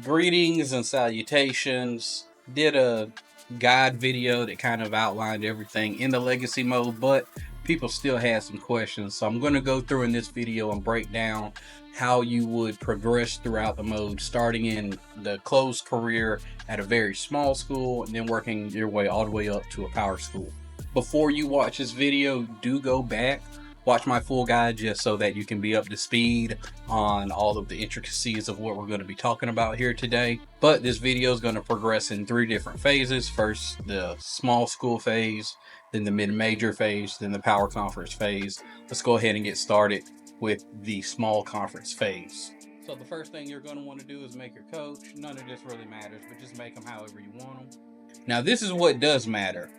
Greetings and salutations. Did a guide video that kind of outlined everything in the legacy mode, but people still had some questions. So I'm going to go through in this video and break down how you would progress throughout the mode, starting in the closed career at a very small school and then working your way all the way up to a power school. Before you watch this video, do go back, watch my full guide just so that you can be up to speed on all of the intricacies of what we're going to be talking about here today. But this video is going to progress in 3 different phases. First, the small school phase, then the mid-major phase, then the power conference phase. Let's go ahead and get started with the small conference phase. So the first thing you're going to want to do is make your coach. None of this really matters, but just make them however you want them. Now this is what does matter.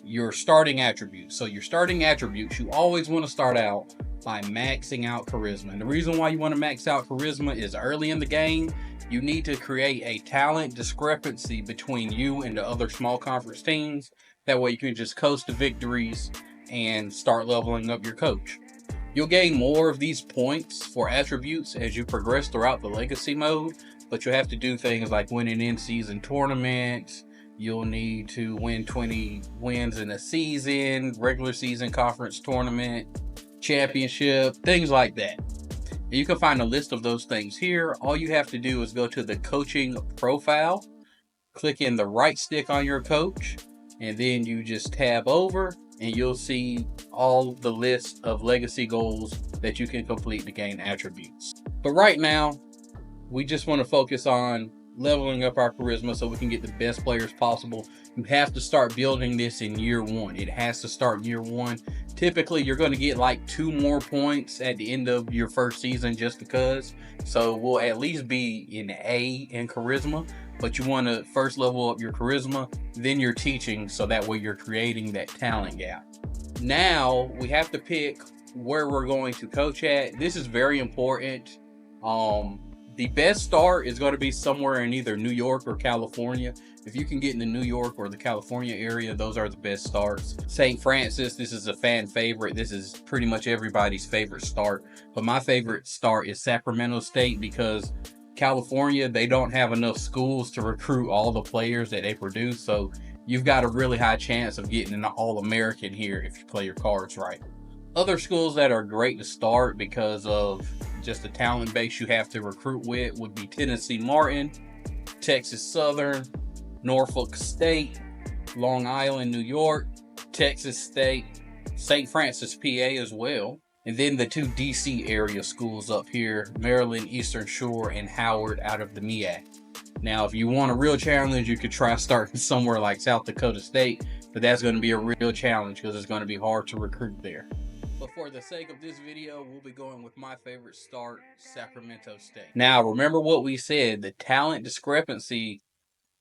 Your starting attributes. So your starting attributes, you always want to start out by maxing out charisma. And the reason why you want to max out charisma is early in the game, you need to create a talent discrepancy between you and the other small conference teams. That way you can just coast to victories and start leveling up your coach. You'll gain more of these points for attributes as you progress throughout the legacy mode, but you'll have to do things like win an in-season tournament. You'll need to win 20 wins in a season, regular season conference tournament, championship, things like that. You can find a list of those things here. All you have to do is go to the coaching profile, click in the right stick on your coach, and then you just tab over and you'll see all the list of legacy goals that you can complete to gain attributes. But right now, we just want to focus on leveling up our charisma so we can get the best players possible. You have to start building this in year 1. It has to start in year 1. Typically, you're going to get like 2 more points at the end of your first season just because. So we'll at least be in A in charisma, but you want to first level up your charisma, then your teaching, so that way you're creating that talent gap. Now we have to pick where we're going to coach at. This is very important. The best start is going to be somewhere in either New York or California. If you can get in the New York or the California area, those are the best starts. St. Francis, this is a fan favorite. This is pretty much everybody's favorite start. But my favorite start is Sacramento State, because California, they don't have enough schools to recruit all the players that they produce. So you've got a really high chance of getting an All-American here if you play your cards right. Other schools that are great to start because of just the talent base you have to recruit with would be Tennessee Martin, Texas Southern, Norfolk State, Long Island, New York, Texas State, St. Francis, PA as well. And then the 2 DC area schools up here, Maryland, Eastern Shore, and Howard out of the MEAC. Now, if you want a real challenge, you could try starting somewhere like South Dakota State, but that's going to be a real challenge because it's going to be hard to recruit there. But for the sake of this video, we'll be going with my favorite start, Sacramento State. Now, remember what we said, the talent discrepancy,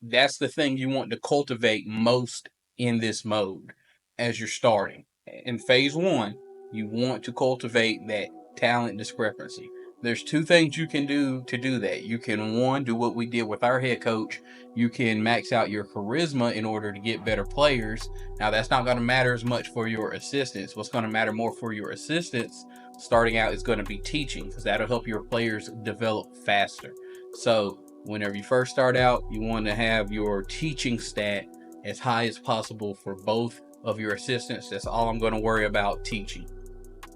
that's the thing you want to cultivate most in this mode as you're starting. In phase 1, you want to cultivate that talent discrepancy. There's 2 things you can do to do that. You can, 1, do what we did with our head coach. You can max out your charisma in order to get better players. Now, that's not going to matter as much for your assistants. What's going to matter more for your assistants starting out is going to be teaching, because that'll help your players develop faster. So whenever you first start out, you want to have your teaching stat as high as possible for both of your assistants. That's all I'm going to worry about, teaching.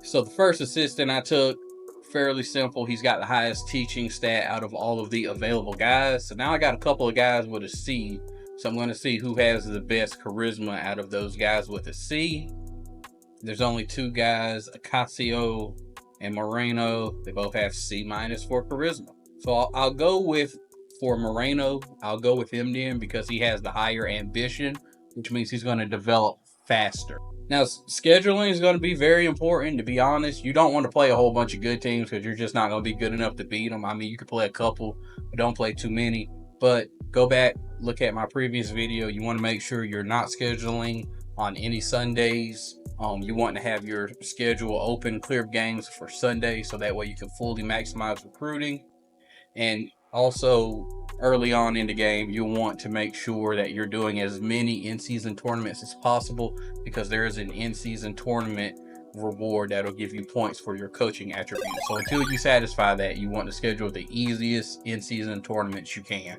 So the first assistant I took, fairly simple. He's got the highest teaching stat out of all of the available guys. So now I got a couple of guys with a C. So I'm going to see who has the best charisma out of those guys with a C. There's only 2 guys, Ocasio and Moreno. They both have C- for charisma. So I'll go with, for Moreno, I'll go with him then because he has the higher ambition, which means he's going to develop faster. Now, scheduling is going to be very important. To be honest, you don't want to play a whole bunch of good teams because you're just not going to be good enough to beat them. I mean, you could play a couple, but don't play too many. But go back, look at my previous video. You want to make sure you're not scheduling on any Sundays. You want to have your schedule open, clear games for Sunday, so that way you can fully maximize recruiting. And also, early on in the game, you'll want to make sure that you're doing as many in-season tournaments as possible, because there is an in-season tournament reward that'll give you points for your coaching attributes. So until you satisfy that, you want to schedule the easiest in-season tournaments you can.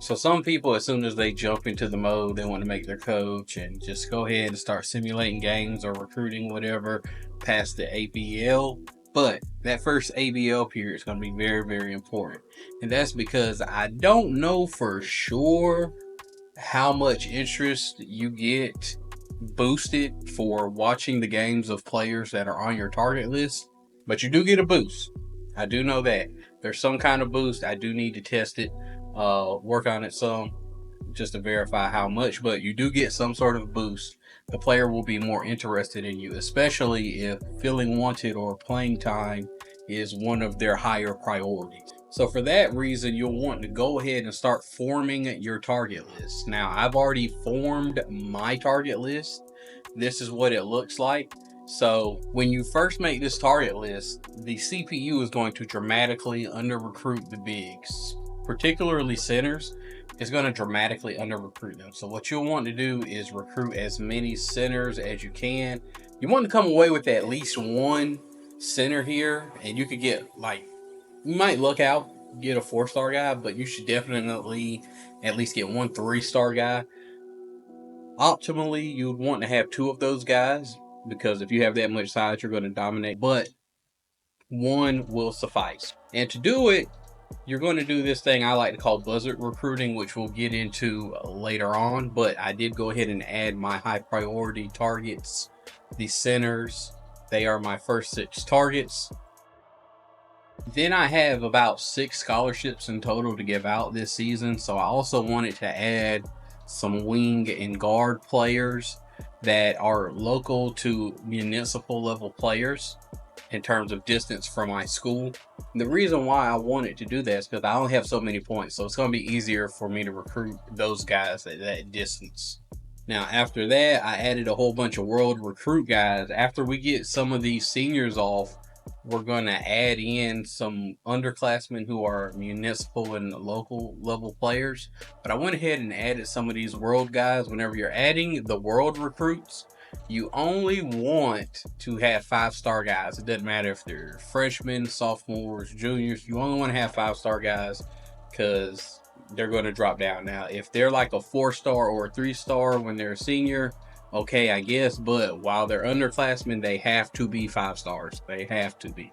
So some people, as soon as they jump into the mode, they want to make their coach and just go ahead and start simulating games or recruiting whatever past the ABL. But that first ABL period is going to be very, very important. And that's because I don't know for sure how much interest you get boosted for watching the games of players that are on your target list, but you do get a boost. I do know that there's some kind of boost. I do need to test it, work on it some just to verify how much, but you do get some sort of boost. The player will be more interested in you, especially if feeling wanted or playing time is one of their higher priorities. So for that reason, you'll want to go ahead and start forming your target list. Now, I've already formed my target list. This is what it looks like. So when you first make this target list, the CPU is going to dramatically under-recruit the bigs, particularly centers. It's going to dramatically under-recruit them. So what you'll want to do is recruit as many centers as you can. You want to come away with at least one center here, and you could get, like, you might look out, get a 4-star guy, but you should definitely at least get one 3-star guy. Optimally, you'd want to have 2 of those guys, because if you have that much size, you're going to dominate, but one will suffice. And to do it, you're going to do this thing I like to call Buzzard Recruiting, which we'll get into later on, but I did go ahead and add my high priority targets, the centers. They are my first 6 targets. Then I have about 6 scholarships in total to give out this season, so I also wanted to add some wing and guard players that are local to municipal level players in terms of distance from my school. And the reason why I wanted to do that is because I only have so many points, so it's going to be easier for me to recruit those guys at that distance. Now, after that, I added a whole bunch of world recruit guys. After we get some of these seniors off, we're going to add in some underclassmen who are municipal and local level players. But I went ahead and added some of these world guys. Whenever you're adding the world recruits, you only want to have 5-star guys. It doesn't matter if they're freshmen, sophomores, juniors. You only want to have 5-star guys because they're going to drop down. Now, if they're like a 4-star or a 3-star when they're a senior, okay, I guess, but while they're underclassmen, they have to be 5-stars. They have to be.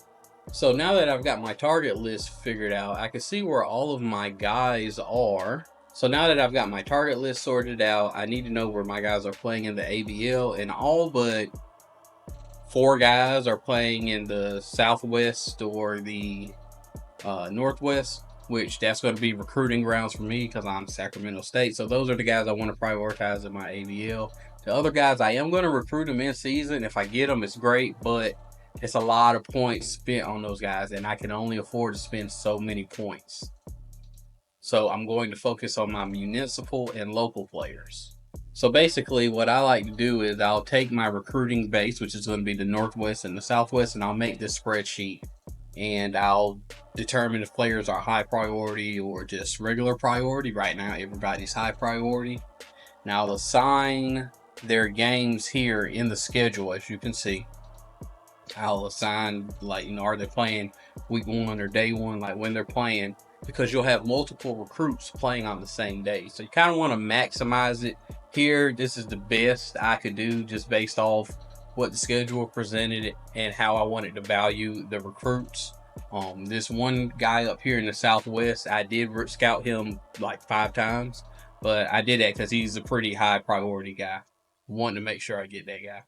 So now that I've got my target list figured out, I can see where all of my guys are. So now that I've got my target list sorted out, I need to know where my guys are playing in the ABL, and all but 4 guys are playing in the Southwest or the Northwest, which that's going to be recruiting grounds for me because I'm Sacramento State. So those are the guys I want to prioritize in my ABL. The other guys, I am going to recruit them in season. If I get them, it's great, but it's a lot of points spent on those guys, and I can only afford to spend so many points. So I'm going to focus on my municipal and local players. So basically what I like to do is I'll take my recruiting base, which is going to be the Northwest and the Southwest, and I'll make this spreadsheet. And I'll determine if players are high priority or just regular priority. Right now, everybody's high priority. Now I'll assign their games here in the schedule, as you can see. I'll assign, like, are they playing week 1 or day 1, like when they're playing, because you'll have multiple recruits playing on the same day. So you kind of want to maximize it here. This is the best I could do just based off what the schedule presented and how I wanted to value the recruits. This one guy up here in the Southwest, I did scout him like 5 times, but I did that because he's a pretty high priority guy. Wanted to make sure I get that guy.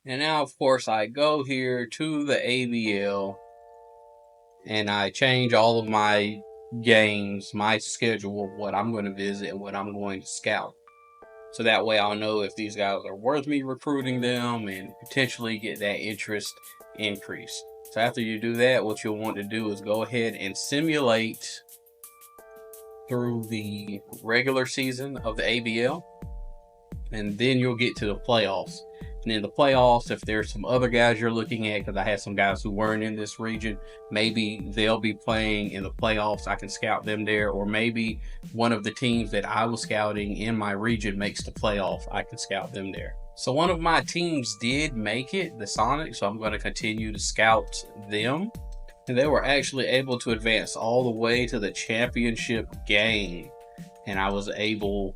And now, of course, I go here to the ABL and I change all of my games, my schedule of what I'm going to visit and what I'm going to scout. So that way I'll know if these guys are worth me recruiting them and potentially get that interest increased. So after you do that, what you'll want to do is go ahead and simulate through the regular season of the ABL. and then you'll get to the playoffs. And in the playoffs, if there's some other guys you're looking at, because I had some guys who weren't in this region, maybe they'll be playing in the playoffs. I can scout them there. Or maybe one of the teams that I was scouting in my region makes the playoff. I can scout them there. So one of my teams did make it, the Sonics, so I'm going to continue to scout them. And they were actually able to advance all the way to the championship game. And I was able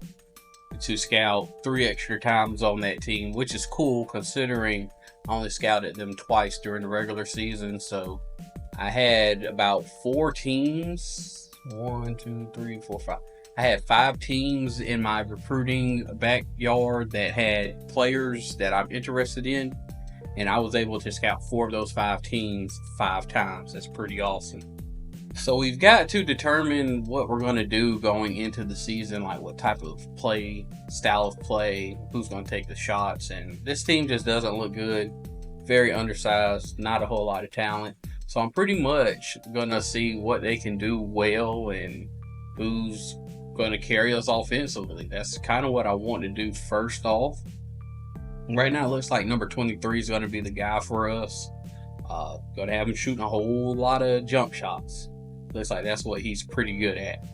to scout 3 extra times on that team, which is cool considering I only scouted them twice during the regular season. So I had about 4 teams. 1, 2, 3, 4, 5. I had 5 teams in my recruiting backyard that had players that I'm interested in, and I was able to scout 4 of those 5 teams 5 times. That's pretty awesome. So we've got to determine what we're going to do going into the season, like what type of play, style of play, who's going to take the shots. And this team just doesn't look good. Very undersized, not a whole lot of talent. So I'm pretty much going to see what they can do well and who's going to carry us offensively. That's kind of what I want to do first off. Right now it looks like number 23 is going to be the guy for us. Going to have him shooting a whole lot of jump shots. Looks like that's what he's pretty good at.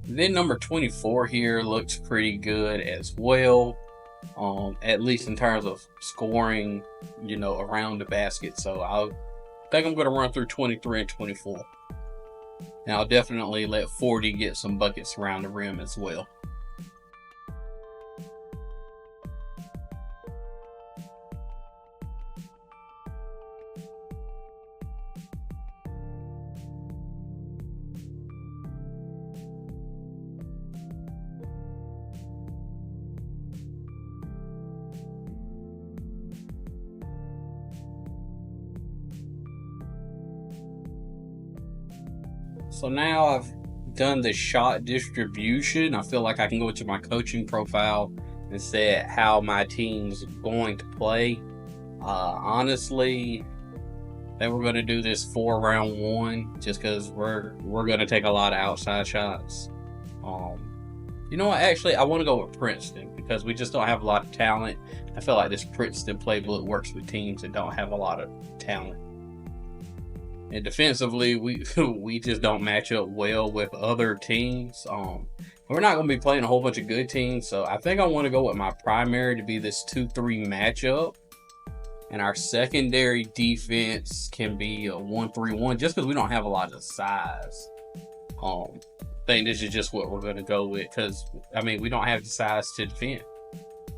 Then number 24 here looks pretty good as well, at least in terms of scoring, around the basket. So I think I'm going to run through 23 and 24. And I'll definitely let 40 get some buckets around the rim as well. So now I've done the shot distribution. I feel like I can go to my coaching profile and set how my team's going to play. Honestly, I think we're going to do this for round 1 just because we're going to take a lot of outside shots. You know what? Actually, I want to go with Princeton because we just don't have a lot of talent. I feel like this Princeton playbook works with teams that don't have a lot of talent. And defensively, we just don't match up well with other teams. We're not going to be playing a whole bunch of good teams, so I think I want to go with my primary to be this 2-3 matchup. And our secondary defense can be a 1-3-1 just because we don't have a lot of size. I think this is just what we're going to go with because, we don't have the size to defend.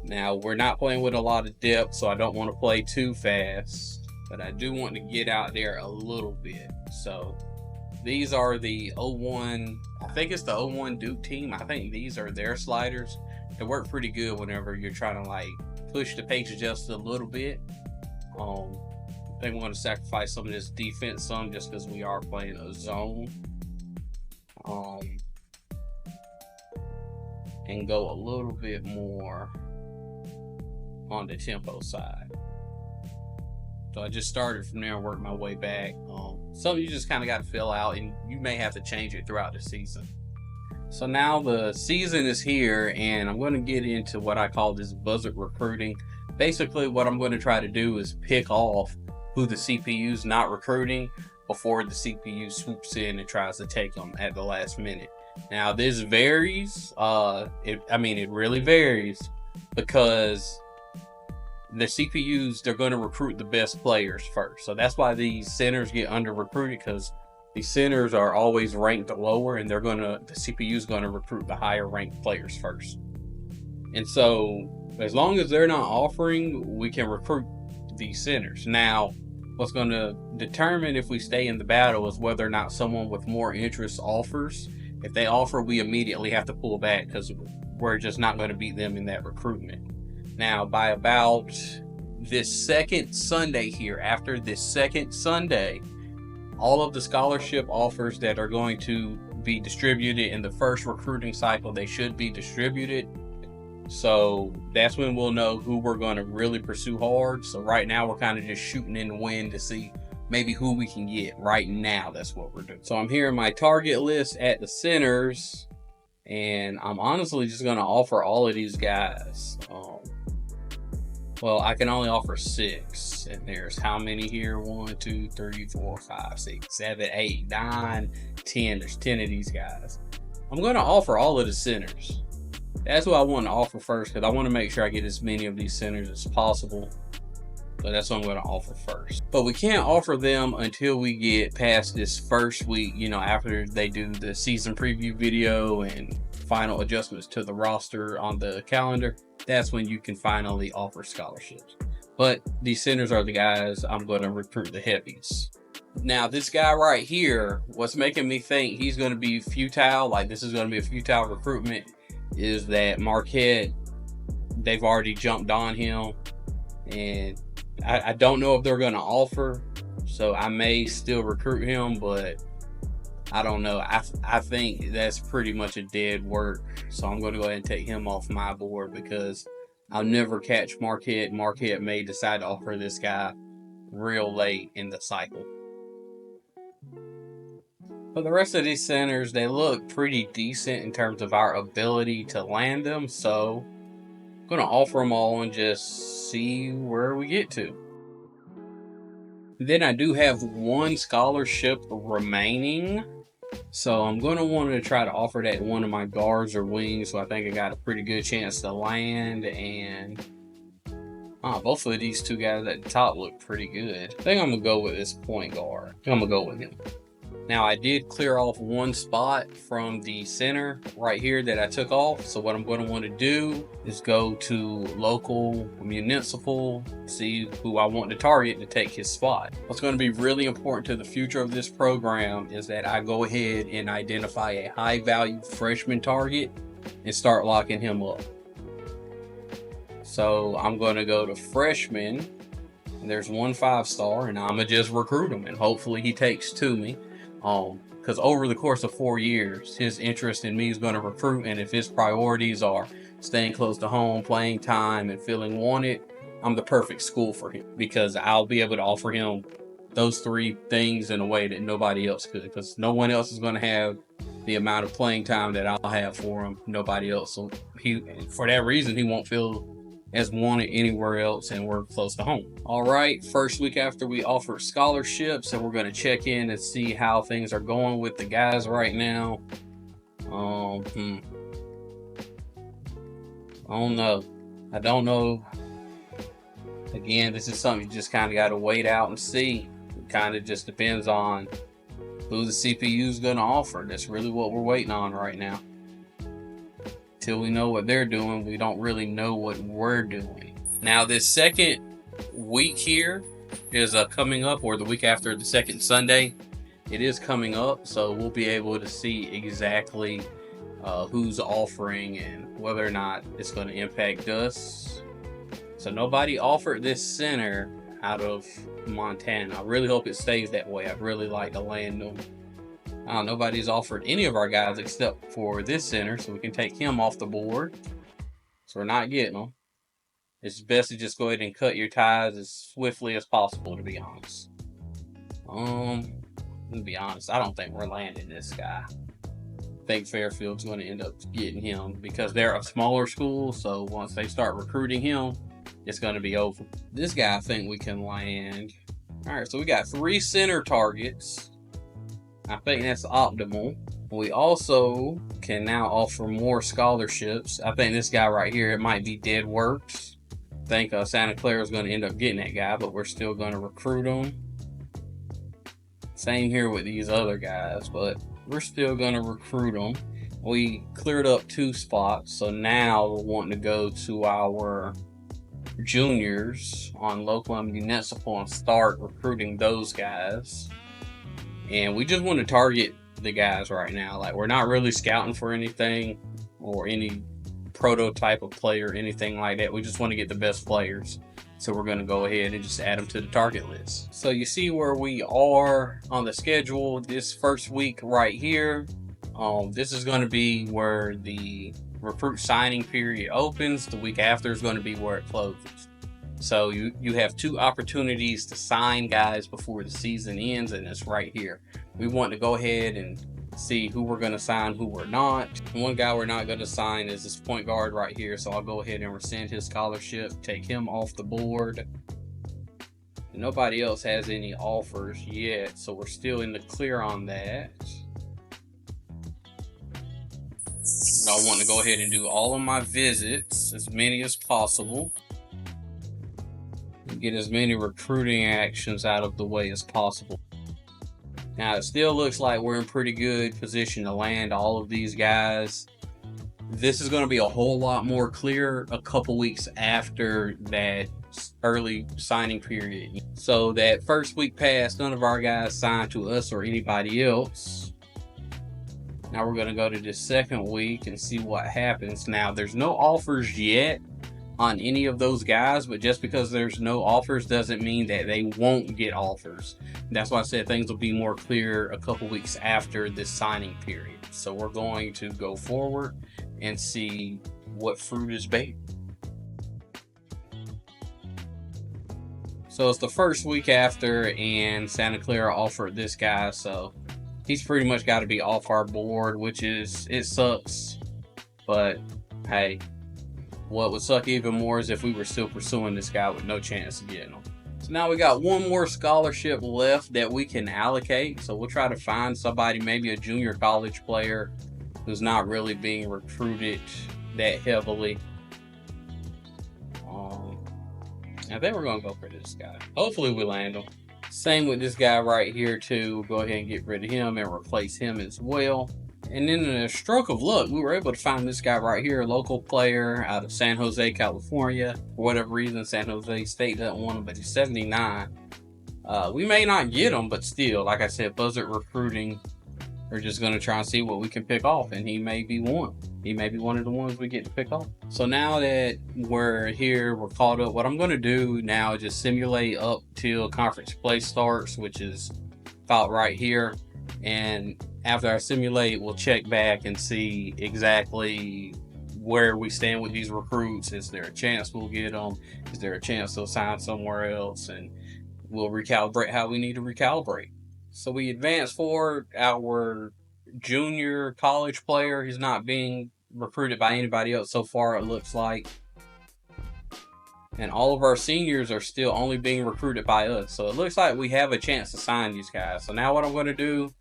Now, we're not playing with a lot of depth, so I don't want to play too fast. But I do want to get out there a little bit. So these are the 01, I think it's the 01 Duke team. I think these are their sliders. They work pretty good whenever you're trying to push the pace just a little bit. I think we're going to sacrifice some of this defense some just because we are playing a zone. And go a little bit more on the tempo side. So I just started from there and worked my way back. Something you just kind of got to fill out, and you may have to change it throughout the season. So now the season is here, and I'm going to get into what I call this Buzzard Recruiting. Basically, what I'm going to try to do is pick off who the CPU's not recruiting before the CPU swoops in and tries to take them at the last minute. Now, this varies. It really varies because the CPUs, they're going to recruit the best players first. So that's why these centers get under recruited, because these centers are always ranked lower, and the CPU is going to recruit the higher ranked players first. And so as long as they're not offering, we can recruit these centers. Now, what's going to determine if we stay in the battle is whether or not someone with more interest offers. If they offer, we immediately have to pull back because we're just not going to beat them in that recruitment. Now, by about this second Sunday here, after this second Sunday, all of the scholarship offers that are going to be distributed in the first recruiting cycle, they should be distributed. So that's when we'll know who we're going to really pursue hard. So right now, we're kind of just shooting in the wind to see maybe who we can get. Right now, that's what we're doing. So I'm here in my target list at the centers. And I'm honestly just going to offer all of these guys. Well, I can only offer 6, and there's how many here? 1, 2, 3, 4, 5, 6, 7, 8, 9, 10. There's 10 of these guys. I'm going to offer all of the centers. That's what I want to offer first, because I want to make sure I get as many of these centers as possible. But that's what I'm going to offer first. But we can't offer them until we get past this first week, after they do the season preview video and final adjustments to the roster on the calendar. That's when you can finally offer scholarships. But these centers are the guys I'm going to recruit the heavies. Now, this guy right here, what's making me think he's going to be futile, like this is going to be a futile recruitment, is that Marquette, they've already jumped on him. And I don't know if they're going to offer, so I may still recruit him, but I don't know. I think that's pretty much a dead work, so I'm going to go ahead and take him off my board because I'll never catch Marquette. Marquette may decide to offer this guy real late in the cycle. But the rest of these centers, they look pretty decent in terms of our ability to land them, so I'm going to offer them all and just see where we get to. Then I do have 1 scholarship remaining, so I'm going to want to try to offer that one of my guards or wings, so I think I got a pretty good chance to land. And both of these 2 guys at the top look pretty good. I think I'm going to go with this point guard. I'm going to go with him. Now, I did clear off 1 spot from the center right here that I took off. So what I'm going to want to do is go to local municipal, see who I want to target to take his spot. What's going to be really important to the future of this program is that I go ahead and identify a high value freshman target and start locking him up. So I'm going to go to freshman, and there's 1 5-star, and I'm going to just recruit him, and hopefully he takes to me. Because over the course of 4 years, his interest in me is going to recruit, and if his priorities are staying close to home, playing time, and feeling wanted, I'm the perfect school for him because I'll be able to offer him those 3 things in a way that nobody else could, because no one else is going to have the amount of playing time that I'll have for him. Nobody else. So for that reason, he won't feel as wanted anywhere else, and we're close to home. All right, first week after we offer scholarships, and we're going to check in and see how things are going with the guys right now. I don't know. Again, this is something you just kind of got to wait out and see. It kind of just depends on who the CPU is going to offer. That's really what we're waiting on right now. Till we know what they're doing, we don't really know what we're doing. Now, this second week here is coming up, or the week after the second Sunday, it is coming up, so we'll be able to see exactly who's offering and whether or not it's going to impact us. So nobody offered this center out of Montana. I really hope it stays that way. I'd really like to land them. Nobody's offered any of our guys except for this center, so we can take him off the board. So we're not getting them. It's best to just go ahead and cut your ties as swiftly as possible, to be honest. To be honest, I don't think we're landing this guy. I think Fairfield's going to end up getting him because they're a smaller school, so once they start recruiting him, it's going to be over. This guy I think we can land. All right, so we got 3 center targets. I think that's optimal. We also can now offer more scholarships. I think this guy right here, it might be dead works. I think Santa Clara is going to end up getting that guy, but we're still going to recruit him. Same here with these other guys, but we're still going to recruit them. We cleared up 2 spots, so now we're wanting to go to our juniors on local and municipal and start recruiting those guys. And we just want to target the guys right now. Like, we're not really scouting for anything or any prototype of player, anything like that. We just want to get the best players. So we're going to go ahead and just add them to the target list. So you see where we are on the schedule this first week right here. This is going to be where the recruit signing period opens. The week after is going to be where it closes. So you have 2 opportunities to sign guys before the season ends, and it's right here. We want to go ahead and see who we're going to sign, who we're not. One guy we're not going to sign is this point guard right here, so I'll go ahead and rescind his scholarship, take him off the board. Nobody else has any offers yet, so we're still in the clear on that. I want to go ahead and do all of my visits, as many as possible, and get as many recruiting actions out of the way as possible. Now, it still looks like we're in pretty good position to land all of these guys. This is going to be a whole lot more clear a couple weeks after that early signing period. So that first week passed, none of our guys signed to us or anybody else. Now we're going to go to this second week and see what happens. Now, there's no offers yet on any of those guys, but just because there's no offers doesn't mean that they won't get offers. That's why I said things will be more clear a couple weeks after this signing period. So we're going to go forward and see what fruit is baked. So it's the first week after, and Santa Clara offered this guy, so he's pretty much got to be off our board, which is, it sucks, but hey, what would suck even more is if we were still pursuing this guy with no chance of getting him. So now we got one more scholarship left that we can allocate, so we'll try to find somebody, maybe a junior college player who's not really being recruited that heavily. I think we're going to go for this guy. Hopefully we land him. Same with this guy right here too. We'll go ahead and get rid of him and replace him as well. And then in a stroke of luck, we were able to find this guy right here, a local player out of San Jose, California. For whatever reason, San Jose State doesn't want him, but he's 79. We may not get him, but still, like I said, Buzzard Recruiting, we're just going to try and see what we can pick off, and he may be one. He may be one of the ones we get to pick off. So now that we're here, we're caught up, what I'm going to do now is just simulate up till conference play starts, which is about right here. And after I simulate, we'll check back and see exactly where we stand with these recruits. Is there a chance we'll get them? Is there a chance they'll sign somewhere else? And we'll recalibrate how we need to recalibrate. So we advance forward. Our junior college player, he's not being recruited by anybody else so far, it looks like. And all of our seniors are still only being recruited by us. So it looks like we have a chance to sign these guys. So now what I'm going to do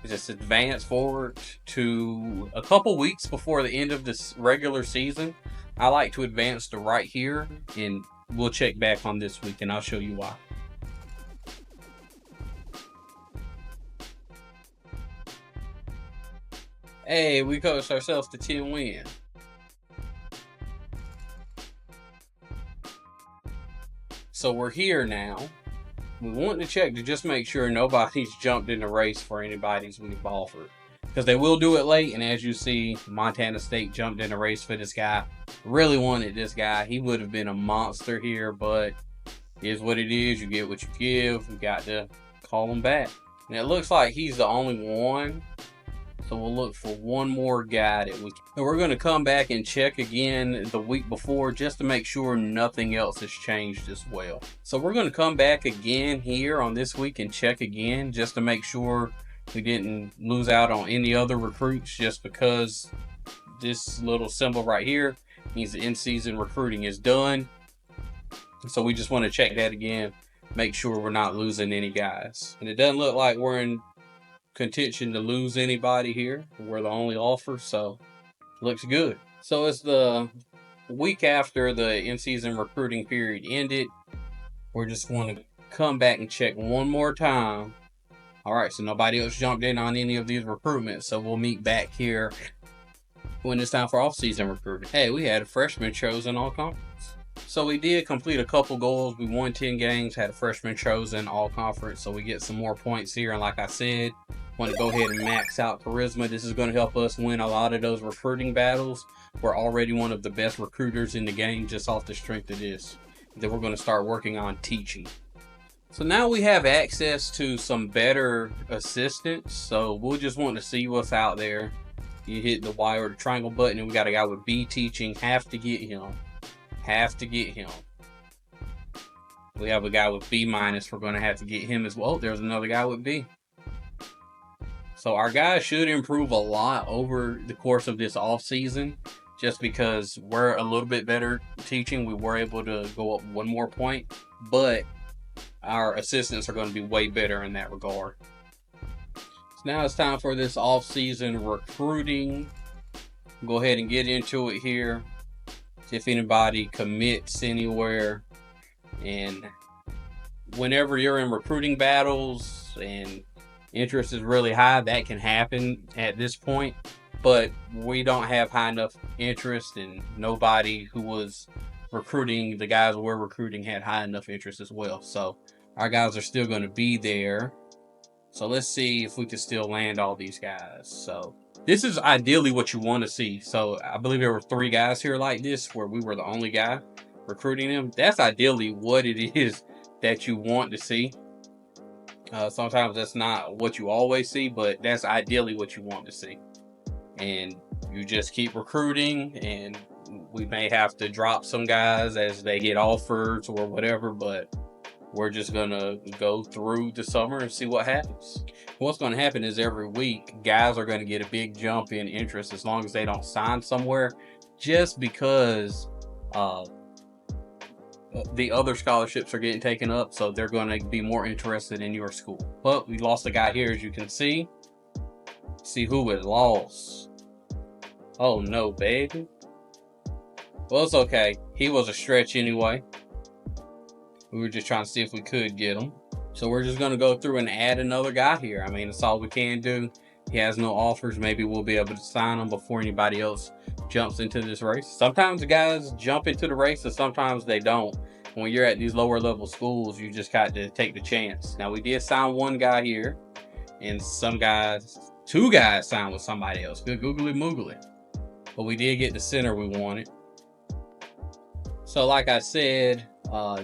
is just advance forward to a couple weeks before the end of this regular season. I like to advance to right here, and we'll check back on this week, and I'll show you why. Hey, we coached ourselves to 10 wins. So we're here now. We want to check to just make sure nobody's jumped in the race for anybody's we've offered. Because they will do it late, and as you see, Montana State jumped in the race for this guy. Really wanted this guy. He would have been a monster here, but here's what it is. You get what you give. We got to call him back. And it looks like he's the only one. So we'll look for one more guy that we're going to come back and check again the week before just to make sure nothing else has changed as well. So we're going to come back again here on this week and check again just to make sure we didn't lose out on any other recruits, just because this little symbol right here means the in-season recruiting is done. So we just want to check that again, make sure we're not losing any guys. And it doesn't look like we're in contention to lose anybody here. We're the only offer, so looks good. So it's the week after the in-season recruiting period ended. We're just going to come back and check one more time. All right, so nobody else jumped in on any of these recruitments, so we'll meet back here when it's time for off-season recruiting. Hey, we had a freshman chosen all conference. So we did complete a couple goals. We won 10 games, had a freshman chosen all conference, so we get some more points here. And like I said, want to go ahead and max out charisma. This is going to help us win a lot of those recruiting battles. We're already one of the best recruiters in the game just off the strength of this. Then we're going to start working on teaching. So now we have access to some better assistants. So we'll just want to see what's out there. You hit the Y or the triangle button, and we got a guy with B teaching. Have to get him. We have a guy with B-. We're going to have to get him as well. There's another guy with B. So our guys should improve a lot over the course of this off season, just because we're a little bit better teaching. We were able to go up one more point, but our assistants are going to be way better in that regard. So now it's time for this off-season recruiting. Go ahead and get into it here. See if anybody commits anywhere. And whenever you're in recruiting battles and interest is really high, that can happen at this point. But we don't have high enough interest, and nobody who was recruiting, the guys we're recruiting, had high enough interest as well. So our guys are still going to be there. So let's see if we can still land all these guys. So this is ideally what you want to see. So I believe there were 3 guys here like this where we were the only guy recruiting them. That's ideally what it is that you want to see. Sometimes that's not what you always see, but that's ideally what you want to see. And you just keep recruiting, and we may have to drop some guys as they get offers or whatever, but we're just gonna go through the summer and see what happens. What's gonna happen is every week, guys are gonna get a big jump in interest as long as they don't sign somewhere, just because the other scholarships are getting taken up, so they're gonna be more interested in your school. But we lost a guy here, as you can see. See who it lost. Oh no, baby. Well, it's okay. He was a stretch anyway. We were just trying to see if we could get him. So we're just going to go through and add another guy here. I mean, that's all we can do. He has no offers. Maybe we'll be able to sign him before anybody else jumps into this race. Sometimes the guys jump into the race and sometimes they don't. When you're at these lower level schools, you just got to take the chance. Now, we did sign one guy here, and two guys signed with somebody else. Good googly moogly. But we did get the center we wanted. So like I said,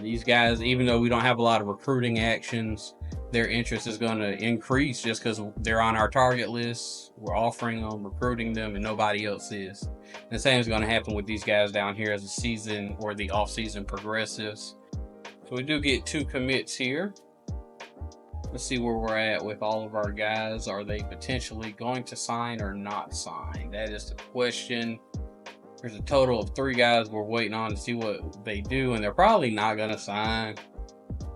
these guys, even though we don't have a lot of recruiting actions, their interest is going to increase just because they're on our target list. We're offering them, recruiting them, and nobody else is. And the same is going to happen with these guys down here as the season or the off-season progresses. So we do get 2 commits here. Let's see where we're at with all of our guys. Are they potentially going to sign or not sign? That is the question. There's a total of 3 guys we're waiting on to see what they do, and they're probably not going to sign.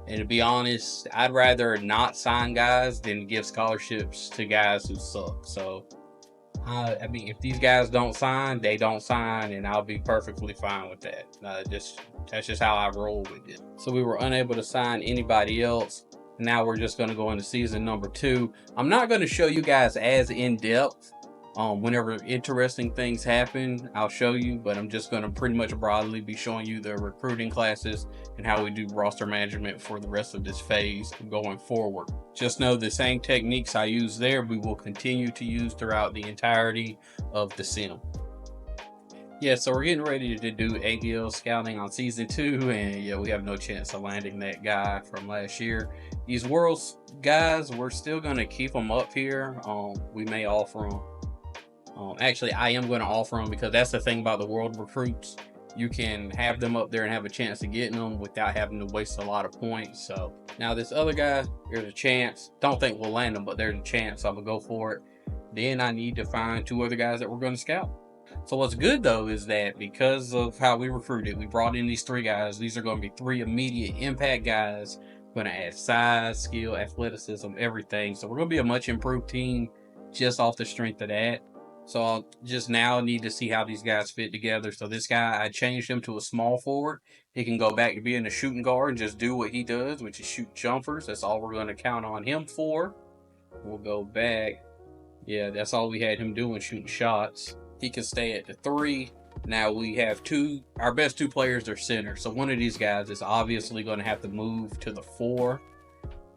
And to be honest, I'd rather not sign guys than give scholarships to guys who suck. So, I mean, if these guys don't sign, they don't sign, and I'll be perfectly fine with that. That's just how I roll with it. So we were unable to sign anybody else. Now we're just going to go into season number 2. I'm not going to show you guys as in depth. Whenever interesting things happen, I'll show you, but I'm just going to pretty much broadly be showing you the recruiting classes and how we do roster management for the rest of this phase going forward. Just know the same techniques I use there, we will continue to use throughout the entirety of the sim. Yeah, so we're getting ready to do ABL Scouting on Season 2, and yeah, we have no chance of landing that guy from last year. These Worlds guys, we're still going to keep them up here. We may offer them. Actually, I am going to offer them because that's the thing about the World Recruits. You can have them up there and have a chance of getting them without having to waste a lot of points. So now this other guy, there's a chance. Don't think we'll land him, but there's a chance. I'm going to go for it. Then I need to find 2 other guys that we're going to scout. So what's good, though, is that because of how we recruited, we brought in these 3 guys. These are going to be 3 immediate impact guys. We're going to add size, skill, athleticism, everything. So we're going to be a much improved team just off the strength of that. So I'll just now need to see how these guys fit together. So this guy, I changed him to a small forward. He can go back to being a shooting guard and just do what he does, which is shoot jumpers. That's all we're going to count on him for. We'll go back. Yeah, that's all we had him doing, shooting shots. He can stay at the 3. Now we have our best 2 players are center. So one of these guys is obviously going to have to move to the 4.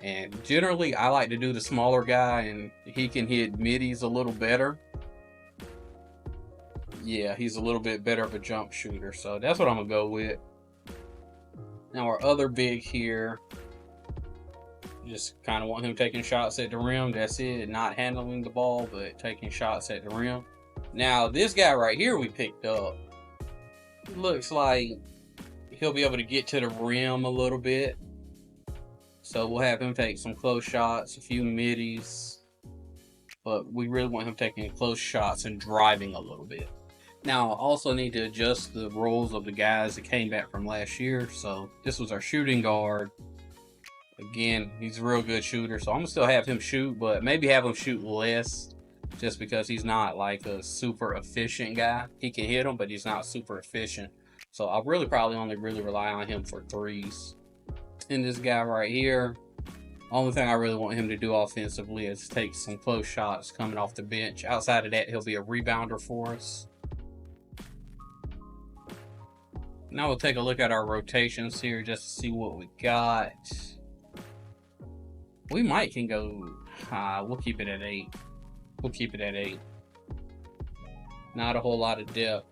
And generally, I like to do the smaller guy, and he can hit middies a little better. Yeah, he's a little bit better of a jump shooter, so that's what I'm going to go with. Now our other big here, just kind of want him taking shots at the rim. That's it, not handling the ball, but taking shots at the rim. Now this guy right here we picked up, looks like he'll be able to get to the rim a little bit. So we'll have him take some close shots, a few middies. but we really want him taking close shots and driving a little bit. Now, I also need to adjust the roles of the guys that came back from last year. So this was our shooting guard. Again, he's a real good shooter, so I'm gonna still have him shoot, but maybe have him shoot less, just because he's not like a super efficient guy. He can hit them, but he's not super efficient. So I'll probably only rely on him for threes. And this guy right here, only thing I really want him to do offensively is take some close shots coming off the bench. Outside of that, he'll be a rebounder for us. Now we'll take a look at our rotations here just to see what we got. We might can go, we'll keep it at 8. We'll keep it at 8. Not a whole lot of depth.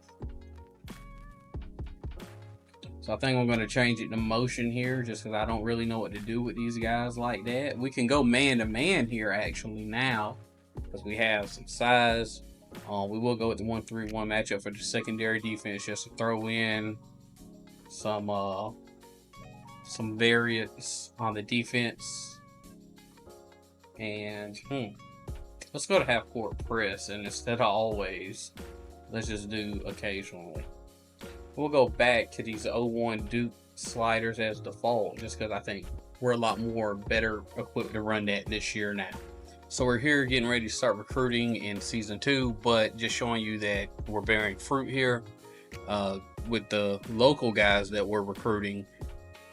So I think I'm going to change it to motion here just because I don't really know what to do with these guys like that. We can go man-to-man here actually now because we have some size. We will go with the 1-3-1 matchup for the secondary defense just to throw in some variance on the defense. And let's go to half court press, and instead of always, let's just do occasionally. We'll go back to these 0-1 Duke sliders as default, just because I think we're a lot more better equipped to run that this year now. So we're here getting ready to start recruiting in season 2, but just showing you that we're bearing fruit here with the local guys that we're recruiting.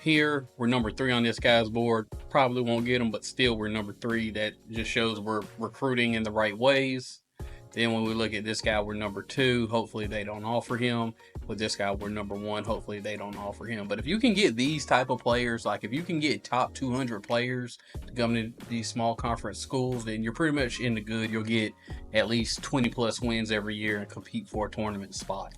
Here, we're number 3 on this guy's board. Probably won't get them, but still we're number 3. That just shows we're recruiting in the right ways. Then when we look at this guy, we're number 2. Hopefully they don't offer him. With this guy, we're number 1. Hopefully they don't offer him. But if you can get these type of players, like if you can get top 200 players to come to these small conference schools, then you're pretty much in the good. You'll get at least 20 plus wins every year and compete for a tournament spot.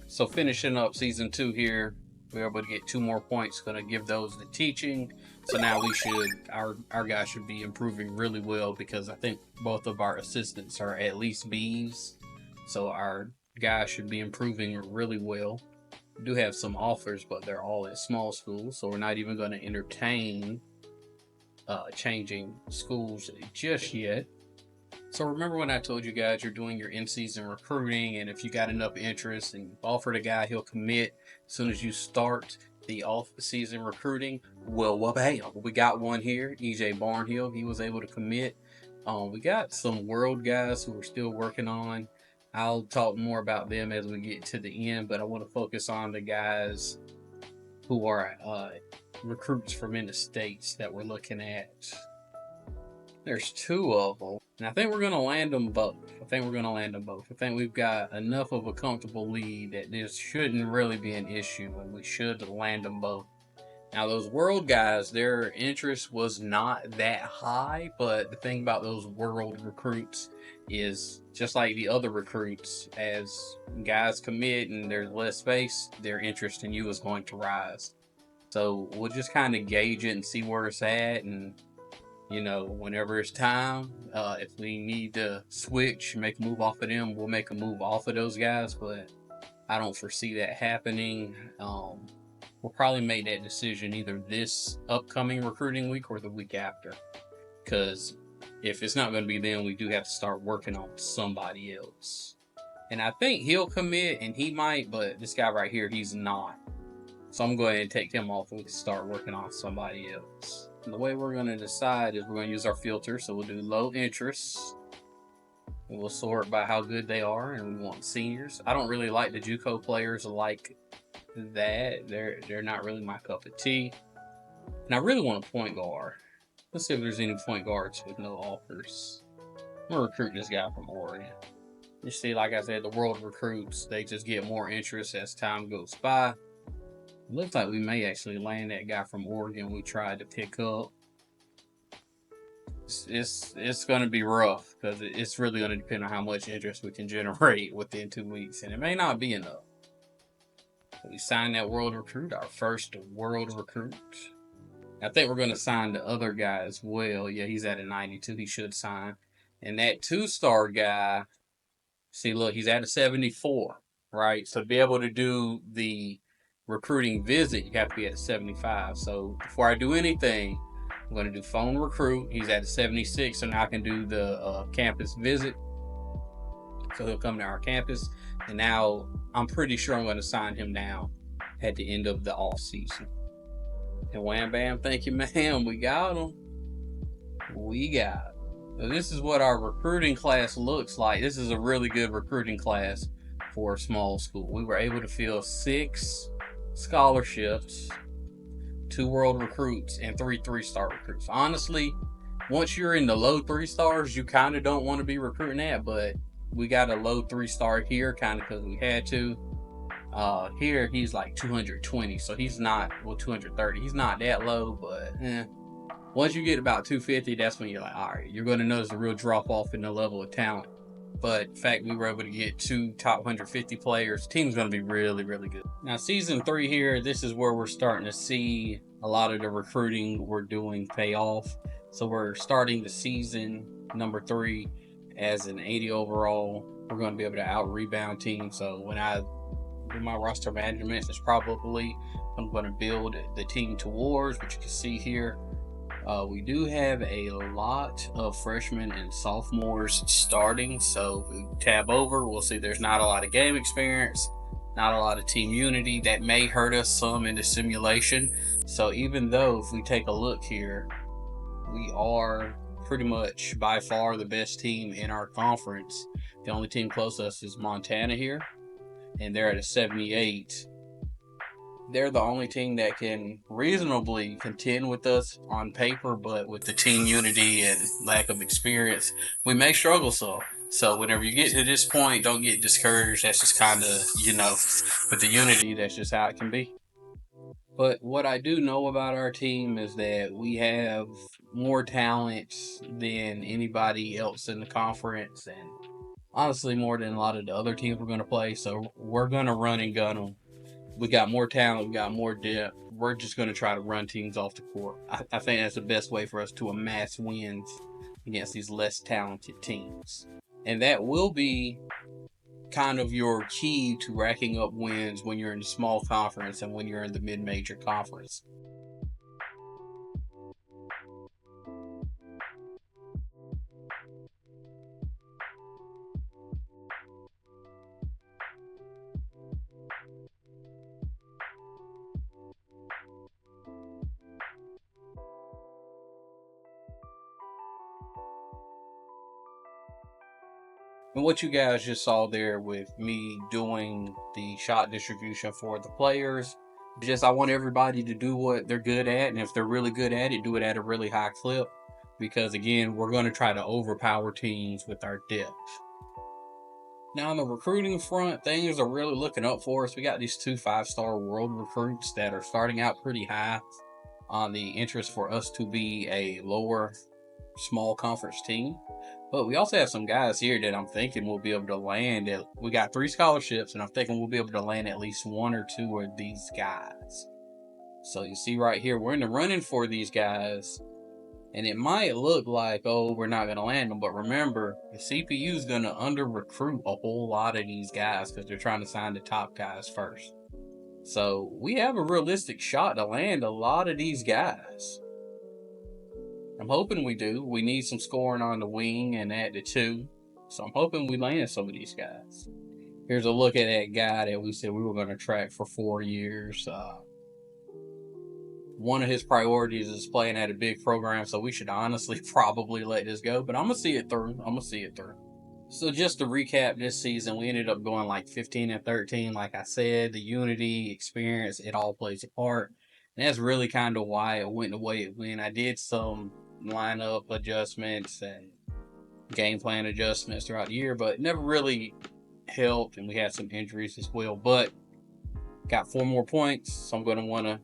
So finishing up season 2 here, we're able to get 2 more points. Going to give those to teaching. So now our guys should be improving really well, because I think both of our assistants are at least Bs. So our guys should be improving really well. We do have some offers, but they're all at small schools. So we're not even going to entertain changing schools just yet. So remember when I told you guys you're doing your in-season recruiting, and if you got enough interest and offer the guy, he'll commit as soon as you start the off-season recruiting? Well, hey, we got one here, EJ Barnhill. He was able to commit. We got some world guys who we're still working on. I'll talk more about them as we get to the end, but I want to focus on the guys who are recruits from in the States that we're looking at. There's 2 of them, and I think we're going to land them both. I think we've got enough of a comfortable lead that this shouldn't really be an issue, and we should land them both. Now, those world guys, their interest was not that high, but the thing about those world recruits is, just like the other recruits, as guys commit and there's less space, their interest in you is going to rise. So we'll just kind of gauge it and see where it's at, and whenever it's time, if we need to switch, make a move off of them, we'll make a move off of those guys, but I don't foresee that happening. We'll probably make that decision either this upcoming recruiting week or the week after, because if it's not going to be then, we do have to start working on somebody else. And I think he'll commit, and he might, but this guy right here, he's not. So I'm going to take him off and we can start working on somebody else. And the way we're going to decide is we're going to use our filter. So we'll do low interest. And we'll sort by how good they are. And we want seniors. I don't really like the JUCO players like that. They're not really my cup of tea. And I really want a point guard. Let's see if there's any point guards with no offers. I'm going to recruit this guy from Oregon. You see, like I said, the world recruits, they just get more interest as time goes by. It looks like we may actually land that guy from Oregon we tried to pick up. It's going to be rough, because it's really going to depend on how much interest we can generate within 2 weeks, and it may not be enough. We signed that world recruit, our first world recruit. I think we're going to sign the other guy as well. Yeah, he's at a 92. He should sign. And that 2-star guy, see, look, he's at a 74, right? So to be able to do the recruiting visit, you have to be at 75. So before I do anything, I'm going to do phone recruit. He's at a 76, so now I can do the campus visit. So he'll come to our campus, and now I'm pretty sure I'm going to sign him now at the end of the off season. And wham bam, thank you, ma'am. We got him. We got him. So this is what our recruiting class looks like. This is a really good recruiting class for a small school. We were able to fill 6 scholarships, 2 world recruits, and 3 3-star recruits. Honestly, once you're in the low 3 stars, you kind of don't want to be recruiting that, but we got a low 3-star here kind of because we had to. Here he's like 220, so he's not, well, 230. He's not that low, but once you get about 250, that's when you're like, all right, you're going to notice a real drop off in the level of talent. But in fact, we were able to get 2 top 150 players. The team's going to be really, really good. Now, season 3 here, this is where we're starting to see a lot of the recruiting we're doing pay off. So we're starting the season number 3 as an 80 overall. We're going to be able to out-rebound teams. So when I do my roster management, it's probably I'm going to build the team towards, which you can see here. We do have a lot of freshmen and sophomores starting, so if we tab over, we'll see there's not a lot of game experience, not a lot of team unity. That may hurt us some in the simulation. So even though if we take a look here, we are pretty much by far the best team in our conference. The only team close to us is Montana here, and they're at a 78. They're the only team that can reasonably contend with us on paper, but with the team unity and lack of experience, we may struggle some. So whenever you get to this point, don't get discouraged. That's just kind of, with the unity, that's just how it can be. But what I do know about our team is that we have more talent than anybody else in the conference, and honestly more than a lot of the other teams we're going to play. So we're going to run and gun them. We got more talent, we got more depth. We're just going to try to run teams off the court. I think that's the best way for us to amass wins against these less talented teams. And that will be kind of your key to racking up wins when you're in a small conference and when you're in the mid-major conference. And what you guys just saw there with me doing the shot distribution for the players, just I want everybody to do what they're good at, and if they're really good at it, do it at a really high clip, because again, we're going to try to overpower teams with our depth. Now on the recruiting front, things are really looking up for us. We got these 2 5-star world recruits that are starting out pretty high on the interest for us to be a lower small conference team. But we also have some guys here that I'm thinking we'll be able to land at. We got 3 scholarships, and I'm thinking we'll be able to land at least 1 or 2 of these guys. So you see right here, we're in the running for these guys, and it might look like, oh, we're not going to land them. But remember, the CPU is going to under-recruit a whole lot of these guys because they're trying to sign the top guys first. So we have a realistic shot to land a lot of these guys. I'm hoping we do. We need some scoring on the wing and at the 2. So I'm hoping we land some of these guys. Here's a look at that guy that we said we were going to track for 4 years. One of his priorities is playing at a big program, so we should honestly probably let this go. But I'm going to see it through. So just to recap this season, we ended up going like 15-13. Like I said, the unity, experience, it all plays a part. And that's really kind of why it went the way it went. I did some lineup adjustments and game plan adjustments throughout the year, but it never really helped, and we had some injuries as well. But got 4 more points, so I'm going to want to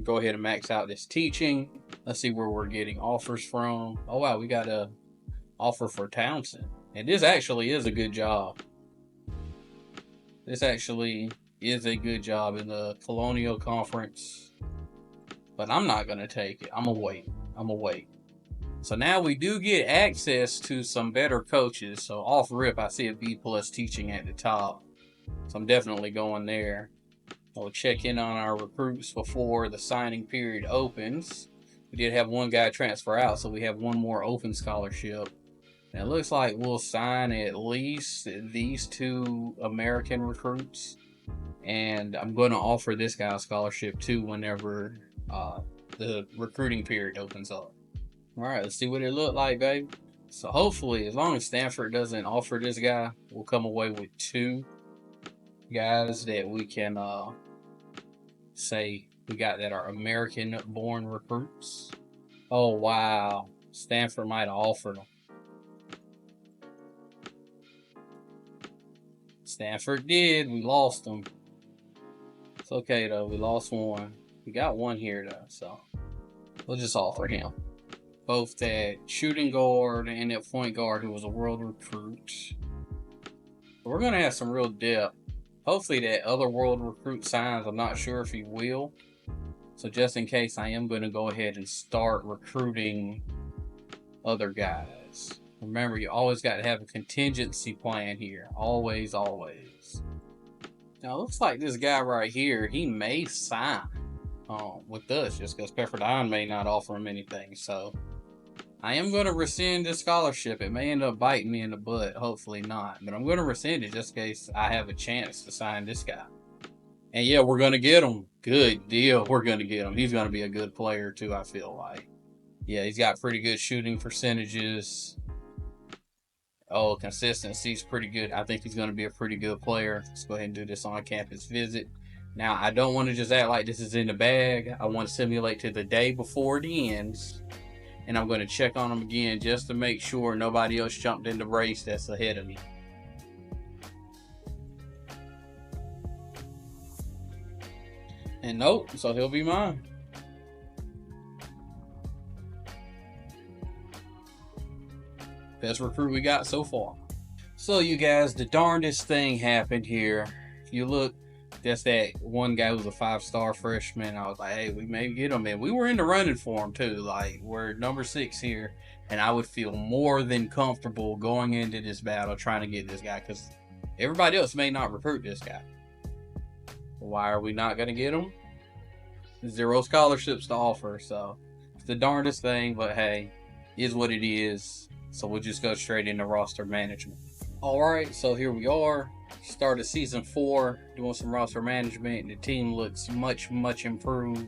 go ahead and max out this teaching. Let's see where we're getting offers from. Oh wow, we got a offer for Townsend, and this actually is a good job. This actually is a good job in the Colonial Conference, but I'm not going to take it. I'm going to wait. So now we do get access to some better coaches. So off rip, I see a B+ teaching at the top. So I'm definitely going there. We'll check in on our recruits before the signing period opens. We did have one guy transfer out, so we have one more open scholarship. And it looks like we'll sign at least these 2 American recruits. And I'm going to offer this guy a scholarship too whenever the recruiting period opens up. All right, let's see what it looked like, baby. So hopefully, as long as Stanford doesn't offer this guy, we'll come away with 2 guys that we can say we got that are American-born recruits. Oh, wow. Stanford might have offered them. Stanford did. We lost them. It's okay, though. We lost one. We got one here, though, so we'll just offer him. Both that shooting guard and that point guard who was a world recruit. We're going to have some real depth. Hopefully that other world recruit signs. I'm not sure if he will. So just in case, I am going to go ahead and start recruiting other guys. Remember, you always got to have a contingency plan here. Always, always. Now, it looks like this guy right here, he may sign with us just because Pepperdine may not offer him anything. So I am going to rescind this scholarship. It may end up biting me in the butt. Hopefully not. But I'm going to rescind it just in case I have a chance to sign this guy. And yeah, we're going to get him. Good deal. We're going to get him. He's going to be a good player too, I feel like. Yeah, he's got pretty good shooting percentages. Oh, consistency's pretty good. I think he's going to be a pretty good player. Let's go ahead and do this on-campus visit. Now, I don't want to just act like this is in the bag. I want to simulate to the day before it ends. And I'm going to check on him again just to make sure nobody else jumped in the race that's ahead of me. And nope, so he'll be mine. Best recruit we got so far. So you guys, the darndest thing happened here. If you look, that's that one guy who's a 5-star freshman. I was like, hey, we may get him in. We were in the running for him too. Like, we're number 6 here. And I would feel more than comfortable going into this battle trying to get this guy. Because everybody else may not recruit this guy. Why are we not going to get him? 0 scholarships to offer. So, it's the darndest thing. But hey, is what it is. So we'll just go straight into roster management. Alright, so here we are. Started season 4, doing some roster management. The team looks much, much improved.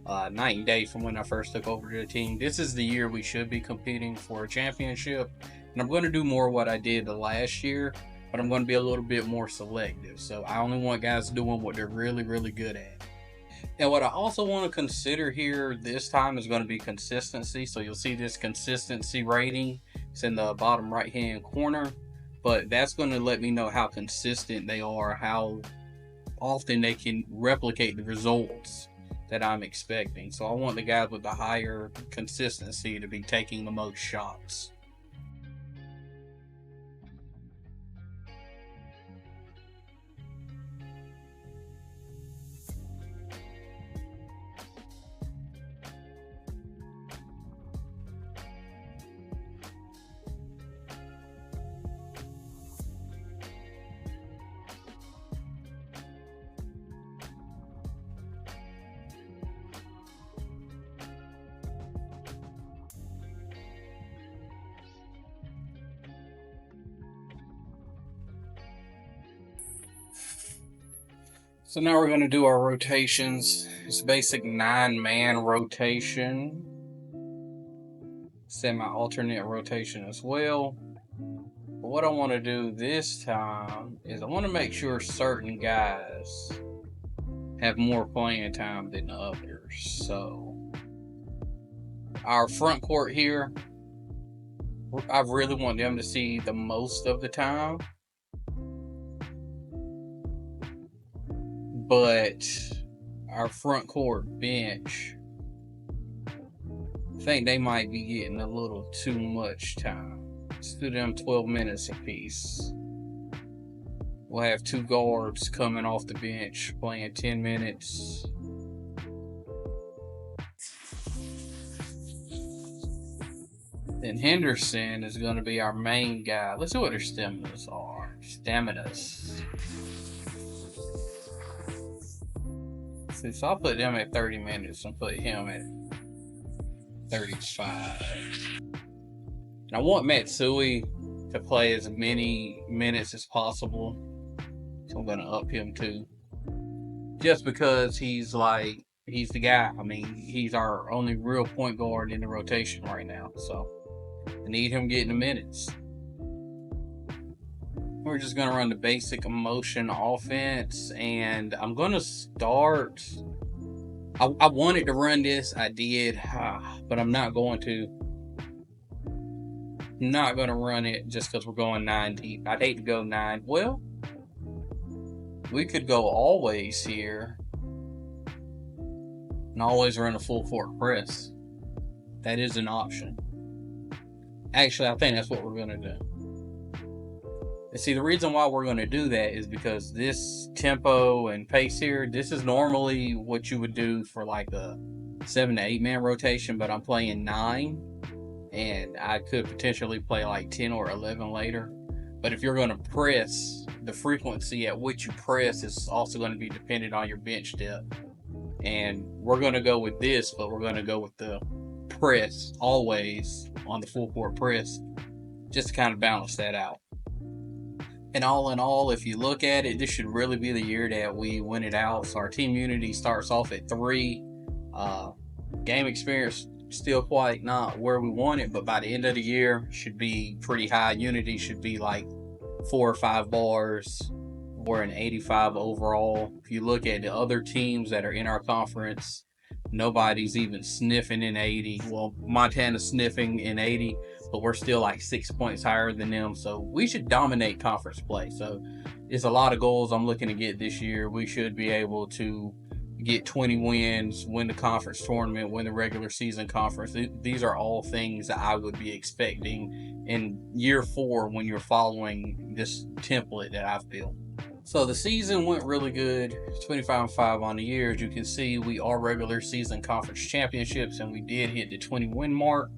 Night and day from when I first took over the team. This is the year we should be competing for a championship. And I'm going to do more of what I did the last year. But I'm going to be a little bit more selective. So I only want guys doing what they're really, really good at. And what I also want to consider here this time is going to be consistency. So you'll see this consistency rating. It's in the bottom right hand corner. But that's going to let me know how consistent they are, how often they can replicate the results that I'm expecting. So I want the guys with the higher consistency to be taking the most shots. So now we're going to do our rotations. It's a basic 9-man rotation. Semi-alternate rotation as well. But what I want to do this time is I want to make sure certain guys have more playing time than others. So our front court here, I really want them to see the most of the time. But our front court bench, I think they might be getting a little too much time. Let's do them 12 minutes apiece. We'll have 2 guards coming off the bench playing 10 minutes. Then Henderson is going to be our main guy. Let's see what their staminas are. So I'll put them at 30 minutes and put him at 35. And I want Matsui to play as many minutes as possible. So I'm going to up him too. Just because he's the guy. I mean, he's our only real point guard in the rotation right now. So I need him getting the minutes. We're just going to run the basic motion offense. And I'm going to start. I wanted to run this. I did. But I'm not going to. Not going to run it just because we're going 9 deep. I'd hate to go 9. Well, we could go always here and always run a full court press. That is an option. Actually, I think that's what we're going to do. And see, the reason why we're going to do that is because this tempo and pace here, this is normally what you would do for like a 7 to 8 man rotation, but I'm playing 9. And I could potentially play like 10 or 11 later. But if you're going to press, the frequency at which you press is also going to be dependent on your bench depth. And we're going to go with this, but we're going to go with the press always on the full court press, just to kind of balance that out. And all in all, if you look at it, this should really be the year that we win it out. So our team unity starts off at 3. Game experience still quite not where we want it, but by the end of the year should be pretty high. Unity should be like 4 or 5 bars. We're an 85 overall. If you look at the other teams that are in our conference, nobody's even sniffing in 80. Well, Montana's sniffing in 80, but we're still like 6 points higher than them. So we should dominate conference play. So it's a lot of goals I'm looking to get this year. We should be able to get 20 wins, win the conference tournament, win the regular season conference. These are all things that I would be expecting in year 4 when you're following this template that I've built. So the season went really good, 25-5 on the year. As you can see, we are regular season conference championships, and we did hit the 20 win mark.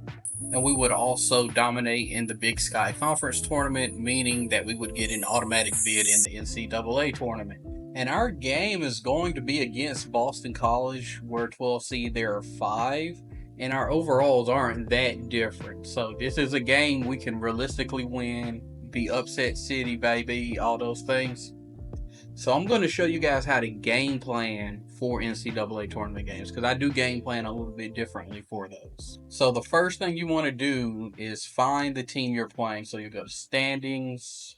And we would also dominate in the Big Sky Conference tournament, meaning that we would get an automatic bid in the NCAA tournament. And our game is going to be against Boston College. We're 12 seed, there are 5. And our overalls aren't that different. So this is a game we can realistically win, be upset city, baby, all those things. So I'm going to show you guys how to game plan for NCAA tournament games, because I do game plan a little bit differently for those. So the first thing you want to do is find the team you're playing. So you go to standings.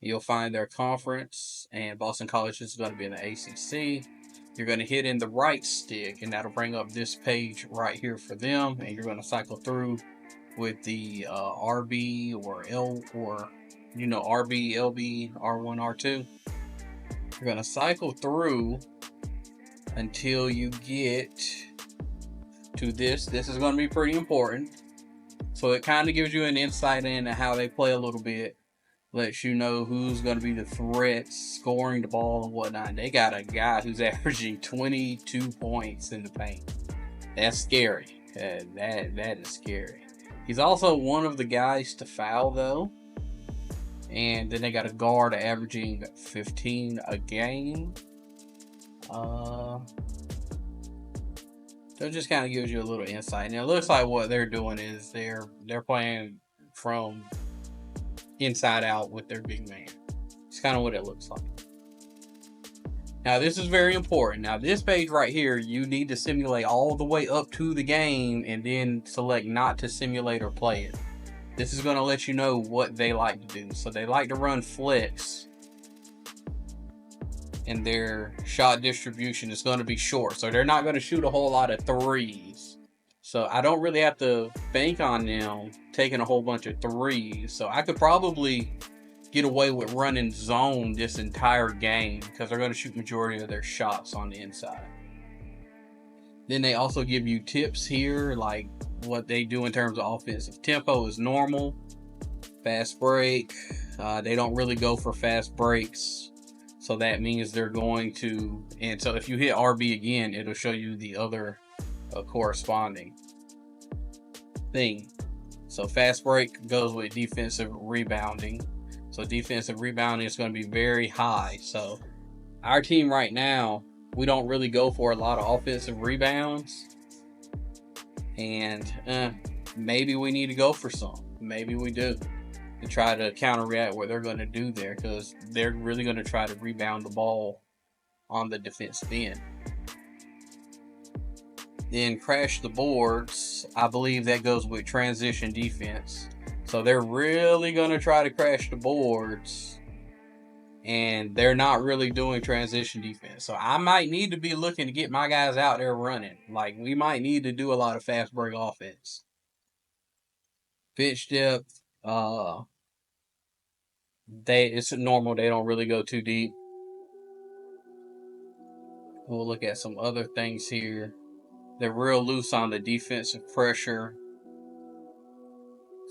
You'll find their conference, and Boston College is going to be in the ACC. You're going to hit in the right stick, and that'll bring up this page right here for them. And you're going to cycle through with the RB or L, or RB, LB, R1, R2. You're going to cycle through until you get to this. This is going to be pretty important. So it kind of gives you an insight into how they play a little bit. Lets you know who's going to be the threats, scoring the ball and whatnot. They got a guy who's averaging 22 points in the paint. That's scary. That is scary. He's also one of the guys to foul, though. And then they got a guard averaging 15 a game. So it just kind of gives you a little insight. And it looks like what they're doing is they're playing from inside out with their big man. It's kind of what it looks like. Now this is very important. Now this page right here, you need to simulate all the way up to the game and then select not to simulate or play it. This is going to let you know what they like to do. So they like to run flex, and their shot distribution is going to be short. So they're not going to shoot a whole lot of threes. So I don't really have to bank on them taking a whole bunch of threes. So I could probably get away with running zone this entire game because they're going to shoot majority of their shots on the inside. Then they also give you tips here, like what they do in terms of offensive tempo is normal, fast break. They don't really go for fast breaks. So that means they're going to, and so if you hit RB again, it'll show you the other corresponding thing. So fast break goes with defensive rebounding. So defensive rebounding is going to be very high. So our team right now, we don't really go for a lot of offensive rebounds. And maybe we need to go for some. Maybe we do, to try to counteract what they're going to do there, because they're really going to try to rebound the ball on the defensive end. Then crash the boards. I believe that goes with transition defense. So they're really going to try to crash the boards, and they're not really doing transition defense. So I might need to be looking to get my guys out there running. Like, we might need to do a lot of fast break offense. Pitch depth, it's normal. They don't really go too deep. We'll look at some other things here. They're real loose on the defensive pressure.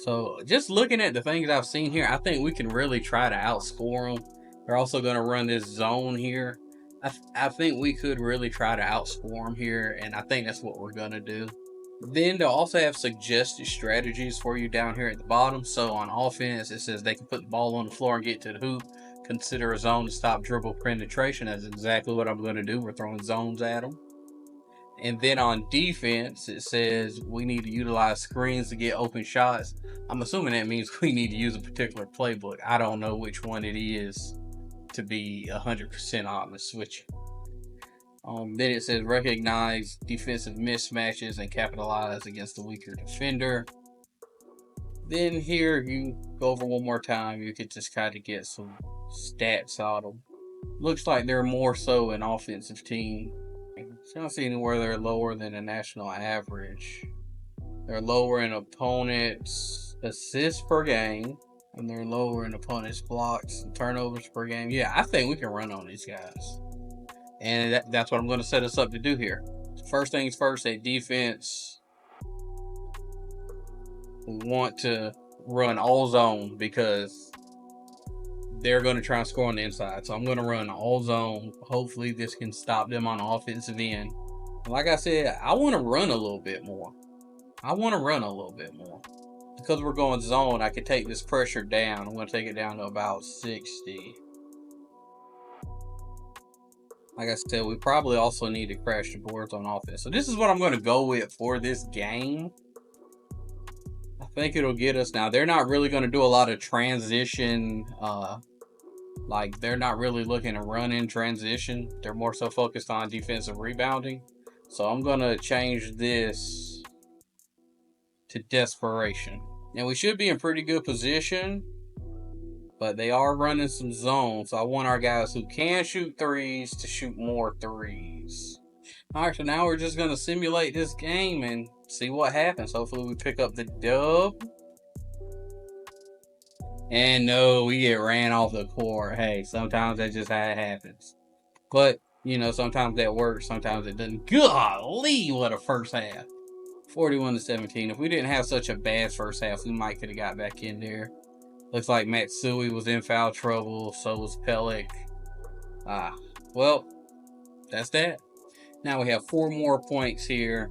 So just looking at the things I've seen here, I think we can really try to outscore them. They're also going to run this zone here. I think we could really try to outscore them here, and I think that's what we're going to do. Then they'll also have suggested strategies for you down here at the bottom. So on offense, it says they can put the ball on the floor and get to the hoop. Consider a zone to stop dribble penetration. That's exactly what I'm going to do. We're throwing zones at them. And then on defense, it says we need to utilize screens to get open shots. I'm assuming that means we need to use a particular playbook. I don't know which one it is, to be 100% honest with you. Then it says recognize defensive mismatches and capitalize against the weaker defender. Then here, you go over one more time, you could just kind of get some stats on them. Looks like they're more so an offensive team. I don't see anywhere they're lower than a national average. They're lower in opponents' assists per game, and they're lower in opponents' blocks and turnovers per game. Yeah, I think we can run on these guys. And that's what I'm going to set us up to do here. First things first, at defense, we want to run all zone because they're going to try and score on the inside. So I'm going to run all zone. Hopefully this can stop them on the offensive end. Like I said, I want to run a little bit more. Because we're going zone, I can take this pressure down. I'm going to take it down to about 60. Like I said, we probably also need to crash the boards on offense. So this is what I'm going to go with for this game. I think it'll get us. Now, they're not really going to do a lot of transition. Like, they're not really looking to run in transition. They're more so focused on defensive rebounding. So I'm going to change this to desperation. Now, we should be in pretty good position, but they are running some zones. So I want our guys who can shoot threes to shoot more threes. All right, so now we're just going to simulate this game and see what happens. Hopefully we pick up the dub. And no, we get ran off the court. Hey, sometimes that's just how it happens. But, you know, sometimes that works, sometimes it doesn't. Golly, what a first half. 41-17. If we didn't have such a bad first half, we might could have got back in there. Looks like Matsui was in foul trouble. So was Pellick. Well, that's that. Now we have 4 more points here.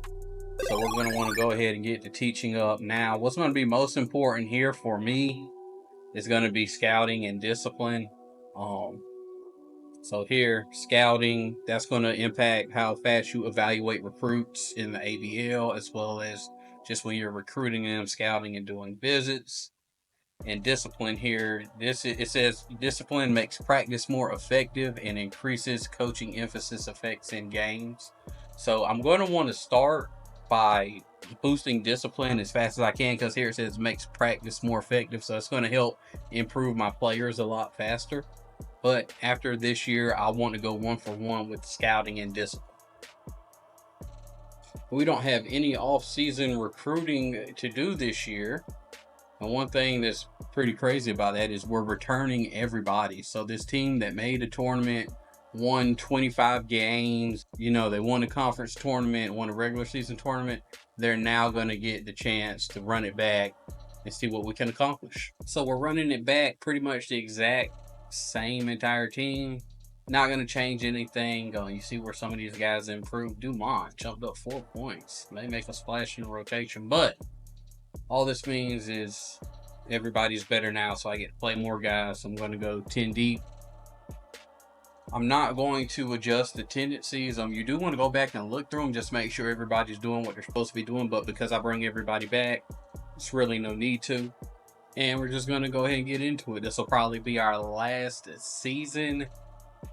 So we're going to want to go ahead and get the teaching up. Now, what's going to be most important here for me is going to be scouting and discipline. So here, scouting, that's going to impact how fast you evaluate recruits in the ABL, as well as just when you're recruiting them, scouting, and doing visits. And discipline here, it says discipline makes practice more effective and increases coaching emphasis effects in games. So I'm going to want to start by boosting discipline as fast as I can, because here it says makes practice more effective. So it's going to help improve my players a lot faster. But after this year, I want to go 1-for-1 with scouting and discipline. We don't have any off-season recruiting to do this year. And one thing that's pretty crazy about that is we're returning everybody. So this team that made a tournament, won 25 games, you know, they won a conference tournament, won a regular season tournament, they're now going to get the chance to run it back and see what we can accomplish. So we're running it back, pretty much the exact same entire team. Not going to change anything. You see where some of these guys improved. Dumont jumped up 4 points. They make a splash in the rotation, but all this means is everybody's better now, so I get to play more guys. So I'm going to go 10 deep. I'm not going to adjust the tendencies. You do want to go back and look through them, just make sure everybody's doing what they're supposed to be doing. But because I bring everybody back, it's really no need to. And we're just going to go ahead and get into it. This will probably be our last season,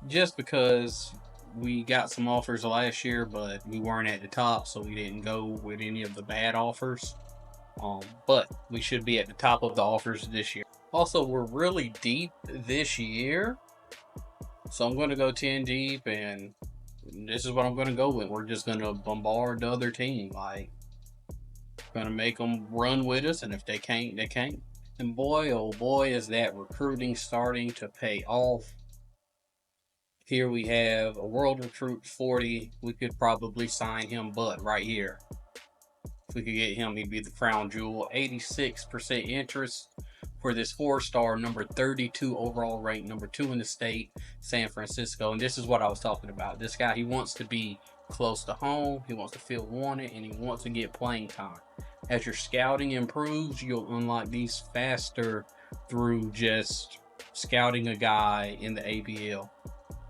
just because we got some offers last year, but we weren't at the top, so we didn't go with any of the bad offers. But we should be at the top of the offers this year. Also, we're really deep this year, so I'm going to go 10 deep, and this is what I'm going to go with. We're just going to bombard the other team. Like, going to make them run with us, and if they can't, they can't. And boy, oh boy, is that recruiting starting to pay off. Here we have a World Recruit 40. We could probably sign him, but right here, if we could get him, he'd be the crown jewel. 86% interest for this 4-star, number 32 overall ranked, number 2 in the state, San Francisco. And this is what I was talking about. This guy, he wants to be close to home, he wants to feel wanted, and he wants to get playing time. As your scouting improves, you'll unlock these faster through just scouting a guy in the ABL.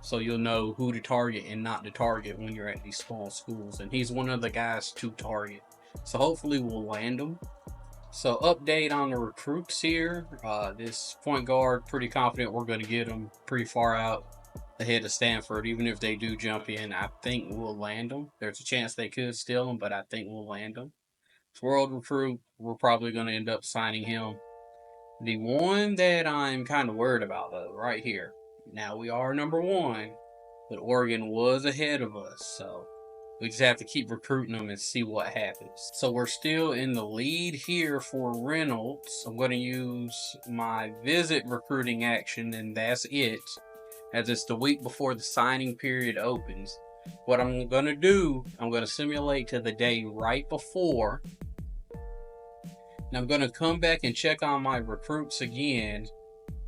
So you'll know who to target and not to target when you're at these small schools. And he's one of the guys to target. So hopefully we'll land him. So update on the recruits here. This point guard, pretty confident we're going to get him pretty far out ahead of Stanford. Even if they do jump in, I think we'll land him. There's a chance they could steal him, but I think we'll land him. World Recruit, we're probably going to end up signing him. The one that I'm kind of worried about, though, right here. Now, we are number 1, but Oregon was ahead of us, so we just have to keep recruiting them and see what happens. So we're still in the lead here for Reynolds. I'm going to use my visit recruiting action, and that's it, as it's the week before the signing period opens. What I'm going to do, I'm going to simulate to the day right before. And I'm going to come back and check on my recruits again,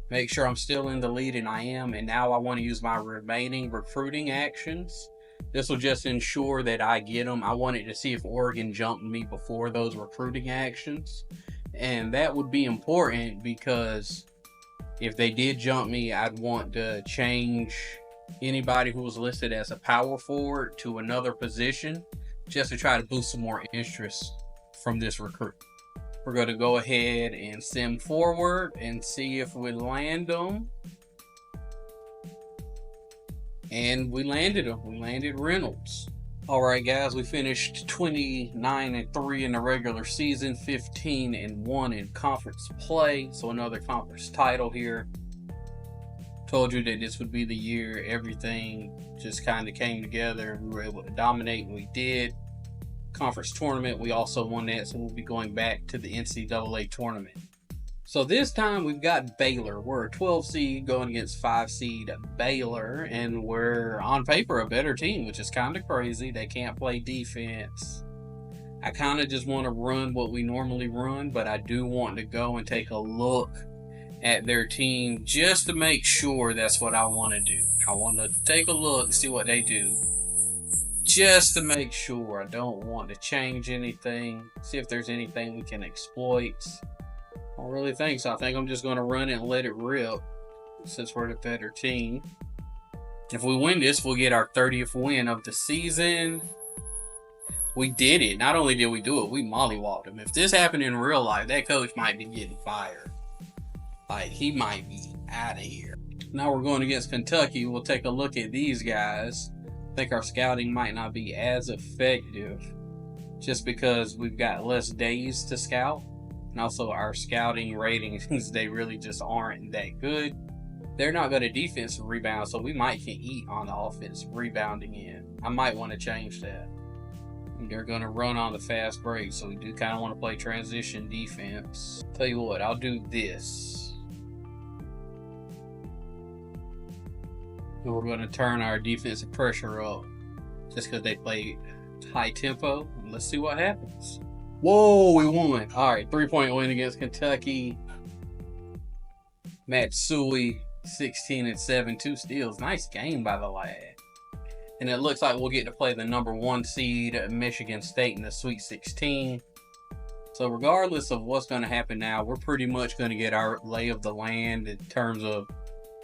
make sure I'm still in the lead, and I am. And now I want to use my remaining recruiting actions. This will just ensure that I get them. I wanted to see if Oregon jumped me before those recruiting actions. And that would be important because if they did jump me, I'd want to change anybody who was listed as a power forward to another position, just to try to boost some more interest from this recruit. We're going to go ahead and sim forward and see if we land them. And we landed him. We landed Reynolds. Alright guys, we finished 29-3 in the regular season, 15-1 in conference play. So another conference title here. Told you that this would be the year everything just kind of came together and we were able to dominate, and we did. Conference tournament, we also won that, so we'll be going back to the NCAA tournament. So this time we've got Baylor. We're a 12 seed going against 5 seed Baylor, and we're on paper a better team, which is kind of crazy. They can't play defense. I kind of just want to run what we normally run, but I do want to go and take a look at their team just to make sure that's what I want to do. I want to take a look and see what they do, just to make sure. I don't want to change anything, see if there's anything we can exploit. I don't really think so. I think I'm just going to run it and let it rip since we're the better team. If we win this, we'll get our 30th win of the season. We did it. Not only did we do it, we mollywopped him. If this happened in real life, that coach might be getting fired. Like, he might be out of here. Now we're going against Kentucky. We'll take a look at these guys. I think our scouting might not be as effective just because we've got less days to scout. And also our scouting ratings, they really just aren't that good. They're not going to defensive rebound, so we might can eat on the offensive rebounding end. I might want to change that. They're going to run on the fast break, so we do kind of want to play transition defense. Tell you what, I'll do this. And we're going to turn our defensive pressure up just because they play high tempo. Let's see what happens. Whoa, we won. All right, 3-point win against Kentucky. Matsui, 16-7, 2 steals. Nice game by the lad. And it looks like we'll get to play the number 1 seed, Michigan State, in the Sweet 16. So regardless of what's going to happen now, we're pretty much going to get our lay of the land in terms of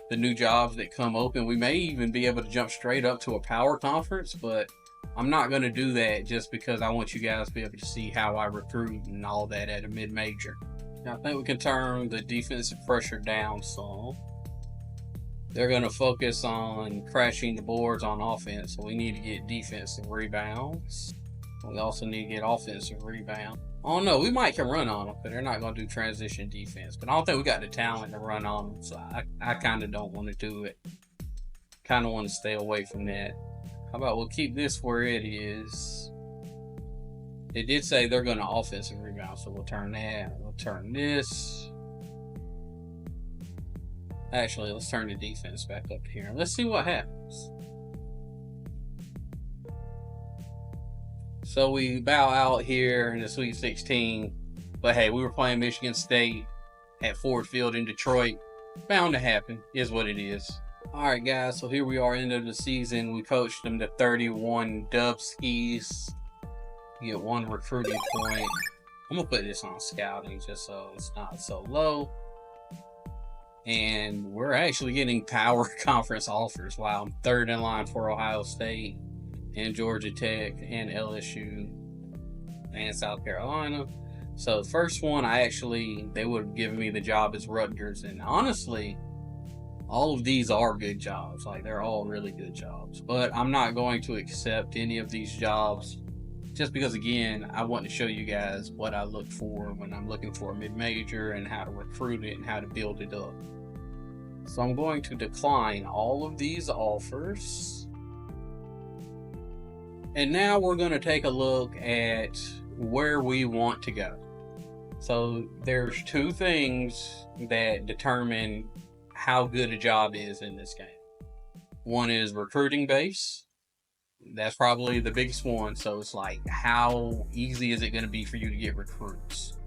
the new jobs that come open. We may even be able to jump straight up to a power conference, but I'm not going to do that just because I want you guys to be able to see how I recruit and all that at a mid-major. Now, I think we can turn the defensive pressure down some. They're going to focus on crashing the boards on offense, so we need to get defensive rebounds. We also need to get offensive rebounds. Oh no, we might can run on them, but they're not going to do transition defense. But I don't think we got the talent to run on them, so I kind of don't want to do it. Kind of want to stay away from that. How about we'll keep this where it is. It did say they're going to offensive rebound, so we'll turn that. We'll turn this. Actually, let's turn the defense back up here. Let's see what happens. So we bow out here in the Sweet 16. But hey, we were playing Michigan State at Ford Field in Detroit. Bound to happen, is what it is. Alright guys, so here we are, end of the season. We coached them to 31 dub skis. You get 1 recruiting point. I'm going to put this on scouting just so it's not so low. And we're actually getting power conference offers. Wow, I'm 3rd in line for Ohio State and Georgia Tech and LSU and South Carolina. So the first one, they would have given me the job as Rutgers. And honestly, all of these are good jobs. Like, they're all really good jobs. But I'm not going to accept any of these jobs just because, again, I want to show you guys what I look for when I'm looking for a mid-major and how to recruit it and how to build it up. So I'm going to decline all of these offers. And now we're going to take a look at where we want to go. So there's 2 things that determine how good a job is in this game. One is recruiting base. That's probably the biggest one. So it's like, how easy is it going to be for you to get recruits?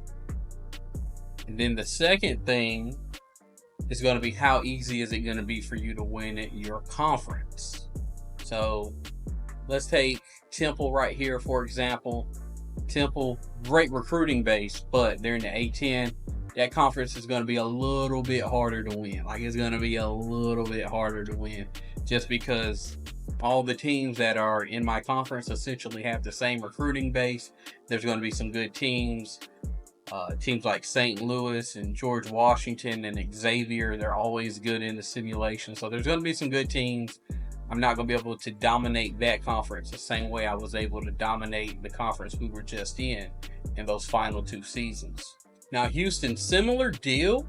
And then the second thing is going to be, how easy is it going to be for you to win at your conference? So let's take Temple right here, for example. Temple, great recruiting base, but they're in the A10. That conference is going to be a little bit harder to win. Like, it's going to be a little bit harder to win just because all the teams that are in my conference essentially have the same recruiting base. There's going to be some good teams. Teams like St. Louis and George Washington and Xavier, they're always good in the simulation. So there's going to be some good teams. I'm not going to be able to dominate that conference the same way I was able to dominate the conference we were just in those final 2 seasons. Now, Houston, similar deal.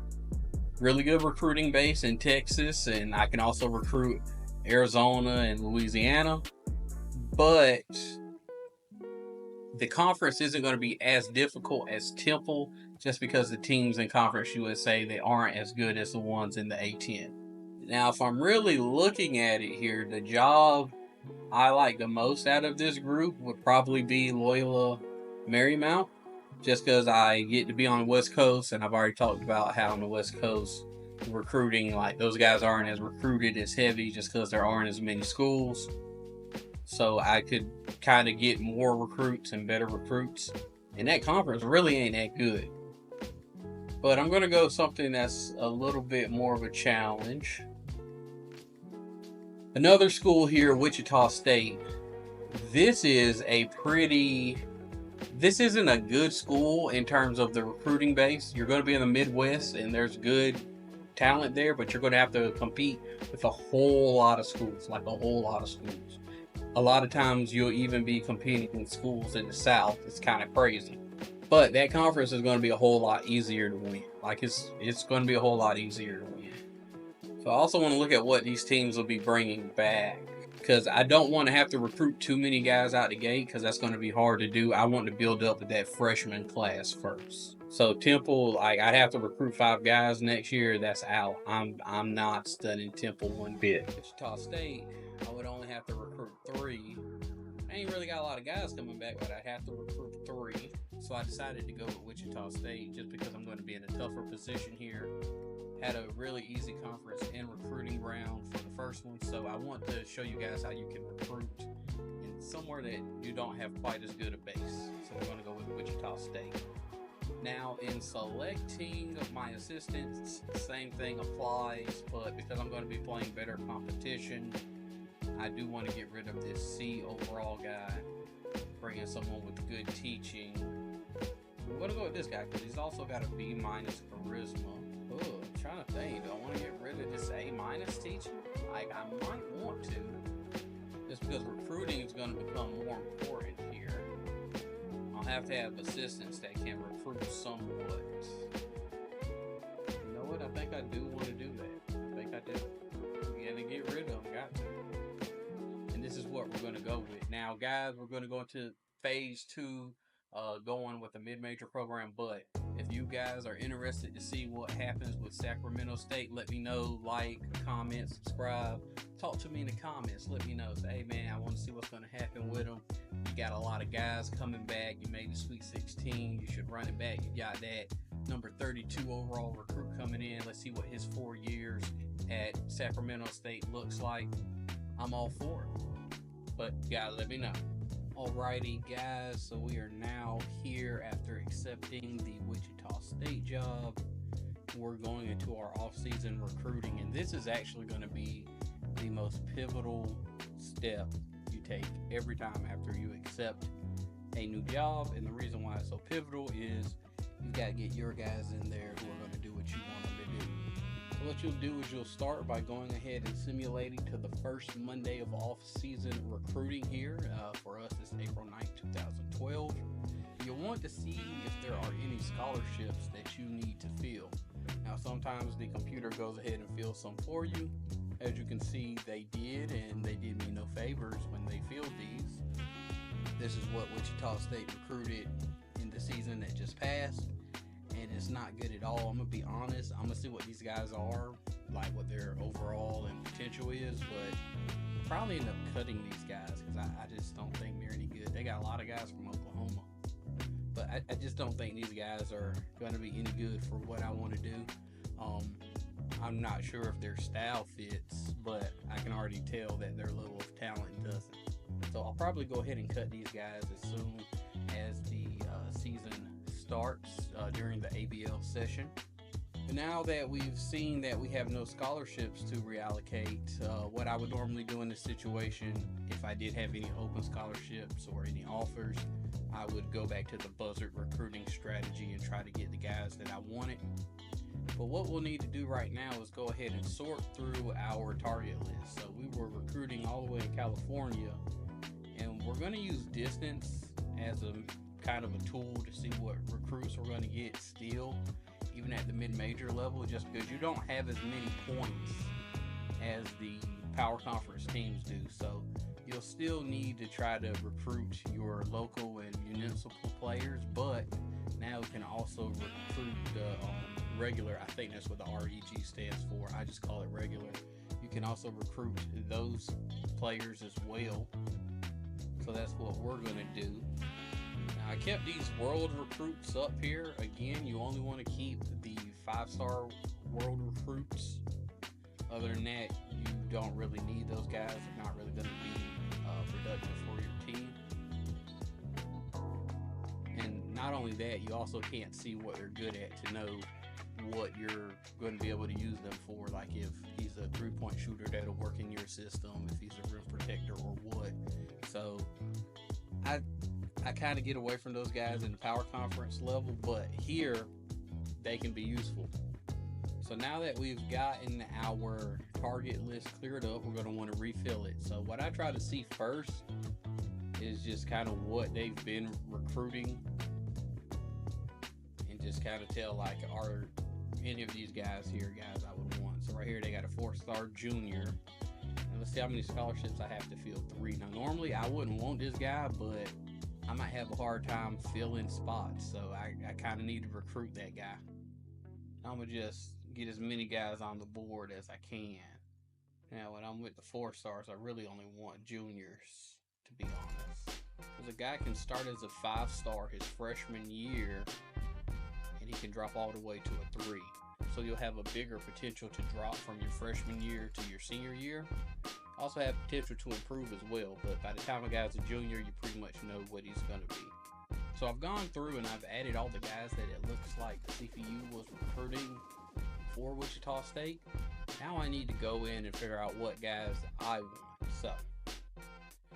Really good recruiting base in Texas, and I can also recruit Arizona and Louisiana. But the conference isn't going to be as difficult as Temple just because the teams in Conference USA, they aren't as good as the ones in the A10. Now, if I'm really looking at it here, the job I like the most out of this group would probably be Loyola Marymount, just because I get to be on the West Coast, and I've already talked about how on the West Coast recruiting, like, those guys aren't as recruited as heavy just because there aren't as many schools. So I could kind of get more recruits and better recruits. And that conference really ain't that good. But I'm going to go something that's a little bit more of a challenge. Another school here, Wichita State. This isn't a good school in terms of the recruiting base. You're going to be in the Midwest and there's good talent there, but you're going to have to compete with a whole lot of schools, like a whole lot of schools. A lot of times you'll even be competing with schools in the South. It's kind of crazy. But that conference is going to be a whole lot easier to win. Like, it's going to be a whole lot easier to win. So I also want to look at what these teams will be bringing back, because I don't want to have to recruit too many guys out the gate, because that's going to be hard to do. I want to build up with that freshman class first. So Temple, like, I'd have to recruit 5 guys next year. That's out. I'm not studying Temple one bit. Wichita State, I would only have to recruit 3. I ain't really got a lot of guys coming back, but I'd have to recruit 3. So I decided to go with Wichita State just because I'm going to be in a tougher position here. Had a really easy conference and recruiting round for the first one, so I want to show you guys how you can recruit in somewhere that you don't have quite as good a base. So we're going to go with Wichita State. Now, in selecting my assistants, same thing applies, but because I'm going to be playing better competition, I do want to get rid of this C overall guy, bring in someone with good teaching. I'm going to go with this guy because he's also got a B- charisma. Oh, I'm trying to think, do I want to get rid of this A- teaching? Like, I might want to, just because recruiting is going to become more important here. I'll have to have assistants that can recruit somewhat. You know what? I think I do want to do that. I think I do. I'm going to get rid of them. Got to. And this is what we're going to go with. Now, guys, we're going to go into phase 2, going with the mid-major program. But if you guys are interested to see what happens with Sacramento State, let me know. Like, comment, subscribe. Talk to me in the comments. Let me know. Say, hey, man, I want to see what's going to happen with them. You got a lot of guys coming back. You made the Sweet 16. You should run it back. You got that number 32 overall recruit coming in. Let's see what his 4 years at Sacramento State looks like. I'm all for it. But you gotta let me know. Alrighty, guys. So we are now here after accepting the Wichita State job. We're going into our off-season recruiting, and this is actually going to be the most pivotal step you take every time after you accept a new job. And the reason why it's so pivotal is you've got to get your guys in there who are going to do what you want them to do. So what you'll do is you'll start by going ahead and simulating to the first Monday of off-season recruiting here. For us, it's April 9th, 2012. You'll want to see if there are any scholarships that you need to fill. Now, sometimes the computer goes ahead and fills some for you. As you can see, they did, and they did me no favors when they filled these. This is what Wichita State recruited in the season that just passed, and it's not good at all. I'm gonna be honest. I'm gonna see what these guys are, like what their overall and potential is, but I'll probably end up cutting these guys because I just don't think they're any good. They got a lot of guys from Oklahoma, but I just don't think these guys are going to be any good for what I want to do. I'm not sure if their style fits, but I can already tell that their level of talent doesn't. So I'll probably go ahead and cut these guys as soon as the season starts during the ABL session. And now that we've seen that we have no scholarships to reallocate, what I would normally do in this situation, if I did have any open scholarships or any offers, I would go back to the Buzzard Recruiting strategy and try to get the guys that I wanted. But what we'll need to do right now is go ahead and sort through our target list. So we were recruiting all the way in California, and we're going to use distance as a kind of a tool to see what recruits we're going to get still, even at the mid-major level, just because you don't have as many points as the power conference teams do. So you'll still need to try to recruit your local and municipal players, but now we can also recruit the regular. I think that's what the REG stands for. I just call it regular. You can also recruit those players as well. So that's what we're going to do. Now, I kept these world recruits up here. Again, you only want to keep the 5-star world recruits. Other than that, you don't really need those guys. They're not really going to be productive for your team. And not only that, you also can't see what they're good at to know what you're going to be able to use them for. Like if he's a 3-point shooter, that'll work in your system, if he's a rim protector or what. So I kind of get away from those guys in the power conference level, but here they can be useful. So now that we've gotten our target list cleared up, we're going to want to refill it. So what I try to see first is just kind of what they've been recruiting, and just kind of tell, like, are any of these guys here guys I would want. So right here they got a 4-star junior, and let's see how many scholarships I have to fill. 3. Now normally I wouldn't want this guy, but I might have a hard time filling spots, so I kind of need to recruit that guy. I'm gonna just get as many guys on the board as I can. Now when I'm with the 4-stars, I really only want juniors, to be honest, because a guy can start as a 5-star his freshman year and he can drop all the way to a 3. So you'll have a bigger potential to drop from your freshman year to your senior year. Also have potential to improve as well, but by the time a guy's a junior, you pretty much know what he's going to be. So I've gone through and I've added all the guys that it looks like CPU was recruiting for Wichita State. Now I need to go in and figure out what guys I want. So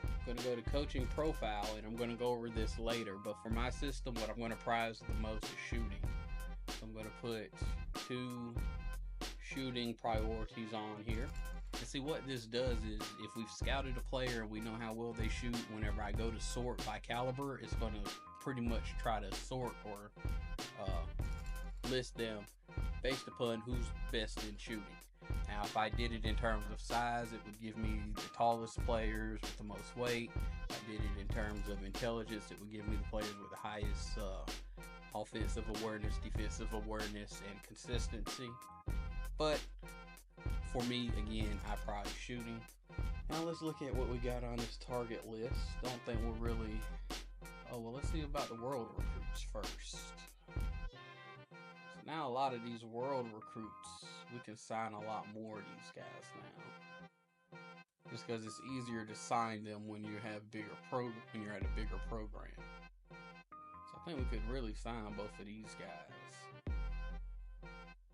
I'm going to go to coaching profile, and I'm going to go over this later, but for my system, what I'm going to prize the most is shooting. So I'm going to put 2 shooting priorities on here. And see, what this does is, if we've scouted a player and we know how well they shoot, whenever I go to sort by caliber, it's going to pretty much try to sort or list them based upon who's best in shooting. Now, if I did it in terms of size, it would give me the tallest players with the most weight. If I did it in terms of intelligence, it would give me the players with the highest offensive awareness, defensive awareness, and consistency. But for me, again, I prize shooting. Now let's look at what we got on this target list. Don't think we're really... Oh, well, let's see about the world recruits first. So now a lot of these world recruits, we can sign a lot more of these guys now. Just because it's easier to sign them when you have when you're at a bigger program. So I think we could really sign both of these guys.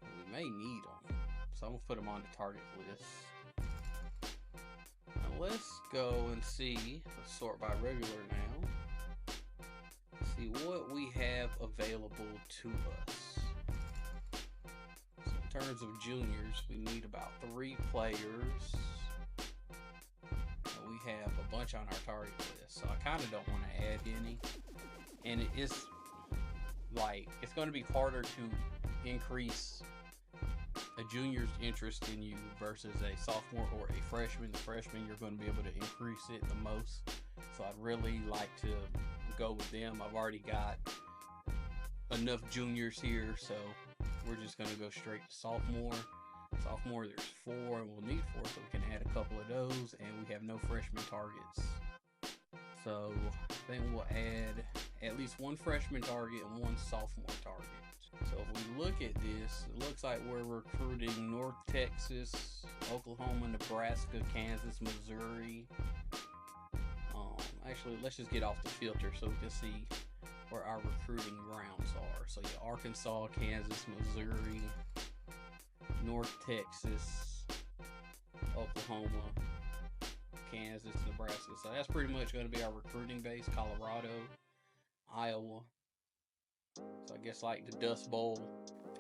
We may need them. So I'm going to put them on the target list. Now let's go and see. Let's sort by regular now. See what we have available to us. So in terms of juniors, we need about 3 players. And we have a bunch on our target list, so I kind of don't want to add any. And it's going to be harder to increase a junior's interest in you versus a sophomore or a freshman. The freshman, you're going to be able to increase it the most. So I'd really like to go with them. I've already got enough juniors here, so we're just going to go straight to sophomore. Sophomore, there's 4, and we'll need 4, so we can add a couple of those, and we have no freshman targets. So I think we'll add at least 1 freshman target and 1 sophomore target. So if we look at this, it looks like we're recruiting North Texas, Oklahoma, Nebraska, Kansas, Missouri. Actually, let's just get off the filter so we can see where our recruiting grounds are. So yeah, Arkansas, Kansas, Missouri, North Texas, Oklahoma, Kansas, Nebraska. So that's pretty much going to be our recruiting base. Colorado, Iowa. So I guess like the Dust Bowl.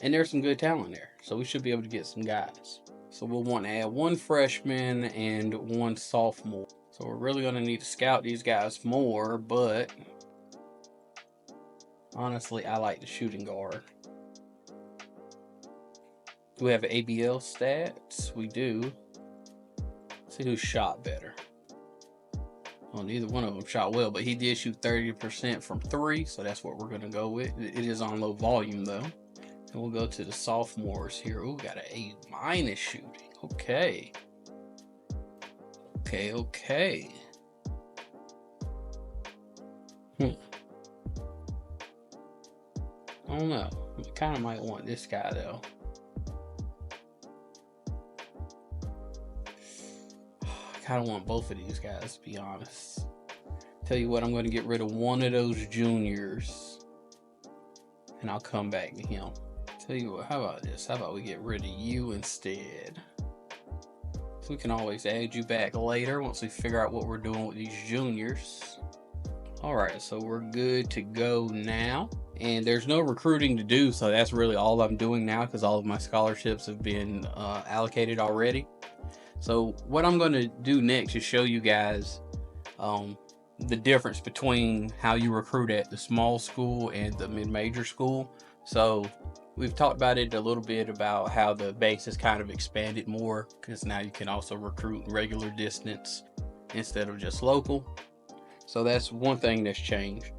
And there's some good talent there. So we should be able to get some guys. So we'll want to add 1 freshman and 1 sophomore. So we're really going to need to scout these guys more, but honestly, I like the shooting guard. Do we have ABL stats? We do. Let's see who shot better. Well, neither one of them shot well, but he did shoot 30% from 3, so that's what we're going to go with. It is on low volume, though. And we'll go to the sophomores here. Ooh, got an A- shooting. Okay. Okay. I don't know. I kind of might want this guy, though. I kind of want both of these guys, to be honest. Tell you what, I'm going to get rid of one of those juniors, and I'll come back to him. Tell you what, how about this? How about we get rid of you instead? So we can always add you back later once we figure out what we're doing with these juniors. Alright, so we're good to go now. And there's no recruiting to do, so that's really all I'm doing now because all of my scholarships have been allocated already. So what I'm going to do next is show you guys the difference between how you recruit at the small school and the mid-major school. So we've talked about it a little bit about how the base has kind of expanded more because now you can also recruit regular distance instead of just local. So that's one thing that's changed.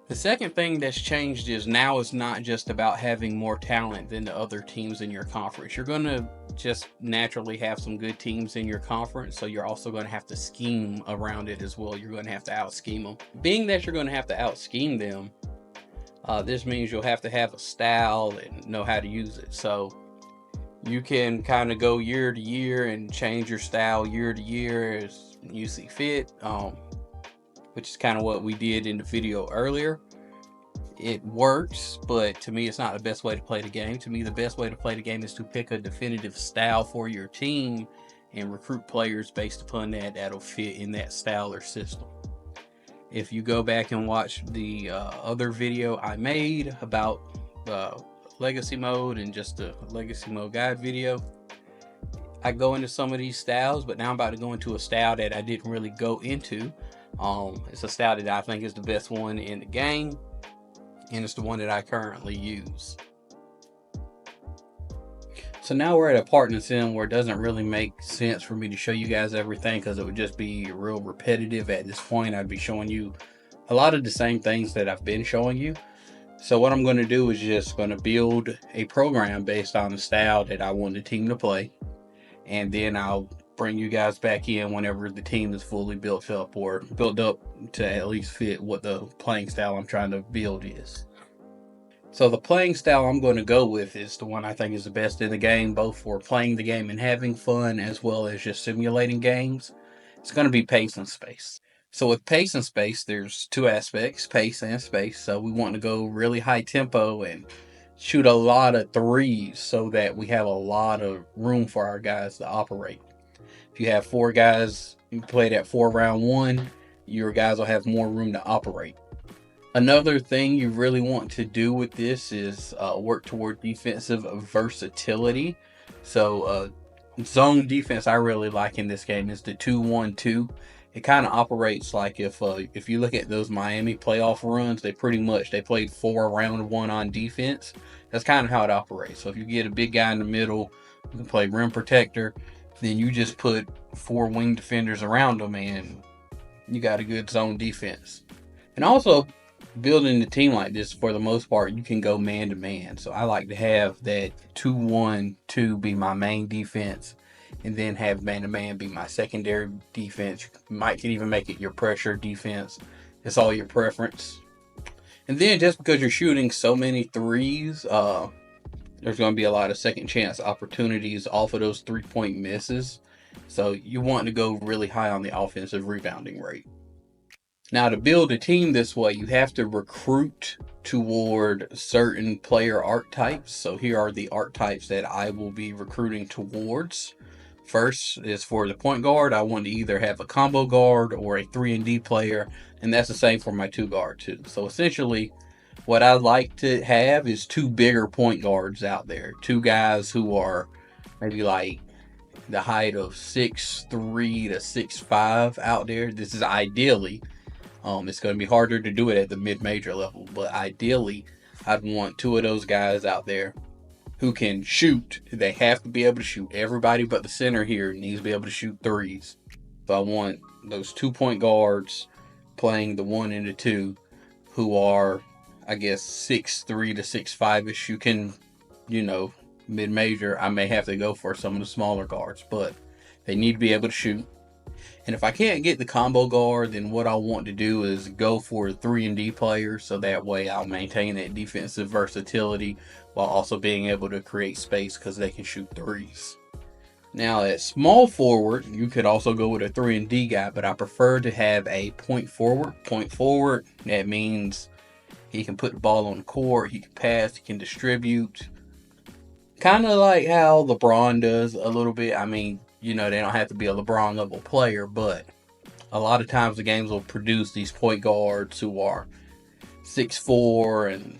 The second thing that's changed is now it's not just about having more talent than the other teams in your conference. You're going to just naturally have some good teams in your conference, so you're also going to have to scheme around it as well. You're going to have to out-scheme them. Being that you're going to have to out-scheme them, this means you'll have to have a style and know how to use it. So you can kind of go year to year and change your style year to year as you see fit. which is kind of what we did in the video earlier. It works, but to me, it's not the best way to play the game. To me, the best way to play the game is to pick a definitive style for your team and recruit players based upon that that'll fit in that style or system. If you go back and watch the other video I made about legacy mode and just the legacy mode guide video, I go into some of these styles, but now I'm about to go into a style that I didn't really go into. It's a style that I think is the best one in the game, and it's the one that I currently use. So now we're at a part in the sim where it doesn't really make sense for me to show you guys everything, because it would just be real repetitive at this point. I'd be showing you a lot of the same things that I've been showing you. So what I'm going to do is just going to build a program based on the style that I want the team to play, and then I'll bring you guys back in whenever the team is fully built up, or built up to at least fit what the playing style I'm trying to build is. So the playing style I'm going to go with is the one I think is the best in the game, both for playing the game and having fun, as well as just simulating games. It's going to be pace and space. So with pace and space, there's two aspects, pace and space. So we want to go really high tempo and shoot a lot of threes so that we have a lot of room for our guys to operate. If you have 4 guys, you play that 4 round 1, your guys will have more room to operate. Another thing you really want to do with this is work toward defensive versatility. So zone defense I really like in this game is the 2-1-2. It kind of operates like if you look at those Miami playoff runs, they played 4 round 1 on defense. That's kind of how it operates. So if you get a big guy in the middle, you can play rim protector, then you just put 4 wing defenders around them and you got a good zone defense. And also, building the team like this, for the most part, you can go man to man. So I like to have that 2-1-2 be my main defense, and then have man to man be my secondary defense. You can even make it your pressure defense. It's all your preference. And then just because you're shooting so many threes, there's going to be a lot of second chance opportunities off of those 3-point misses. So you want to go really high on the offensive rebounding rate. Now, to build a team this way, you have to recruit toward certain player archetypes. So here are the archetypes that I will be recruiting towards. First is for the point guard. I want to either have a combo guard or a 3-and-D player, and that's the same for my 2 guard too. So essentially, what I like to have is 2 bigger point guards out there. 2 guys who are maybe like the height of 6'3" to 6'5" out there. This is ideally. It's going to be harder to do it at the mid-major level, but ideally, I'd want 2 of those guys out there who can shoot. They have to be able to shoot. Everybody but the center here needs to be able to shoot threes. So I want those 2 point guards playing the 1 and the 2 who are, I guess, 6'3" to 6'5"-ish. You can, mid-major, I may have to go for some of the smaller guards, but they need to be able to shoot. And if I can't get the combo guard, then what I want to do is go for a 3-and-D player, so that way I'll maintain that defensive versatility while also being able to create space because they can shoot threes. Now at small forward, you could also go with a 3-and-D guy, but I prefer to have a point forward. Point forward, that means he can put the ball on the court, he can pass, he can distribute. Kind of like how LeBron does a little bit. I mean, they don't have to be a LeBron level player, but a lot of times the games will produce these point guards who are 6'4" and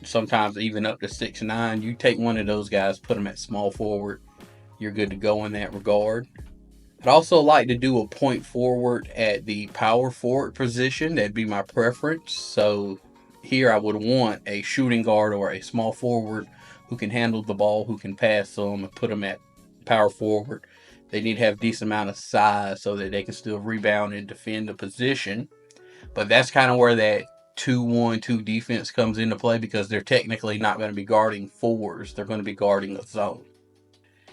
sometimes even up to 6'9". You take one of those guys, put them at small forward, you're good to go in that regard. I'd also like to do a point forward at the power forward position. That'd be my preference. So here I would want a shooting guard or a small forward who can handle the ball, who can pass them, and put them at power forward. They need to have a decent amount of size so that they can still rebound and defend the position. But that's kind of where that 2-1-2 defense comes into play, because they're technically not going to be guarding 4s. They're going to be guarding a zone.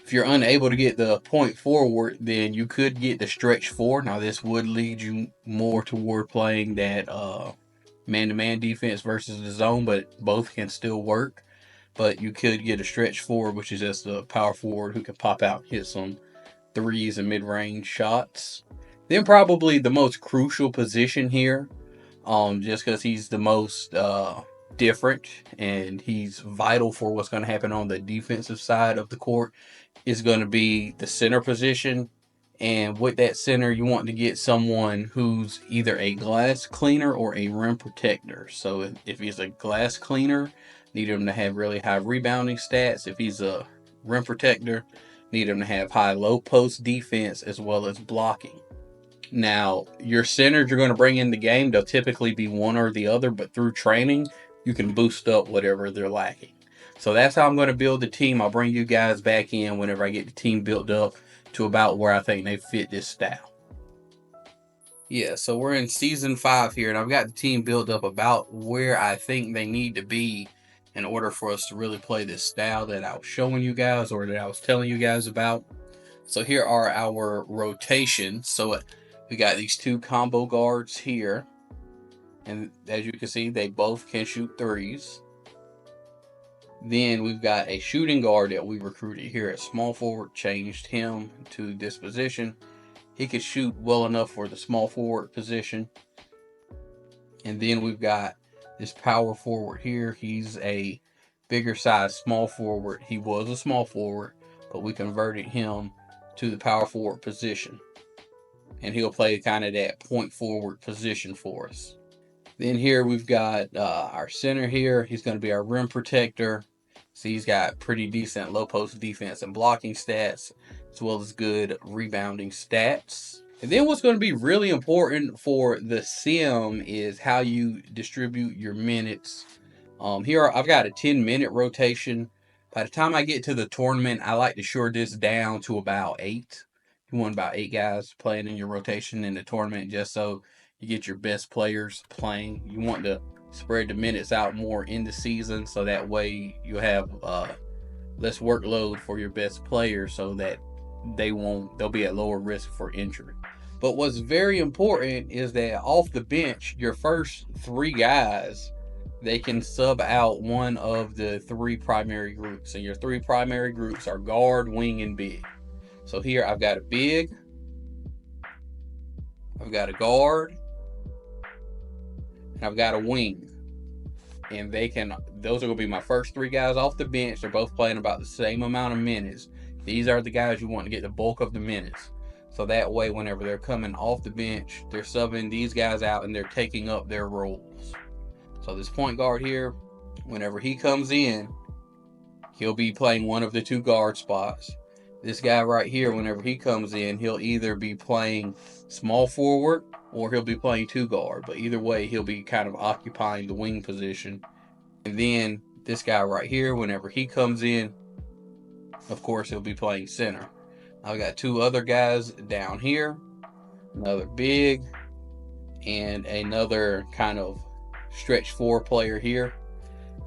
If you're unable to get the point forward, then you could get the stretch 4. Now, this would lead you more toward playing that man-to-man defense versus the zone, but both can still work. But you could get a stretch 4, which is just the power forward who can pop out and hit some threes and mid-range shots. Then probably the most crucial position here, just because he's the most different and he's vital for what's going to happen on the defensive side of the court, is going to be the center position. And with that center, you want to get someone who's either a glass cleaner or a rim protector. So if he's a glass cleaner, need him to have really high rebounding stats. If he's a rim protector, need him to have high low post defense as well as blocking. Now, your centers you're going to bring in the game, they'll typically be one or the other, but through training, you can boost up whatever they're lacking. So that's how I'm going to build the team. I'll bring you guys back in whenever I get the team built up to about where I think they fit this style. Yeah, so we're in season 5 here, and I've got the team built up about where I think they need to be in order for us to really play this style that I was showing you guys or that I was telling you guys about. So here are our rotations. So we got these 2 combo guards here, and as you can see, they both can shoot threes. Then we've got a shooting guard that we recruited here at small forward, changed him to this position. He could shoot well enough for the small forward position. And then we've got this power forward here. He's a bigger size small forward. He was a small forward, but we converted him to the power forward position. And he'll play kind of that point forward position for us. Then here we've got our center here. He's going to be our rim protector. So he's got pretty decent low post defense and blocking stats, as well as good rebounding stats. And then what's going to be really important for the sim is how you distribute your minutes. Here I've got a 10-minute rotation. By the time I get to the tournament, I like to short this down to about 8. You want about 8 guys playing in your rotation in the tournament just so you get your best players playing. You want to spread the minutes out more in the season so that way you have less workload for your best players so that they'll be at lower risk for injury. But what's very important is that off the bench, your first 3 guys, they can sub out one of the 3 primary groups. And your 3 primary groups are guard, wing, and big. So here I've got a big, I've got a guard, and I've got a wing. And those are going to be my first 3 guys off the bench. They're both playing about the same amount of minutes. These are the guys you want to get the bulk of the minutes. So that way, whenever they're coming off the bench, they're subbing these guys out and they're taking up their roles. So this point guard here, whenever he comes in, he'll be playing one of the 2 guard spots. This guy right here, whenever he comes in, he'll either be playing small forward or he'll be playing 2 guard. But either way, he'll be kind of occupying the wing position. And then this guy right here, whenever he comes in, of course, he'll be playing center. I've got 2 other guys down here, another big and another kind of stretch 4 player here.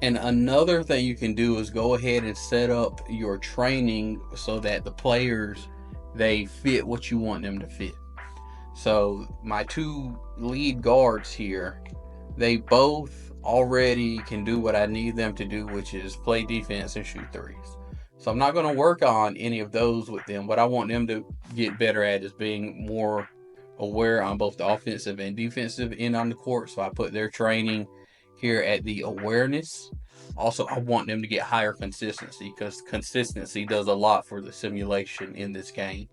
And another thing you can do is go ahead and set up your training so that the players, they fit what you want them to fit. So my 2 lead guards here, they both already can do what I need them to do, which is play defense and shoot threes. So I'm not going to work on any of those with them. What I want them to get better at is being more aware on both the offensive and defensive end on the court. So I put their training here at the awareness. Also, I want them to get higher consistency because consistency does a lot for the simulation in this game.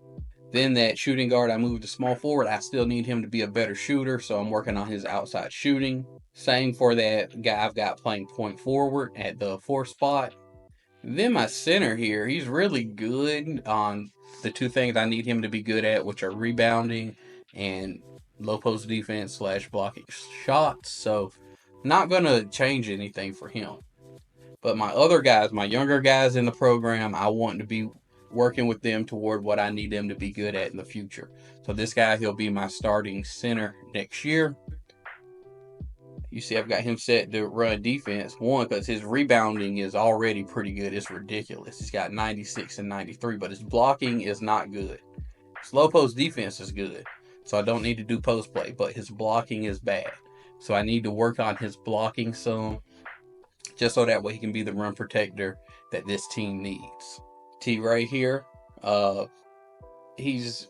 Then that shooting guard, I moved to small forward. I still need him to be a better shooter, so I'm working on his outside shooting. Same for that guy I've got playing point forward at the 4 spot. Then my center here, he's really good on the 2 things I need him to be good at, which are rebounding and low post defense / blocking shots. So not going to change anything for him. But my other guys, my younger guys in the program, I want to be working with them toward what I need them to be good at in the future. So this guy, he'll be my starting center next year. You see, I've got him set to run defense. One, because his rebounding is already pretty good. It's ridiculous. He's got 96 and 93, but his blocking is not good. His low post defense is good, so I don't need to do post play, but his blocking is bad. So I need to work on his blocking some, just so that way he can be the run protector that this team needs. T right here, he's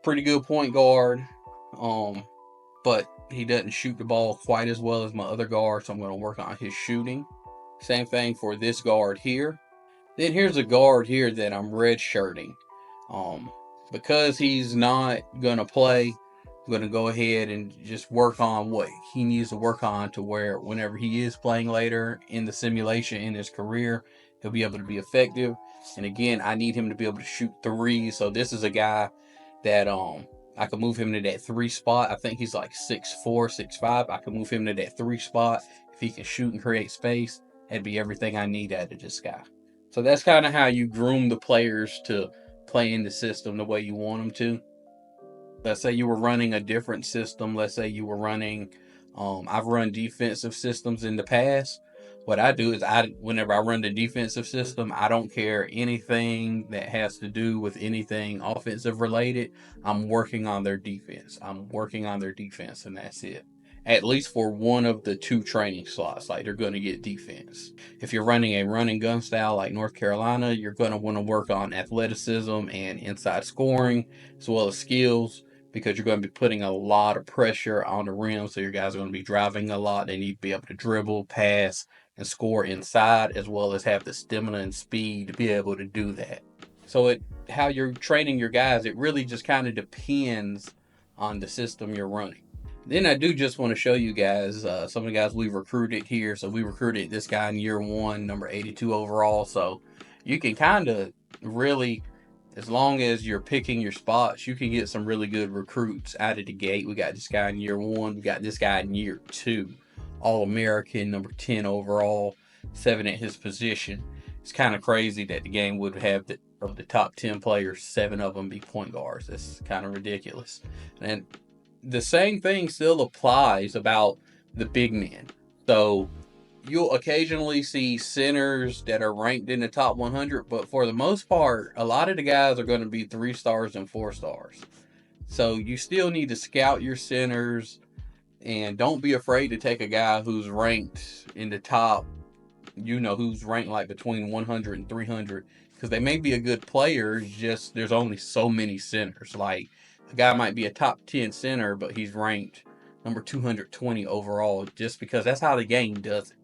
pretty good point guard, but he doesn't shoot the ball quite as well as my other guard, so I'm going to work on his shooting. Same thing for this guard here. Then here's a guard here that I'm redshirting. Because he's not going to play, I'm going to go ahead and just work on what he needs to work on to where whenever he is playing later in the simulation in his career, he'll be able to be effective. And again, I need him to be able to shoot threes. So this is a guy that I can move him to that 3 spot. I think he's like 6'4", 6'5". I can move him to that 3 spot. If he can shoot and create space, that'd be everything I need out of this guy. So that's kind of how you groom the players to play in the system the way you want them to. Let's say you were running a different system. Let's say you were running, I've run defensive systems in the past. What I do is whenever I run the defensive system, I don't care anything that has to do with anything offensive related. I'm working on their defense. And that's it. At least for one of the 2 training slots, like they're going to get defense. If you're running a run and gun style like North Carolina, you're going to want to work on athleticism and inside scoring as well as skills, because you're going to be putting a lot of pressure on the rim. So your guys are going to be driving a lot. They need to be able to dribble, pass, and score inside, as well as have the stamina and speed to be able to do that. So how you're training your guys, it really just kind of depends on the system you're running. Then I do just want to show you guys some of the guys we recruited here. So we recruited this guy in year 1, number 82 overall. So you can kind of really, as long as you're picking your spots, you can get some really good recruits out of the gate. We got this guy in year 1. We got this guy in year 2. All-American, number 10 overall, 7 at his position. It's kind of crazy that the game would have of the top 10 players, 7 of them be point guards. That's kind of ridiculous. And the same thing still applies about the big men. So you'll occasionally see centers that are ranked in the top 100, but for the most part, a lot of the guys are going to be 3 stars and 4 stars. So you still need to scout your centers, and don't be afraid to take a guy who's ranked in the top, who's ranked like between 100 and 300, because they may be a good player, just there's only so many centers. Like, a guy might be a top 10 center, but he's ranked number 220 overall, just because that's how the game does it.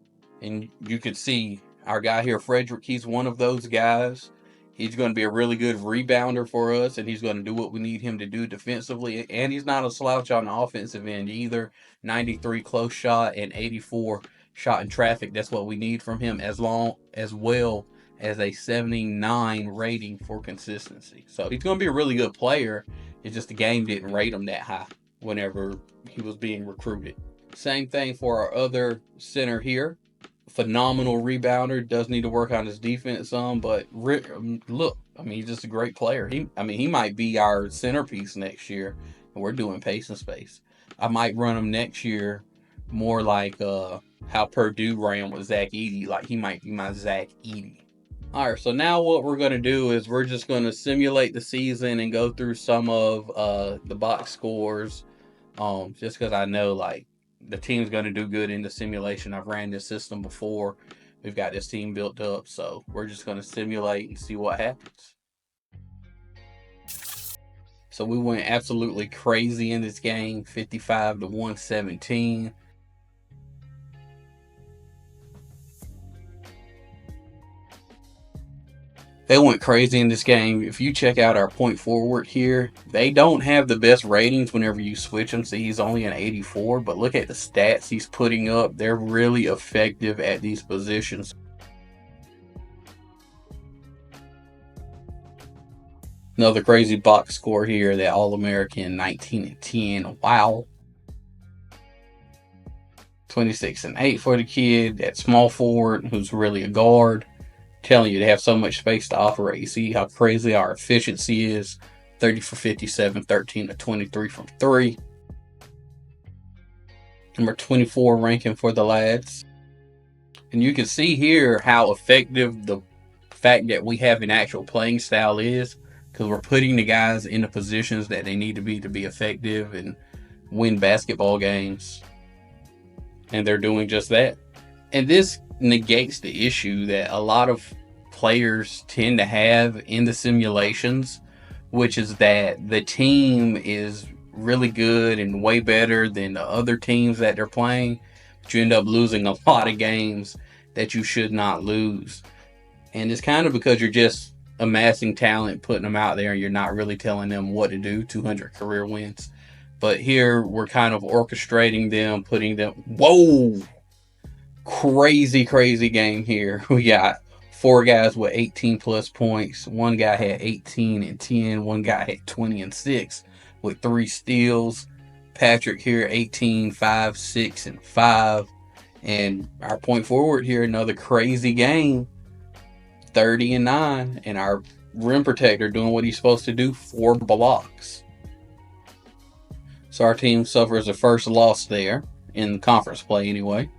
And you can see our guy here, Frederick, he's one of those guys. He's going to be a really good rebounder for us, and he's going to do what we need him to do defensively. And he's not a slouch on the offensive end either. 93 close shot and 84 shot in traffic. That's what we need from him, as well as a 79 rating for consistency. So he's going to be a really good player. It's just the game didn't rate him that high whenever he was being recruited. Same thing for our other center here. Phenomenal rebounder. Does need to work on his defense some, but look, he's just a great player. He might be our centerpiece next year, and we're doing pace and space. I might run him next year more like how Purdue ran with Zach Edey. Like, he might be my Zach Edey. All right, so now what we're going to do is we're just going to simulate the season and go through some of the box scores, just because I know, like, the team's going to do good in the simulation. I've ran this system before. We've got this team built up, so we're just going to simulate and see what happens. So we went absolutely crazy in this game, 55 to 117. They went crazy in this game. If you check out our point forward here, they don't have the best ratings whenever you switch them. See, he's only an 84, but look at the stats he's putting up. They're really effective at these positions. Another crazy box score here, that All-American 19 and 10. Wow. 26 and 8 for the kid, that small forward who's really a guard. Telling you, they have so much space to operate. You see how crazy our efficiency is. 30 for 57, 13 to 23 from 3. Number 24 ranking for the lads. And you can see here how effective the fact that we have an actual playing style is, because we're putting the guys in the positions that they need to be effective and win basketball games. And they're doing just that. And this negates the issue that a lot of players tend to have in the simulations which is that the team is really good and way better than the other teams that they're playing, but you end up losing a lot of games that you should not lose. And it's kind of because you're just amassing talent, putting them out there, and you're not really telling them what to do. 200 career wins. But here we're kind of orchestrating them, putting them. Whoa! Crazy game here. We got 4 guys with 18 plus points. One guy had 18 and 10. One guy had 20 and 6 with 3 steals. Patrick here, 18, 5, 6, and 5. And our point forward here, another crazy game. 30 and 9, and our rim protector doing what he's supposed to do, 4 blocks. So our team suffers a first loss there in conference play anyway.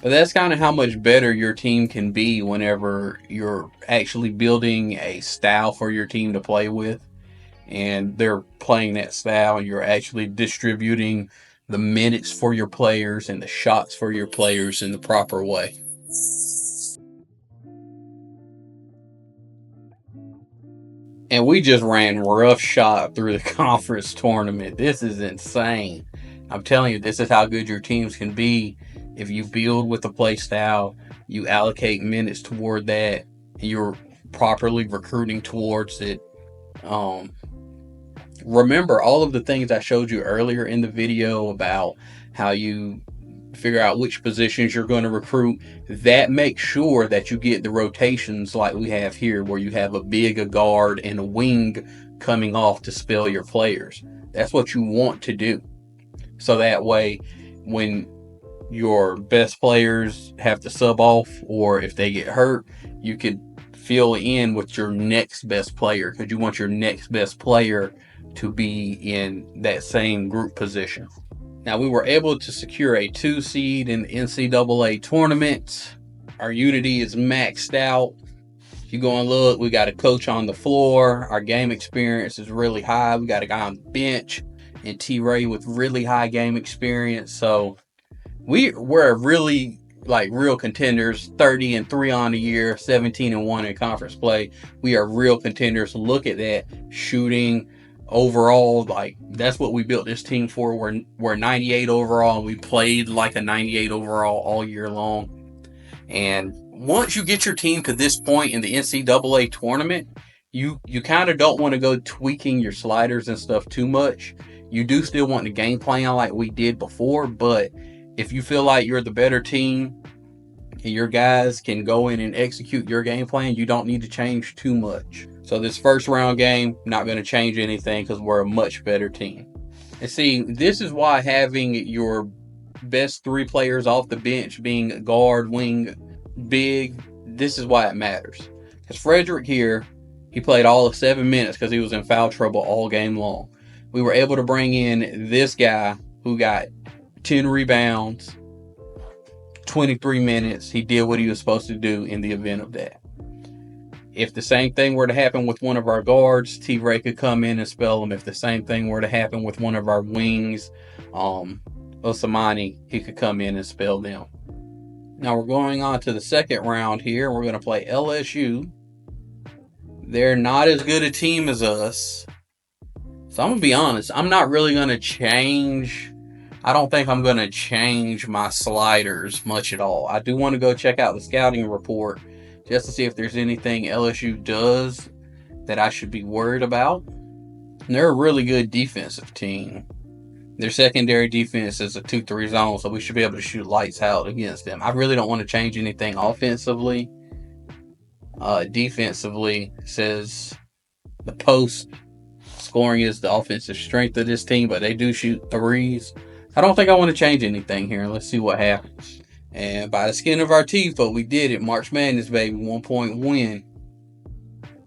But that's kind of how much better your team can be whenever you're actually building a style for your team to play with, and they're playing that style, and you're actually distributing the minutes for your players and the shots for your players in the proper way. And we just ran roughshod through the conference tournament. This is insane. I'm telling you, this is how good your teams can be. If you build with the play style, you allocate minutes toward that, and you're properly recruiting towards it. Remember all of the things I showed you earlier in the video about how you figure out which positions you're going to recruit. That makes sure that you get the rotations like we have here, where you have a big, a guard, and a wing coming off to spell your players. That's what you want to do. So that way, when your best players have to sub off, or if they get hurt, you could fill in with your next best player, because you want your next best player to be in that same group position. Now, we were able to secure a 2 seed in the NCAA tournament. Our unity is maxed out. If you go and look, we got a coach on the floor. Our game experience is really high. We got a guy on the bench and T-Ray with really high game experience. So we're really real contenders. 30 and 3 on the year, 17 and 1 in conference play. We are real contenders. Look at that shooting. Overall, that's what we built this team for. We're 98 overall, and we played like a 98 overall all year long. And once you get your team to this point in the NCAA tournament, you kind of don't want to go tweaking your sliders and stuff too much. You do still want the game plan like we did before, but if you feel like you're the better team and your guys can go in and execute your game plan, you don't need to change too much. So this first round game, not going to change anything because we're a much better team. And see, this is why having your best 3 players off the bench being guard, wing, big, this is why it matters. Because Frederick here, he played all of 7 minutes because he was in foul trouble all game long. We were able to bring in this guy who got 10 rebounds, 23 minutes. He did what he was supposed to do in the event of that. If the same thing were to happen with one of our guards, T-Ray could come in and spell them. If the same thing were to happen with one of our wings, Osamani, he could come in and spell them. Now we're going on to the second round here. We're going to play LSU. They're not as good a team as us. So I'm going to be honest. I'm not really going to change. I don't think I'm going to change my sliders much at all. I do want to go check out the scouting report just to see if there's anything LSU does that I should be worried about. And they're a really good defensive team. Their secondary defense is a 2-3 zone, so we should be able to shoot lights out against them. I really don't want to change anything offensively. Defensively, says the post scoring is the offensive strength of this team, but they do shoot threes. I don't think I want to change anything here. Let's see what happens. And by the skin of our teeth, but we did it. March Madness, baby. 1-point win.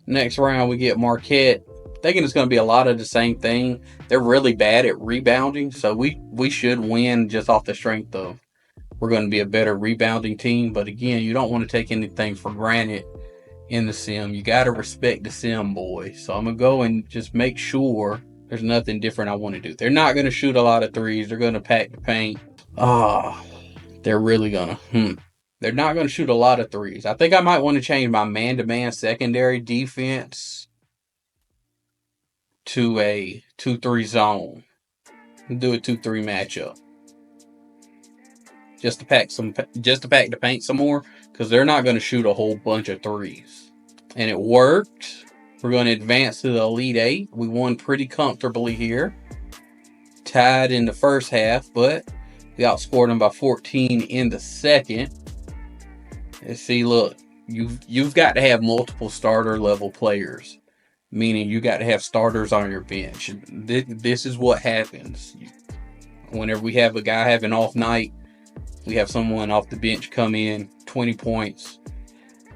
Next round, we get Marquette. Thinking it's going to be a lot of the same thing. They're really bad at rebounding, so we should win just off the strength of we're going to be a better rebounding team. But again, you don't want to take anything for granted in the sim. You got to respect the sim, boys. So I'm going to go and just make sure there's nothing different I want to do. They're not going to shoot a lot of threes. They're going to pack the paint. They're really going to. They're not going to shoot a lot of threes. I think I might want to change my man-to-man secondary defense to a 2-3 zone. Do a 2-3 matchup. Just to pack the paint some more, because they're not going to shoot a whole bunch of threes. And it worked. We're going to advance to the Elite Eight. We won pretty comfortably here. Tied in the first half, but we outscored them by 14 in the second. Let's see, look, you've got to have multiple starter level players, meaning you got to have starters on your bench. This is what happens whenever we have a guy have an off night. We have someone off the bench come in, 20 points.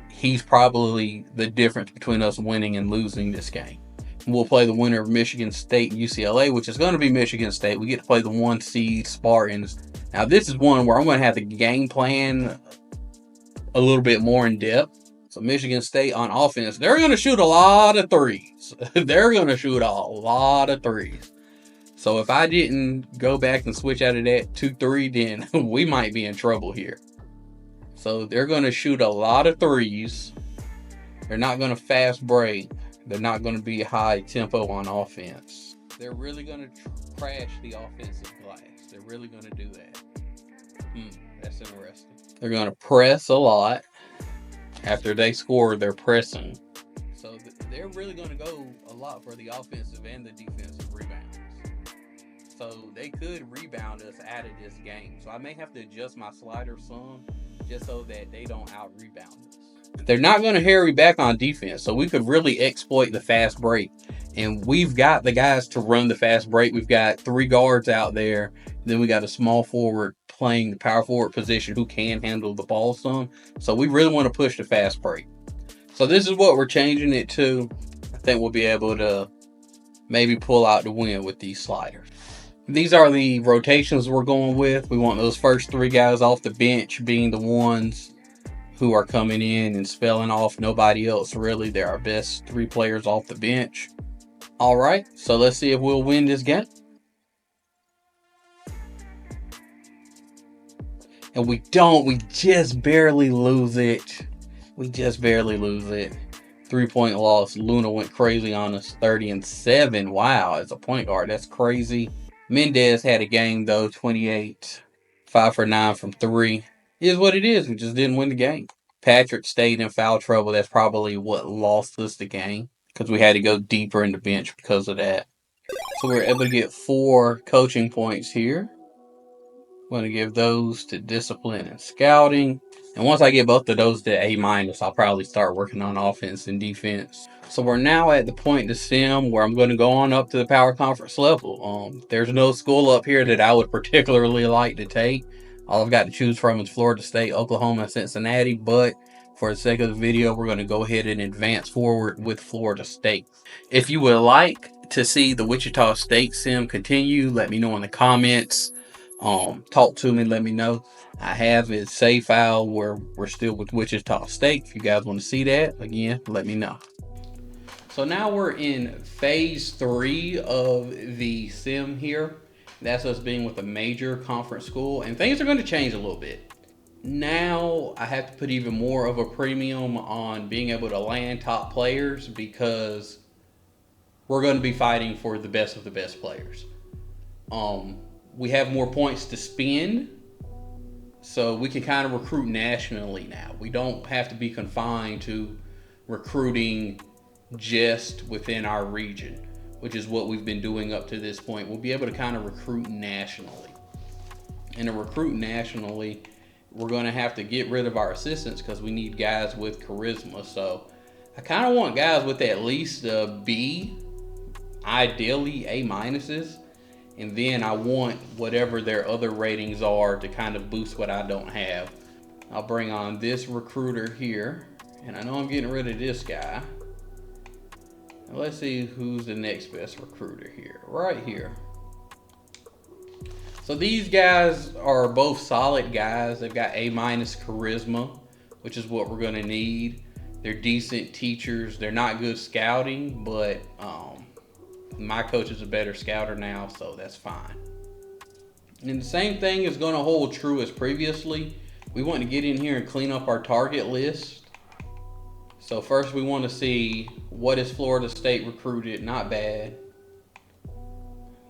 He's probably the difference between us winning and losing this game. We'll play the winner of Michigan State and UCLA, which is going to be Michigan State. We get to play the 1 seed Spartans. Now, this is one where I'm going to have to game plan a little bit more in depth. So, Michigan State on offense, they're going to shoot a lot of threes. They're going to shoot a lot of threes. So, if I didn't go back and switch out of that 2-3, then we might be in trouble here. So, they're going to shoot a lot of threes. They're not going to fast break. They're not going to be high tempo on offense. They're really going to crash the offensive glass. They're really going to do that. That's interesting. They're going to press a lot. After they score, they're pressing. So they're really going to go a lot for the offensive and the defensive rebounds. So they could rebound us out of this game. So I may have to adjust my slider some just so that they don't out-rebound us. They're not going to hurry back on defense, so we could really exploit the fast break. And we've got the guys to run the fast break. We've got 3 guards out there. Then we got a small forward playing the power forward position who can handle the ball some. So we really want to push the fast break. So this is what we're changing it to. I think we'll be able to maybe pull out the win with these sliders. These are the rotations we're going with. We want those first 3 guys off the bench being the ones who are coming in and spelling off nobody else, really. They're our best 3 players off the bench. All right, so let's see if we'll win this game. And we don't. We just barely lose it. 3-point loss. Luna went crazy on us, 30-7. Wow, as a point guard, that's crazy. Mendez had a game, though, 28. 5 for 9 from 3. Is what it is. We just didn't win the game. Patrick stayed in foul trouble. That's probably what lost us the game, because we had to go deeper in the bench because of that. So we're able to get 4 coaching points here. I'm going to give those to discipline and scouting. And once I get both of those to A-, I'll probably start working on offense and defense. So we're now at the point in the sim where I'm going to go on up to the power conference level. There's no school up here that I would particularly like to take. All I've got to choose from is Florida State, Oklahoma, and Cincinnati. But for the sake of the video, we're going to go ahead and advance forward with Florida State. If you would like to see the Wichita State sim continue, let me know in the comments. Talk to me, let me know. I have a save file where we're still with Wichita State. If you guys want to see that, again, let me know. So now we're in phase 3 of the sim here. That's us being with a major conference school, and things are going to change a little bit. Now I have to put even more of a premium on being able to land top players, because we're going to be fighting for the best of the best players. We have more points to spend, so we can kind of recruit nationally now. We don't have to be confined to recruiting just within our region, which is what we've been doing up to this point. We'll be able to kind of recruit nationally. And to recruit nationally, we're going to have to get rid of our assistants, because we need guys with charisma. So I kind of want guys with at least a B, ideally A-minuses. And then I want whatever their other ratings are to kind of boost what I don't have. I'll bring on this recruiter here. And I know I'm getting rid of this guy. Now let's see who's the next best recruiter here. Right here. So these guys are both solid guys. They've got A- charisma, which is what we're going to need. They're decent teachers. They're not good scouting, but my coach is a better scouter now, so that's fine. And the same thing is going to hold true as previously. We want to get in here and clean up our target list. So first we want to see what is Florida State recruited. Not bad.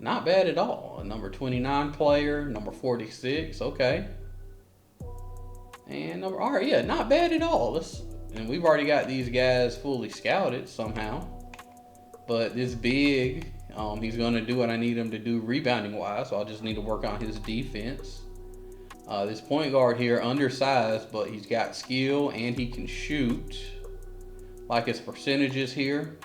Not bad at all. A number 29 player, number 46, okay. And all right, yeah, not bad at all. And we've already got these guys fully scouted somehow. But this big, he's going to do what I need him to do rebounding wise. So I'll just need to work on his defense. This point guard here, undersized, but he's got skill and he can shoot. Like his percentages here.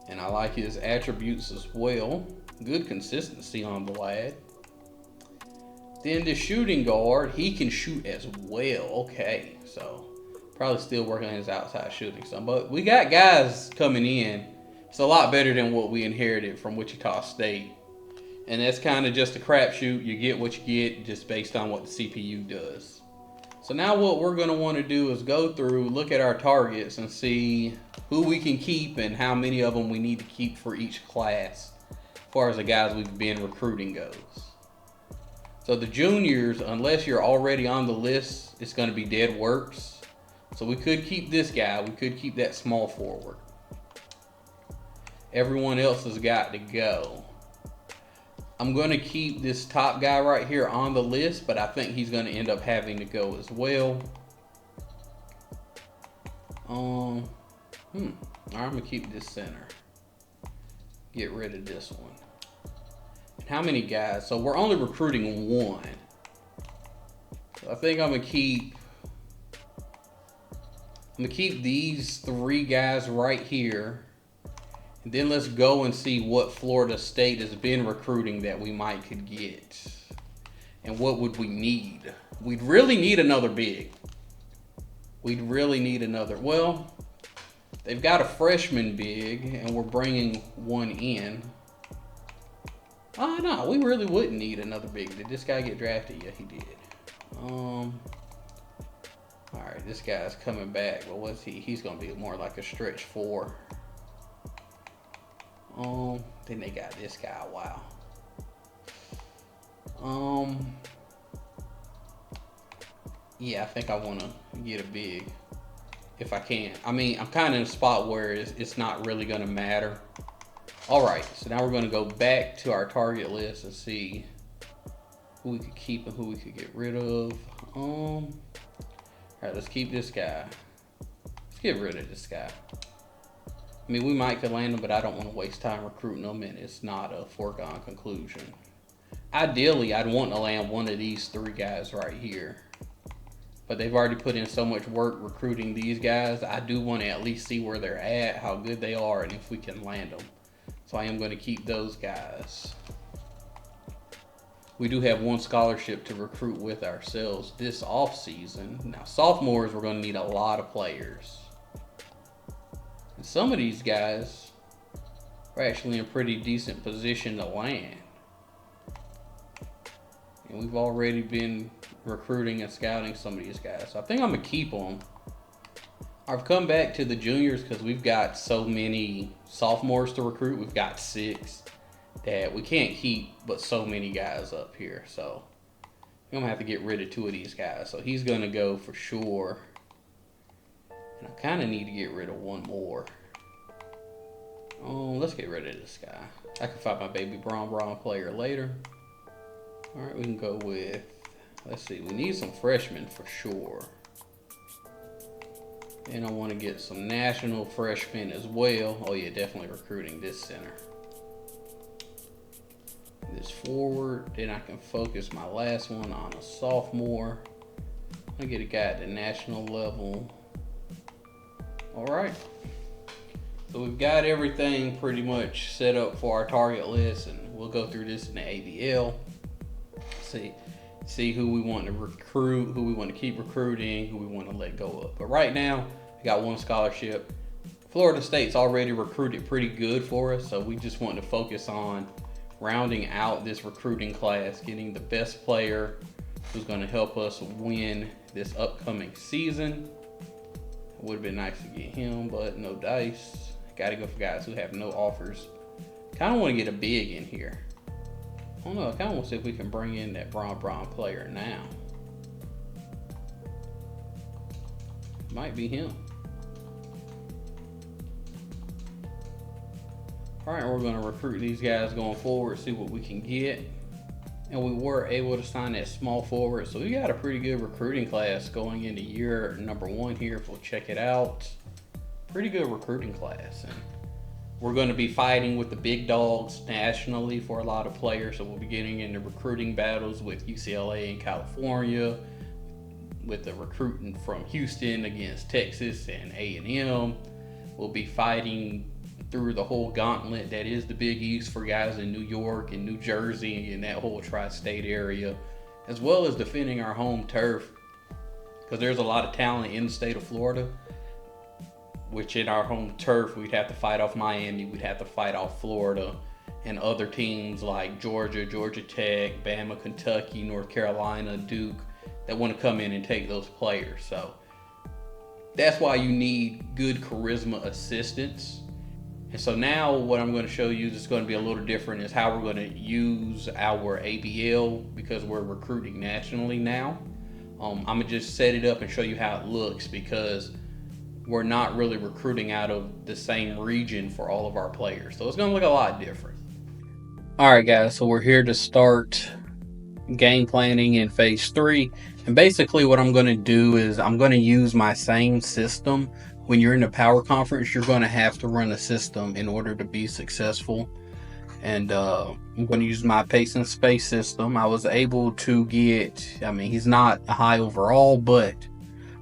And I like his attributes as well. Good consistency on the lad. Then the shooting guard, he can shoot as well. Okay, so probably still working on his outside shooting some. But we got guys coming in. It's a lot better than what we inherited from Wichita State. And that's kind of just a crapshoot. You get what you get just based on what the CPU does. So now what we're going to want to do is go through, look at our targets and see who we can keep and how many of them we need to keep for each class as far as the guys we've been recruiting goes. So the juniors, unless you're already on the list, it's going to be dead works. So we could keep this guy. We could keep that small forward. Everyone else has got to go. I'm going to keep this top guy right here on the list, but I think he's going to end up having to go as well. All right, I'm going to keep this center. Get rid of this one. And how many guys? So we're only recruiting one. So I think I'm going to keep these three guys right here. And then let's go and see what Florida State has been recruiting that we might could get. And what would we need? We'd really need another big. We'd really need another. Well, they've got a freshman big, and we're bringing one in. Oh, no, we really wouldn't need another big. Did this guy get drafted? Yeah, he did. All right, this guy's coming back. But what's he? He's going to be more like a stretch 4. Then they got this guy. Wow. Yeah, I think I want to get a big if I can. I mean, I'm kind of in a spot where it's not really going to matter. All right, so now we're going to go back to our target list and see who we could keep and who we could get rid of. All right, let's keep this guy. Let's get rid of this guy. I mean, we might could land him, but I don't want to waste time recruiting them, and it's not a foregone conclusion. Ideally, I'd want to land one of these three guys right here. But they've already put in so much work recruiting these guys. I do want to at least see where they're at, how good they are, and if we can land them. So I am going to keep those guys. We do have one scholarship to recruit with ourselves this offseason. Now, sophomores, we're going to need a lot of players. And some of these guys are actually in a pretty decent position to land. And we've already been recruiting and scouting some of these guys. So I think I'm going to keep them. I've come back to the juniors because we've got so many sophomores to recruit. We've got 6 that we can't keep but so many guys up here. So I'm going to have to get rid of 2 of these guys. So he's going to go for sure. And I kind of need to get rid of one more. Oh, let's get rid of this guy. I can find my baby Bron player later. All right, we can go with, let's see, we need some freshmen for sure. And I want to get some national freshmen as well. Oh yeah, definitely recruiting this center. This forward, then I can focus my last one on a sophomore. I get a guy at the national level. All right, so we've got everything pretty much set up for our target list, and we'll go through this in the ABL. See who we want to recruit, who we want to keep recruiting, who we want to let go of. But right now, we got one scholarship. Florida State's already recruited pretty good for us, so we just want to focus on rounding out this recruiting class, getting the best player who's going to help us win this upcoming season. It would have been nice to get him, but no dice. Got to go for guys who have no offers. Kind of want to get a big in here. I don't know. I kind of want to see if we can bring in that Bron player now. Might be him. All right, we're going to recruit these guys going forward, see what we can get. And we were able to sign that small forward. So we got a pretty good recruiting class going into year number 1 here. If we'll check it out, pretty good recruiting class. And we're going to be fighting with the big dogs nationally for a lot of players. So we'll be getting into recruiting battles with UCLA in California, with the recruiting from Houston against Texas and A&M. We'll be fighting through the whole gauntlet that is the Big East for guys in New York and New Jersey and that whole tri-state area, as well as defending our home turf, because there's a lot of talent in the state of Florida, which in our home turf we'd have to fight off Miami, we'd have to fight off Florida and other teams like Georgia, Georgia Tech, Bama, Kentucky, North Carolina, Duke, that want to come in and take those players. So that's why you need good charisma assistants. And so now what I'm going to show you is going to be a little different, is how we're going to use our ABL, because we're recruiting nationally now. I'm going to just set it up and show you how it looks, because we're not really recruiting out of the same region for all of our players. So it's going to look a lot different. All right, guys, so we're here to start game planning in phase 3. And basically what I'm going to do is I'm going to use my same system. When you're in the power conference, you're going to have to run a system in order to be successful. And I'm going to use my pace and space system. I was able to get, he's not a high overall, but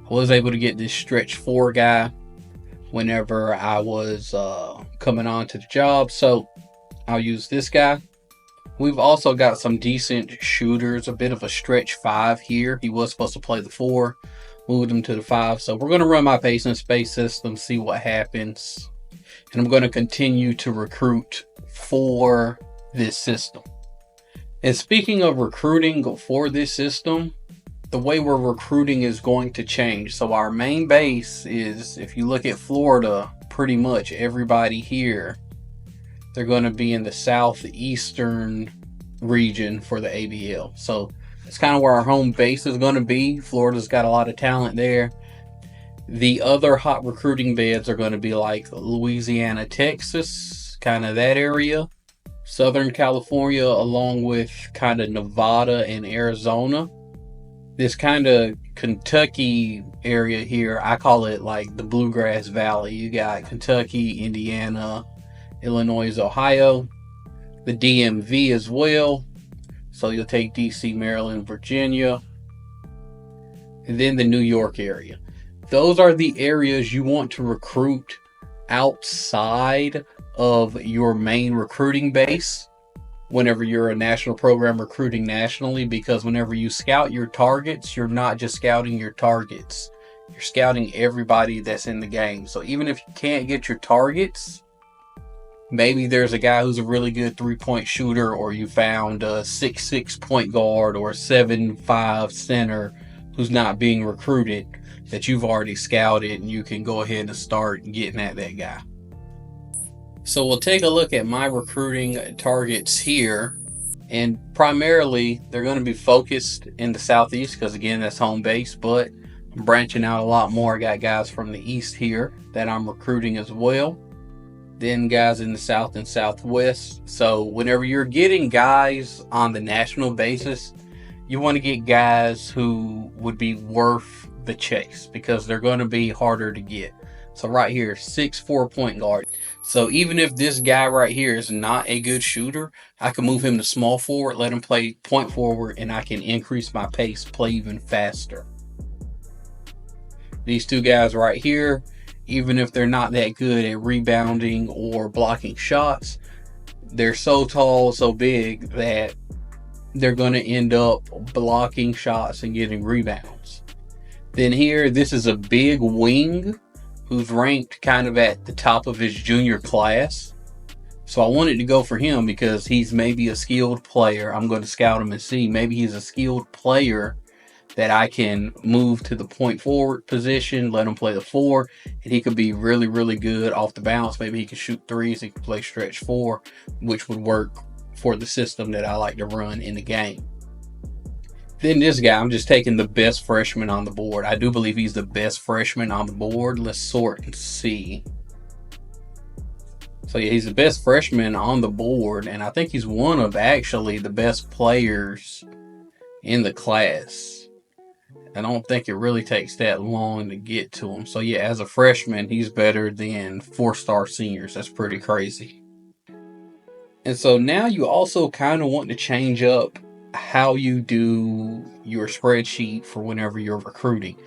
I was able to get this stretch 4 guy whenever I was coming on to the job. So I'll use this guy. We've also got some decent shooters, a bit of a stretch 5 here. He was supposed to play the 4. Moved him to the 5. So we're going to run my pace and space system, see what happens. And I'm going to continue to recruit for this system. And speaking of recruiting for this system, the way we're recruiting is going to change. So our main base is, if you look at Florida, pretty much everybody here, they're going to be in the southeastern region for the ABL. So it's kind of where our home base is going to be. Florida's got a lot of talent there. The other hot recruiting beds are going to be like Louisiana, Texas, kind of that area. Southern California, along with kind of Nevada and Arizona. This kind of Kentucky area here, I call it like the Bluegrass Valley. You got Kentucky, Indiana, Illinois, Ohio, the DMV as well. So you'll take DC, Maryland, Virginia, and then the New York area. Those are the areas you want to recruit outside of your main recruiting base whenever you're a national program recruiting nationally, because whenever you scout your targets, you're not just scouting your targets. You're scouting everybody that's in the game. So even if you can't get your targets, maybe there's a guy who's a really good 3-point shooter, or you found a 6'6" point guard or a 7'5" center who's not being recruited that you've already scouted, and you can go ahead and start getting at that guy. So we'll take a look at my recruiting targets here, and primarily they're going to be focused in the Southeast because, again, that's home base, but I'm branching out a lot more. I got guys from the East here that I'm recruiting as well. Then guys in the South and Southwest. So whenever you're getting guys on the national basis, you want to get guys who would be worth the chase, because they're going to be harder to get. So right here, 6'4" point guard. So even if this guy right here is not a good shooter, I can move him to small forward, let him play point forward, and I can increase my pace, play even faster. These two guys right here, even if they're not that good at rebounding or blocking shots, they're so tall, so big that they're going to end up blocking shots and getting rebounds. Then here, this is a big wing who's ranked kind of at the top of his junior class. So I wanted to go for him because he's maybe a skilled player. I'm going to scout him and see. Maybe he's a skilled player that I can move to the point forward position, let him play the 4, and he could be really, really good off the bounce. Maybe he can shoot threes, he can play stretch 4, which would work for the system that I like to run in the game. Then this guy, I'm just taking the best freshman on the board. I do believe he's the best freshman on the board. Let's sort and see. So yeah, he's the best freshman on the board, and I think he's one of actually the best players in the class. I don't think it really takes that long to get to him. So yeah, as a freshman, he's better than 4-star seniors. That's pretty crazy. And so now you also kind of want to change up how you do your spreadsheet for whenever you're recruiting.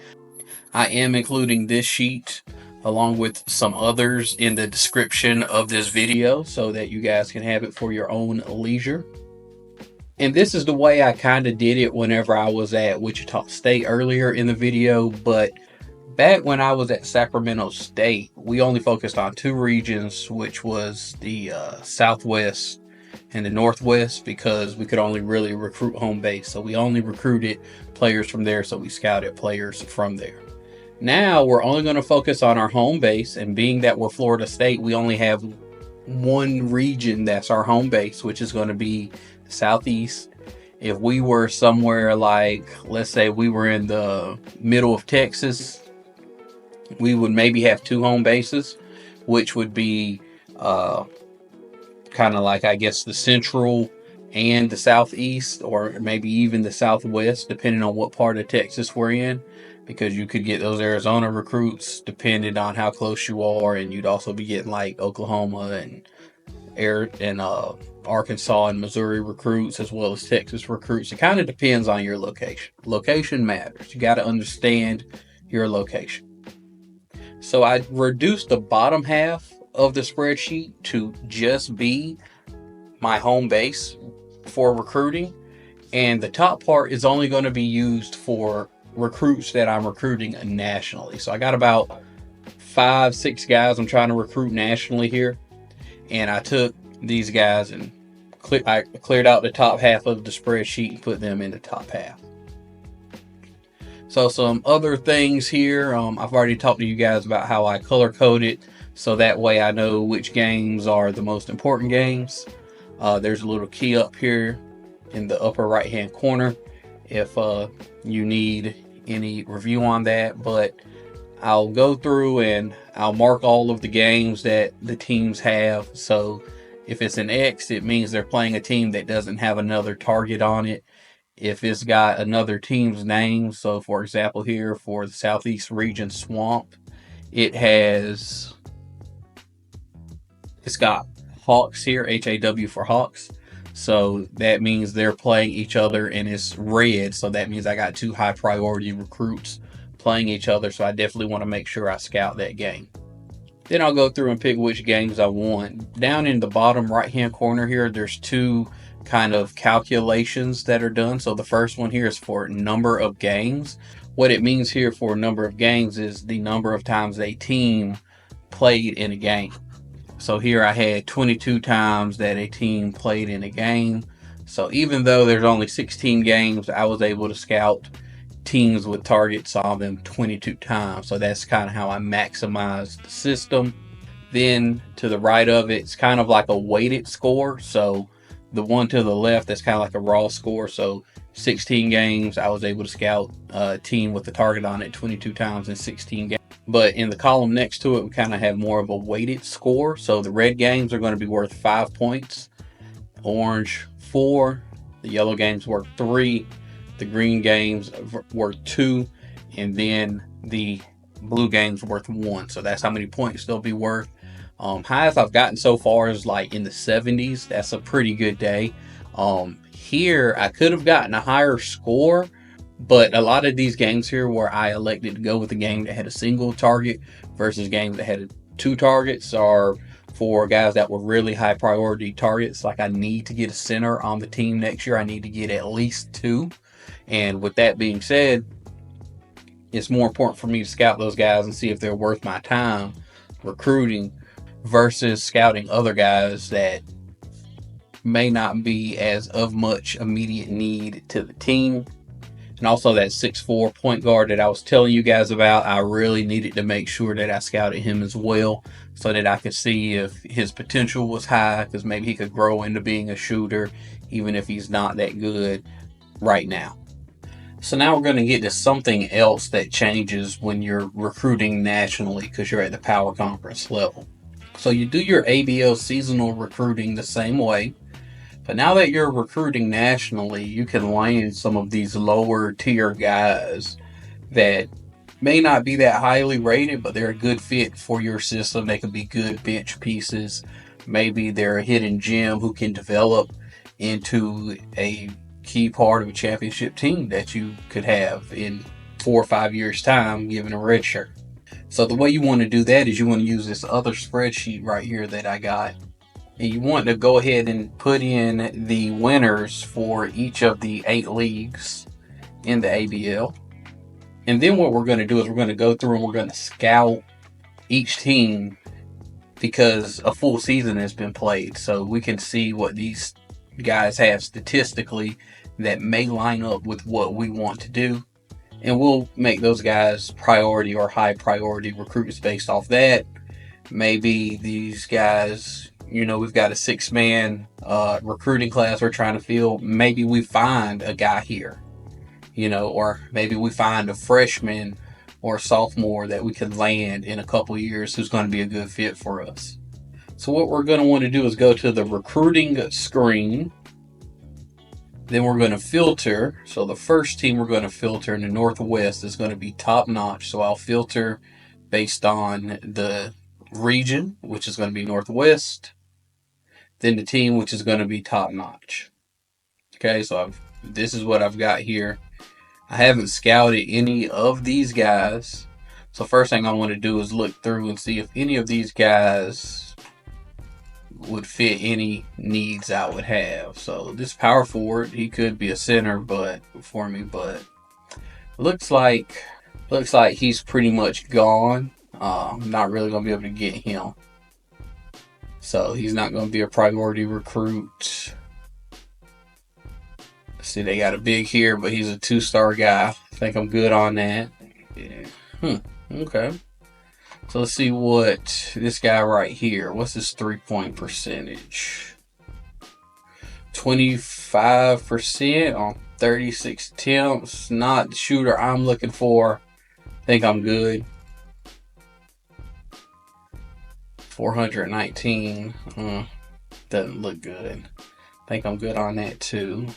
I am including this sheet along with some others in the description of this video so that you guys can have it for your own leisure. And this is the way I kind of did it whenever I was at Wichita State earlier in the video, but back when I was at Sacramento State, we only focused on 2 regions, which was the Southwest and the Northwest, because we could only really recruit home base. So we only recruited players from there, so we scouted players from there. Now we're only going to focus on our home base, and being that we're Florida State, we only have one region that's our home base, which is going to be the Southeast. If we were somewhere like, let's say we were in the middle of Texas, we would maybe have 2 home bases, which would be kind of like, I guess, the Central and the Southeast, or maybe even the Southwest, depending on what part of Texas we're in, because you could get those Arizona recruits depending on how close you are, and you'd also be getting like Oklahoma and Arkansas and Missouri recruits, as well as Texas recruits. It kind of depends on your location. Location matters. You got to understand your location. So I reduced the bottom half of the spreadsheet to just be my home base for recruiting, and the top part is only going to be used for recruits that I'm recruiting nationally. So I got about 5-6 guys I'm trying to recruit nationally here, and I took these guys and I cleared out the top half of the spreadsheet and put them in the top half. So some other things here, I've already talked to you guys about how I color code it, so that way I know which games are the most important games. There's a little key up here in the upper right hand corner if you need any review on that, but I'll go through and I'll mark all of the games that the teams have. So if it's an X, it means they're playing a team that doesn't have another target on it. If it's got another team's name, so for example here for the Southeast region Swamp, it's got Hawks here, HAW for Hawks. So that means they're playing each other, and it's red. So that means I got 2 high priority recruits playing each other. So I definitely want to make sure I scout that game. Then I'll go through and pick which games I want. Down in the bottom right hand corner here, there's 2 kind of calculations that are done. So the first one here is for number of games. What it means here for number of games is the number of times a team played in a game. So here I had 22 times that a team played in a game. So even though there's only 16 games, I was able to scout teams with targets on them 22 times. So that's kind of how I maximized the system. Then to the right of it, it's kind of like a weighted score. So the one to the left, that's kind of like a raw score. So 16 games, I was able to scout a team with the target on it 22 times in 16 games. But in the column next to it, we kind of have more of a weighted score. So the red games are going to be worth 5 points, orange 4, the yellow games worth 3, the green games worth 2, and then the blue games worth 1. So that's how many points they'll be worth. Highest I've gotten so far is like in the 70s. That's a pretty good day. Here I could have gotten a higher score, but a lot of these games here where I elected to go with a game that had a single target versus games that had 2 targets are for guys that were really high priority targets. Like I need to get a center on the team next year. I need to get at least 2. And with that being said, it's more important for me to scout those guys and see if they're worth my time recruiting versus scouting other guys that may not be as of much immediate need to the team. And also that 6'4" point guard that I was telling you guys about, I really needed to make sure that I scouted him as well so that I could see if his potential was high, because maybe he could grow into being a shooter even if he's not that good right now. So now we're going to get to something else that changes when you're recruiting nationally because you're at the power conference level. So you do your ABL seasonal recruiting the same way. But now that you're recruiting nationally, you can land some of these lower tier guys that may not be that highly rated, but they're a good fit for your system. They could be good bench pieces. Maybe they're a hidden gem who can develop into a key part of a championship team that you could have in 4 or 5 years' time, given a red shirt. So the way you want to do that is you want to use this other spreadsheet right here that I got. And you want to go ahead and put in the winners for each of the 8 leagues in the ABL. And then what we're going to do is we're going to go through and we're going to scout each team because a full season has been played. So we can see what these guys have statistically that may line up with what we want to do. And we'll make those guys priority or high priority recruits based off that. Maybe these guys, we've got a 6-man recruiting class we're trying to fill. Maybe we find a guy here, or maybe we find a freshman or a sophomore that we can land in a couple of years who's going to be a good fit for us. So what we're going to want to do is go to the recruiting screen. Then we're going to filter. So the first team we're going to filter in the Northwest is going to be top notch. So I'll filter based on the region, which is going to be Northwest. Then the team, which is going to be top notch. Okay, so this is what I've got here. I haven't scouted any of these guys. So first thing I want to do is look through and see if any of these guys would fit any needs I would have. So this power forward, he could be a center, but looks like he's pretty much gone. I'm not really gonna be able to get him. So he's not gonna be a priority recruit. See, they got a big here, but he's a 2-star guy. I think I'm good on that. Yeah. Okay. So let's see what this guy right here, what's his 3-point percentage? 25% on 36 attempts. Not the shooter I'm looking for. I think I'm good. 419. Doesn't look good. I think I'm good on that too.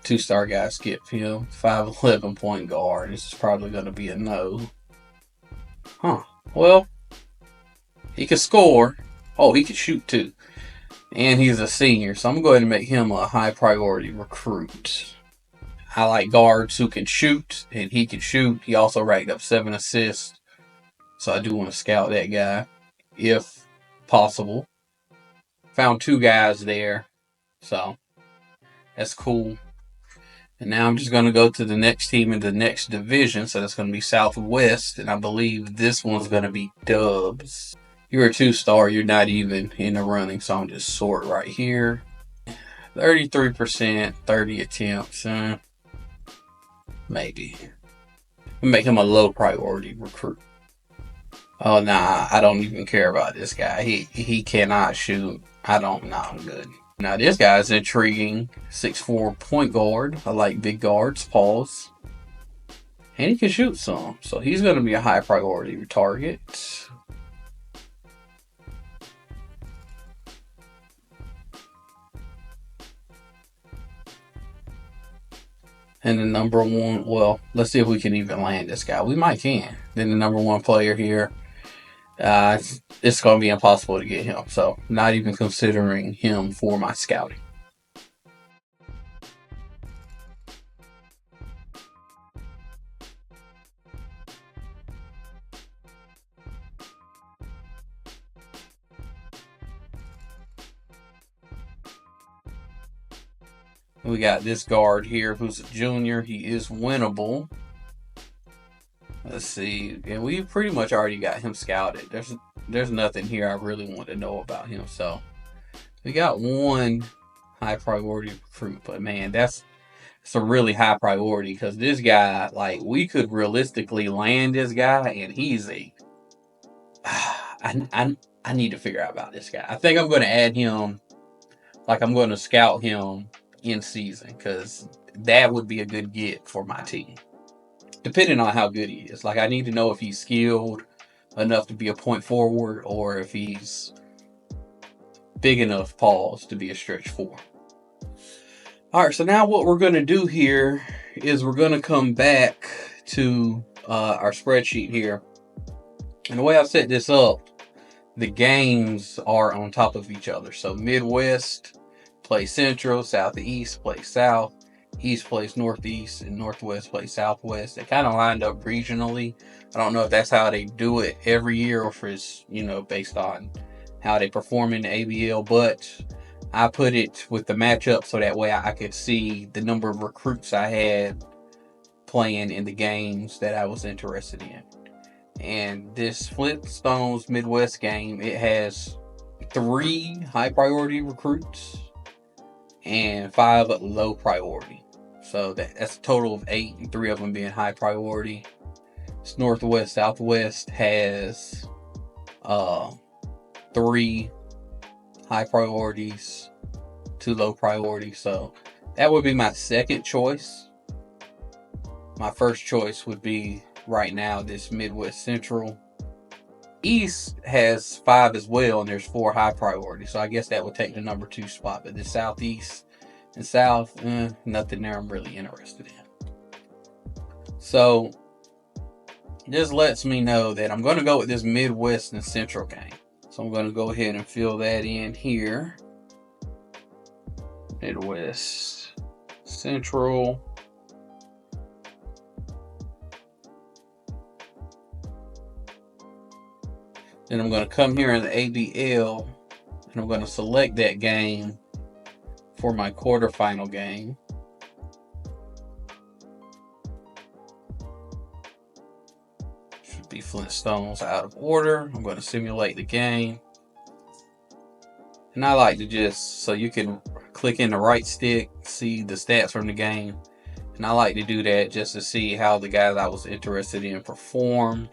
2-star guy, skip him. 5'11" point guard. This is probably going to be a no. Well, he can score. Oh, he can shoot too. And he's a senior, so I'm going to go ahead and make him a high priority recruit. I like guards who can shoot, and he can shoot. He also racked up 7 assists. So I do want to scout that guy, if possible. Found 2 guys there, so that's cool. And now I'm just going to go to the next team in the next division. So that's going to be Southwest. And I believe this one's going to be Dubs. You're a 2-star. You're not even in the running. So I'm just sort right here. 33%, 30 attempts. Maybe. We'll make him a low priority recruit. Oh, nah. I don't even care about this guy. He cannot shoot. I'm good. Now this guy's intriguing. 6'4" point guard. I like big guards. Pause. And he can shoot some. So he's going to be a high priority target. And the number one, well, let's see if we can even land this guy. We might can. Then the number 1 player here. It's going to be impossible to get him. So not even considering him for my scouting. We got this guard here who's a junior. He is winnable. Let's see. And we pretty much already got him scouted. There's nothing here I really want to know about him. So we got 1 high priority recruit. But man, that's a really high priority because this guy, like, we could realistically land this guy and he's a I need to figure out about this guy. I think I'm going to add him. Like, I'm going to scout him in season because that would be a good get for my team. Depending on how good he is. Like, I need to know if he's skilled, enough to be a point forward, or if he's big enough, pause, to be a stretch 4. All right, so now what we're going to do here is we're going to come back to our spreadsheet here. And the way I've set this up, the games are on top of each other. So Midwest plays Central, Southeast plays South, East plays Northeast, and Northwest plays Southwest. They kind of lined up regionally. I don't know if that's how they do it every year or if it's, based on how they perform in the ABL, but I put it with the matchup so that way I could see the number of recruits I had playing in the games that I was interested in. And this Flintstones Midwest game, it has 3 high priority recruits and 5 low priority. So that's a total of 8, and 3 of them being high priority. This Northwest Southwest has 3 high priorities, 2 low priorities. So that would be my second choice. My first choice would be right now this Midwest Central. East has 5 as well, and there's 4 high priorities. So I guess that would take the number 2 spot. But the Southeast and South, nothing there I'm really interested in. So this lets me know that I'm going to go with this Midwest and Central game. So I'm going to go ahead and fill that in here. Midwest Central. Then I'm going to come here in the ABL and I'm going to select that game for my quarterfinal game. Should be Flintstones out of order. I'm going to simulate the game. And I like to just, so you can click in the right stick, see the stats from the game. And I like to do that just to see how the guys I was interested in performed.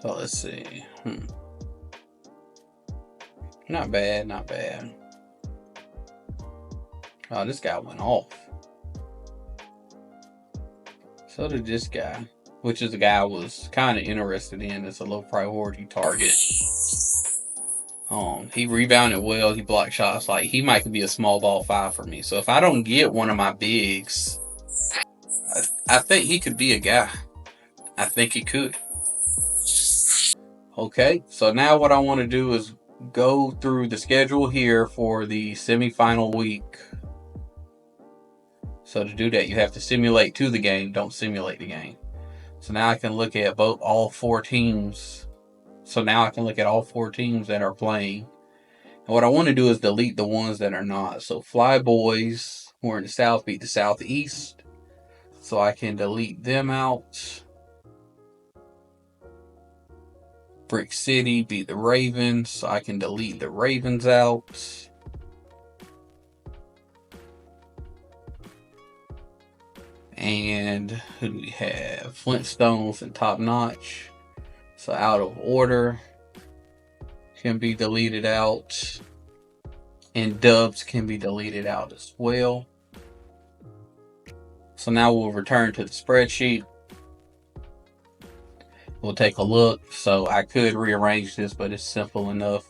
So let's see. Not bad, not bad. Oh, this guy went off. So did this guy, which is the guy I was kind of interested in as a low priority target. He rebounded well. He blocked shots. Like, he might be a small ball 5 for me. So if I don't get one of my bigs, I think he could be a guy. I think he could. Okay, so now what I want to do is go through the schedule here for the semifinal week. So to do that, you have to simulate to the game. Don't simulate the game. So now I can look at all 4 teams. So now I can look at all 4 teams that are playing. And what I want to do is delete the ones that are not. So Fly Boys, who are in the South, beat the Southeast. So I can delete them out. Brick City beat the Ravens, so I can delete the Ravens out. And who do we have? Flintstones and Top Notch. So out of order can be deleted out. And Dubs can be deleted out as well. So now we'll return to the spreadsheet. We'll take a look. So I could rearrange this, but it's simple enough.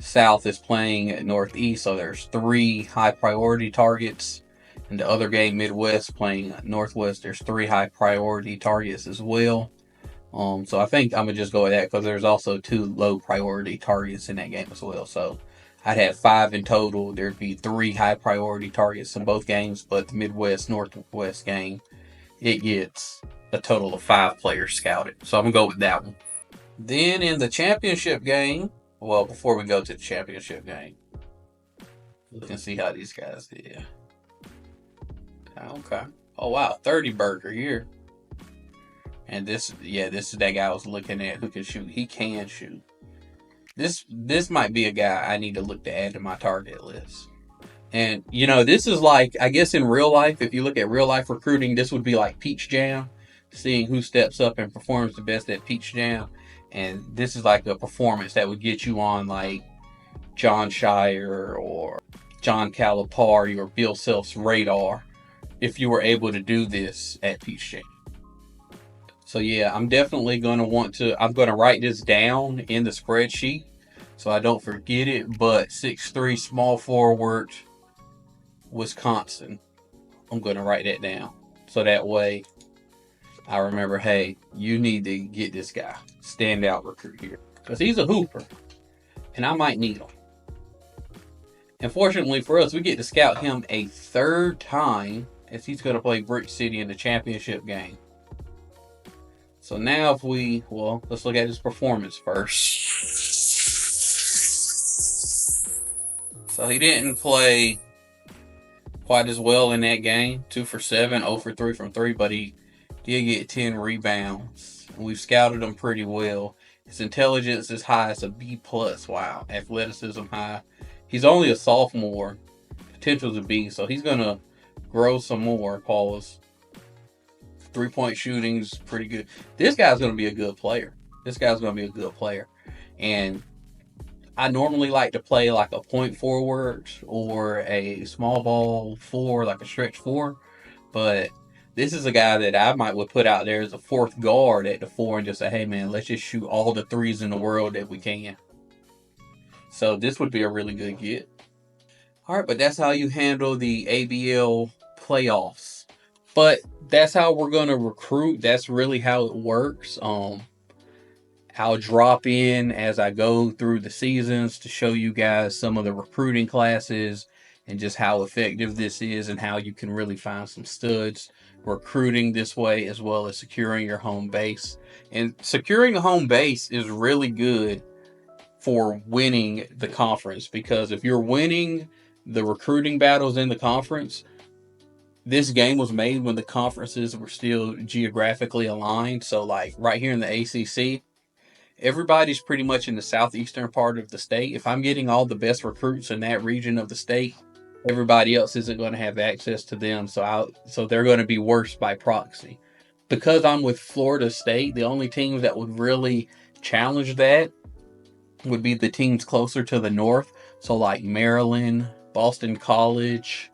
South is playing at Northeast, so there's 3 high priority targets. And the other game, Midwest, playing at Northwest, there's 3 high priority targets as well. So I think I'm gonna just go with that because there's also 2 low priority targets in that game as well. So I'd have 5 in total. There'd be 3 high priority targets in both games, but the Midwest Northwest game, it gets a total of 5 players scouted. So I'm gonna go with that one. Then in the championship game, well, before we go to the championship game, we can see how these guys did. Okay. Oh wow, 30 burger here. And this is that guy I was looking at who can shoot. He can shoot. This might be a guy I need to look to add to my target list. And this is like, I guess in real life, if you look at real life recruiting, this would be like Peach Jam, seeing who steps up and performs the best at Peach Jam. And this is like a performance that would get you on like John Shire or John Calipari or Bill Self's radar if you were able to do this at Peach Jam. So yeah, I'm definitely going to I'm going to write this down in the spreadsheet so I don't forget it. But 6'3" small forward, Wisconsin. I'm going to write that down. So that way I remember, hey, you need to get this guy. Standout recruit here. Because he's a hooper. And I might need him. And fortunately for us, we get to scout him a third time as he's going to play Brick City in the championship game. So now let's look at his performance first. So he didn't play quite as well in that game. 2 for 7, 0 for 3 from 3, but he did get 10 rebounds. And we've scouted him pretty well. His intelligence is high. It's a B+. Wow. Athleticism high. He's only a sophomore. Potential to be. So he's going to grow some more. Pause. 3-point shooting's pretty good. This guy's going to be a good player. And I normally like to play like a point forward or a small ball 4, like a stretch 4. But this is a guy that I would put out there as a fourth guard at the 4 and just say, hey man, let's just shoot all the threes in the world that we can. So this would be a really good get. All right, but that's how you handle the ABL playoffs. But that's how we're going to recruit. That's really how it works. I'll drop in as I go through the seasons to show you guys some of the recruiting classes and just how effective this is and how you can really find some studs recruiting this way, as well as securing your home base. And securing a home base is really good for winning the conference, because if you're winning the recruiting battles in the conference, this game was made when the conferences were still geographically aligned. So like right here in the ACC, everybody's pretty much in the southeastern part of the state. If I'm getting all the best recruits in that region of the state, everybody else isn't going to have access to them. So they're going to be worse by proxy. Because I'm with Florida State, the only teams that would really challenge that would be the teams closer to the north. So like Maryland, Boston College,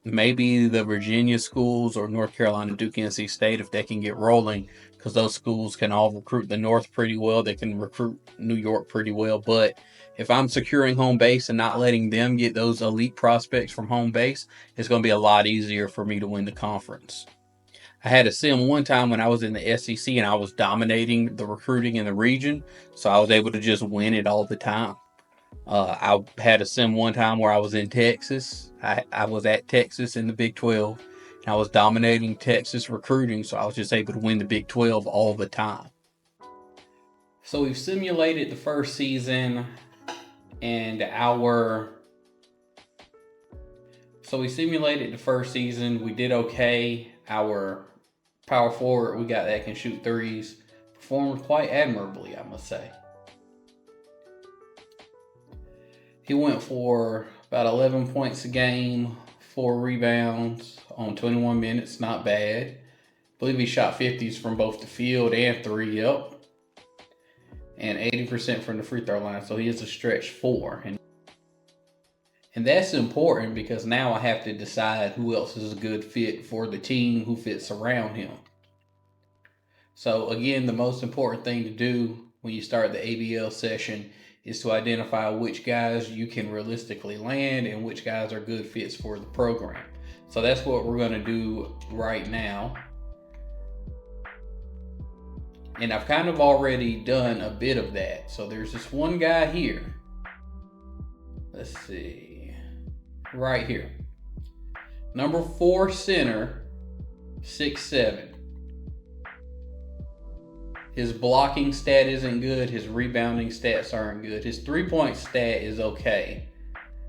maybe the Virginia schools, or North Carolina, Duke, NC State, if they can get rolling, because those schools can all recruit the North pretty well. They can recruit New York pretty well. But if I'm securing home base and not letting them get those elite prospects from home base, it's going to be a lot easier for me to win the conference. I had a sim one time when I was in the SEC and I was dominating the recruiting in the region, so I was able to just win it all the time. I had a sim one time where I was in Texas. I was at Texas in the Big 12, and I was dominating Texas recruiting, so I was just able to win the Big 12 all the time. So we've simulated the first season, and we did okay. Our power forward, we got that can shoot threes, performed quite admirably, I must say. He went for about 11 points a game, 4 rebounds on 21 minutes, not bad. I believe he shot 50s from both the field and 3, yep. And 80% from the free throw line, so he is a stretch 4. And that's important because now I have to decide who else is a good fit for the team, who fits around him. So again, the most important thing to do when you start the ABL session is to identify which guys you can realistically land and which guys are good fits for the program. So that's what we're going to do right now. And I've kind of already done a bit of that. So there's this one guy here. Let's see. Right here. Number 4 center, 6'7". His blocking stat isn't good. His rebounding stats aren't good. His 3-point stat is okay.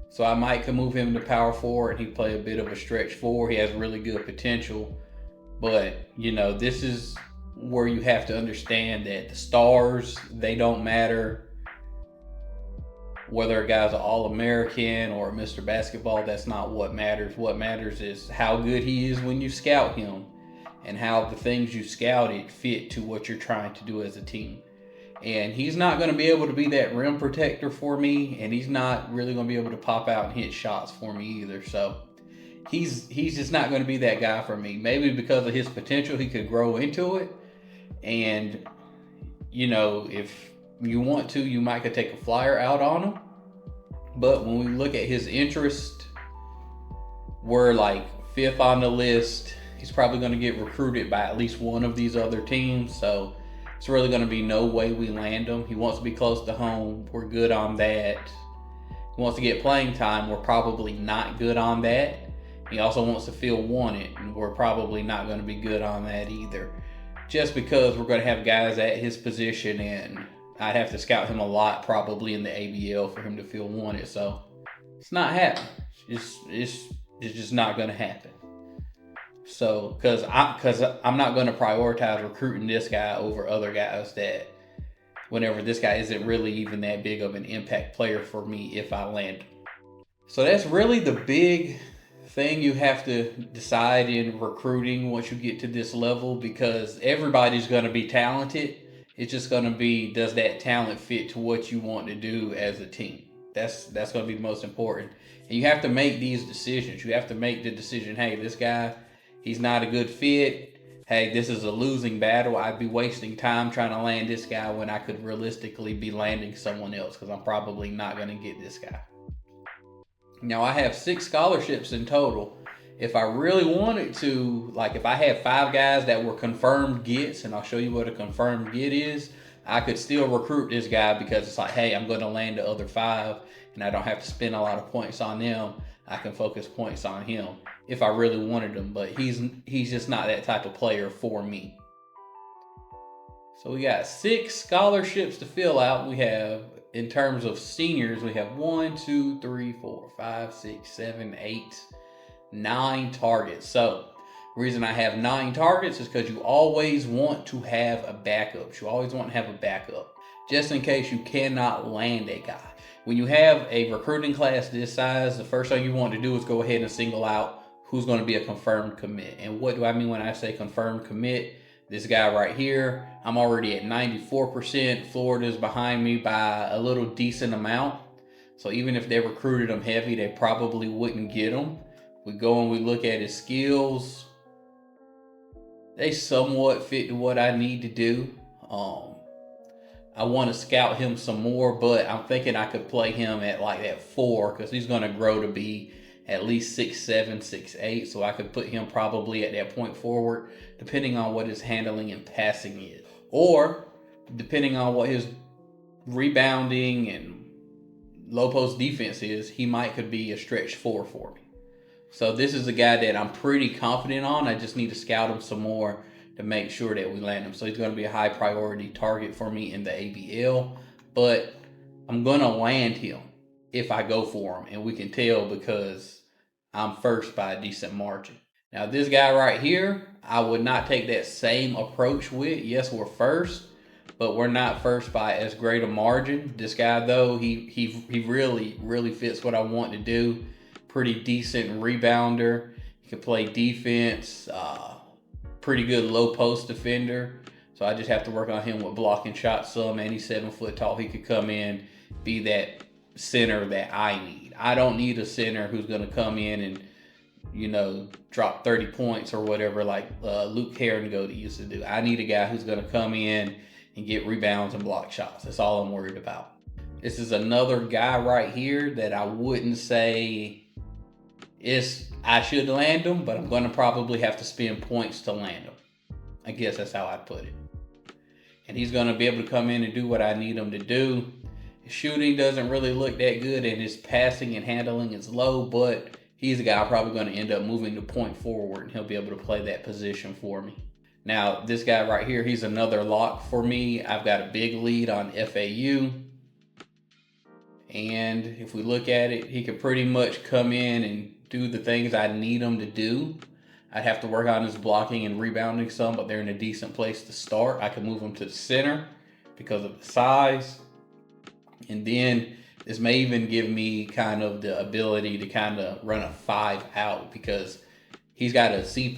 So I might move him to power forward and he play a bit of a stretch 4. He has really good potential. But, this is where you have to understand that the stars, they don't matter. Whether a guy's an All-American or a Mr. Basketball, that's not what matters. What matters is how good he is when you scout him and how the things you scouted fit to what you're trying to do as a team. And he's not going to be able to be that rim protector for me, and he's not really going to be able to pop out and hit shots for me either. So he's just not going to be that guy for me. Maybe because of his potential, he could grow into it. And, you know, if you want to, you might could take a flyer out on him. But when we look at his interest, we're like 5th on the list. He's probably going to get recruited by at least one of these other teams. So it's really going to be no way we land him. He wants to be close to home. We're good on that. He wants to get playing time. We're probably not good on that. He also wants to feel wanted, and we're probably not going to be good on that either. Just because we're going to have guys at his position, and I'd have to scout him a lot probably in the ABL for him to feel wanted. So it's not happening. It's just not going to happen. So because I'm not going to prioritize recruiting this guy over other guys that whenever this guy isn't really even that big of an impact player for me if I land him. So that's really the big thing you have to decide in recruiting once you get to this level, because everybody's going to be talented. It's just going to be, does that talent fit to what you want to do as a team? That's going to be the most important. And you have to make these decisions. You have to make the decision, hey, this guy, he's not a good fit. Hey, this is a losing battle. I'd be wasting time trying to land this guy when I could realistically be landing someone else, because I'm probably not going to get this guy. Now, I have 6 scholarships in total. If I really wanted to, like if I had 5 guys that were confirmed gets, and I'll show you what a confirmed get is, I could still recruit this guy because it's like, hey, I'm going to land the other 5, and I don't have to spend a lot of points on them. I can focus points on him if I really wanted him, but he's just not that type of player for me. So we got 6 scholarships to fill out. We have, in terms of seniors, we have 1, 2, 3, 4, 5, 6, 7, 8, 9 targets. So the reason I have 9 targets is because you always want to have a backup. You always want to have a backup just in case you cannot land a guy. When you have a recruiting class this size, the first thing you want to do is go ahead and single out who's going to be a confirmed commit. And what do I mean when I say confirmed commit? This guy right here, I'm already at 94%. Florida's behind me by a little decent amount. So even if they recruited him heavy, they probably wouldn't get him. We go and we look at his skills. They somewhat fit to what I need to do. I want to scout him some more, but I'm thinking I could play him at like that 4 because he's going to grow to be at least 6'7", 6'8". So I could put him probably at that point forward, depending on what his handling and passing is. Or depending on what his rebounding and low post defense is, he could be a stretch 4 for me. So this is a guy that I'm pretty confident on. I just need to scout him some more to make sure that we land him. So he's going to be a high priority target for me in the ABL. But I'm going to land him if I go for him. And we can tell because I'm first by a decent margin. Now this guy right here, I would not take that same approach with. Yes, we're first, but we're not first by as great a margin. This guy though, he really fits what I want to do. Pretty decent rebounder. He can play defense. Pretty good low post defender. So I just have to work on him with blocking shots some, and he's 7 foot tall. He could come in, be that center that I need. I don't need a center who's going to come in and, you know, drop 30 points or whatever like Luke Herringode used to do. I need a guy who's going to come in and get rebounds and block shots. That's all I'm worried about. This is another guy right here that I wouldn't say I should land him, but I'm going to probably have to spend points to land him. I guess that's how I'd put it. And he's going to be able to come in and do what I need him to do. His shooting doesn't really look that good, and his passing and handling is low, but he's a guy I'm probably going to end up moving to point forward, and he'll be able to play that position for me. Now, this guy right here, he's another lock for me. I've got a big lead on FAU. And if we look at it, he could pretty much come in and do the things I need him to do. I'd have to work on his blocking and rebounding some, but they're in a decent place to start. I can move him to the center because of the size. And then this may even give me kind of the ability to kind of run a 5 out because he's got a C+,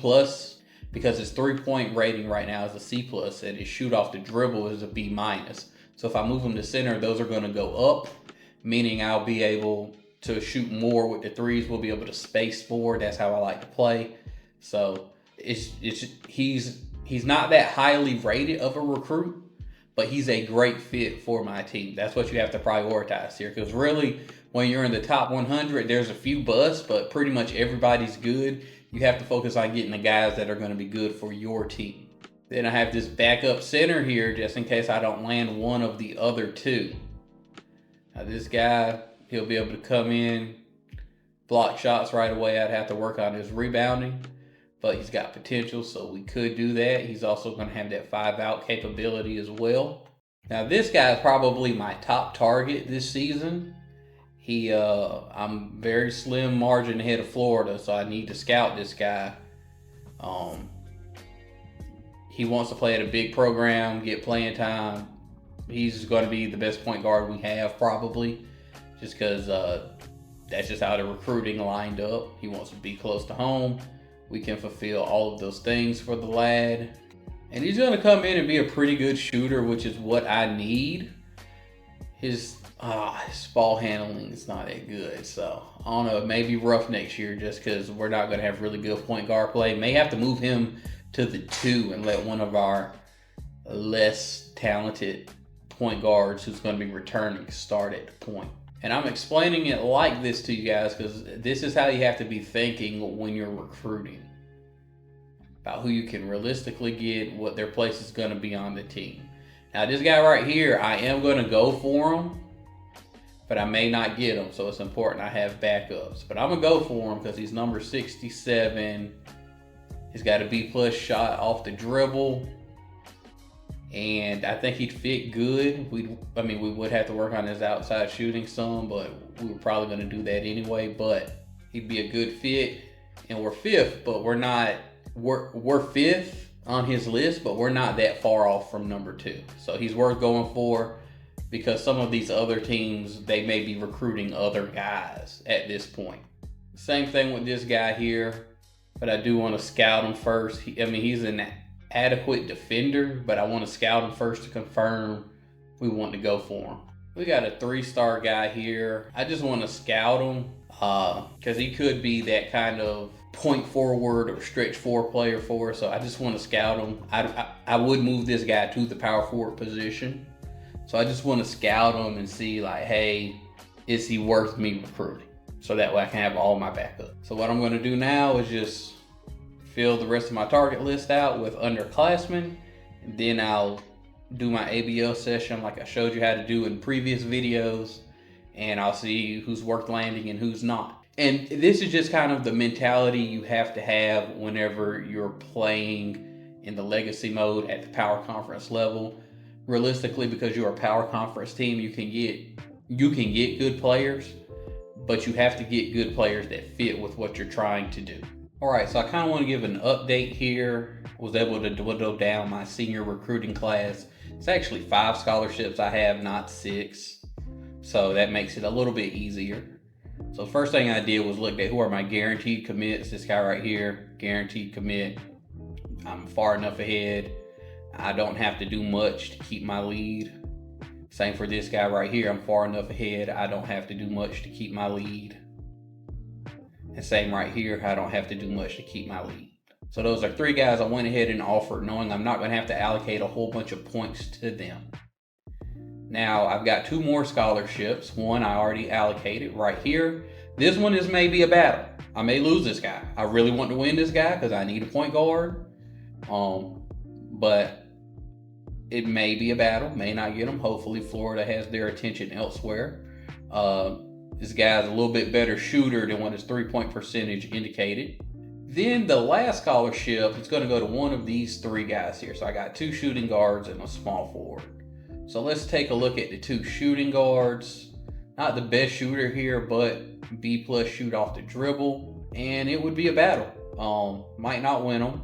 because his 3-point rating right now is a C+, and his shoot off the dribble is a B-. So if I move him to center, those are going to go up, meaning I'll be able to shoot more with the threes. We'll be able to space more. That's how I like to play. So he's not that highly rated of a recruit, but he's a great fit for my team. That's what you have to prioritize here, because really, when you're in the top 100, there's a few busts, but pretty much everybody's good. You have to focus on getting the guys that are going to be good for your team. Then I have this backup center here just in case I don't land one of the other two. Now this guy, he'll be able to come in, block shots right away. I'd have to work on his rebounding, but he's got potential, so we could do that. He's also going to have that 5-out capability as well. Now this guy is probably my top target this season. I'm very slim margin ahead of Florida, so I need to scout this guy. He wants to play at a big program, get playing time. He's going to be the best point guard we have probably, just because that's just how the recruiting lined up. He wants to be close to home. We can fulfill all of those things for the lad. And he's going to come in and be a pretty good shooter, which is what I need. His ball handling is not that good. So, I don't know, it may be rough next year just because we're not going to have really good point guard play. May have to move him to the 2 and let one of our less talented point guards who's going to be returning start at the point. And I'm explaining it like this to you guys because this is how you have to be thinking when you're recruiting. About who you can realistically get, what their place is going to be on the team. Now this guy right here, I am going to go for him, but I may not get him, so it's important I have backups. But I'm going to go for him because he's number 67. He's got a B+ shot off the dribble. And I think he'd fit good. We would have to work on his outside shooting some, but we were probably going to do that anyway. But he'd be a good fit. And we're 5th, but we're not. We're 5th on his list, but we're not that far off from number 2. So he's worth going for because some of these other teams, they may be recruiting other guys at this point. Same thing with this guy here, but I do want to scout him first. He's an adequate defender, but I want to scout him first to confirm we want to go for him. We got a 3-star guy here. I just want to scout him because he could be that kind of point forward or stretch 4 player for us. So I just want to scout him. I would move this guy to the power forward position. So I just want to scout him and see like, hey, is he worth me recruiting? So that way I can have all my backup. So what I'm going to do now is just fill the rest of my target list out with underclassmen. And then I'll do my ABL session like I showed you how to do in previous videos. And I'll see who's worth landing and who's not. And this is just kind of the mentality you have to have whenever you're playing in the legacy mode at the power conference level. Realistically, because you're a power conference team, you can get good players, but you have to get good players that fit with what you're trying to do. All right, so I kind of want to give an update here. Was able to dwindle down my senior recruiting class. It's actually 5 scholarships I have, not 6. So that makes it a little bit easier. So the first thing I did was look at who are my guaranteed commits. This guy right here, guaranteed commit. I'm far enough ahead. I don't have to do much to keep my lead. Same for this guy right here. I'm far enough ahead. I don't have to do much to keep my lead. And same right here. I don't have to do much to keep my lead. So those are 3 guys I went ahead and offered, knowing I'm not going to have to allocate a whole bunch of points to them. Now, I've got 2 more scholarships. One I already allocated right here. This one is maybe a battle. I may lose this guy. I really want to win this guy because I need a point guard. But it may be a battle. May not get him. Hopefully, Florida has their attention elsewhere. This guy's a little bit better shooter than what his 3-point percentage indicated. Then the last scholarship is going to go to one of these 3 guys here. So I got 2 shooting guards and a small forward. So let's take a look at the 2 shooting guards. Not the best shooter here, but B+ shoot off the dribble. And it would be a battle. Might not win them.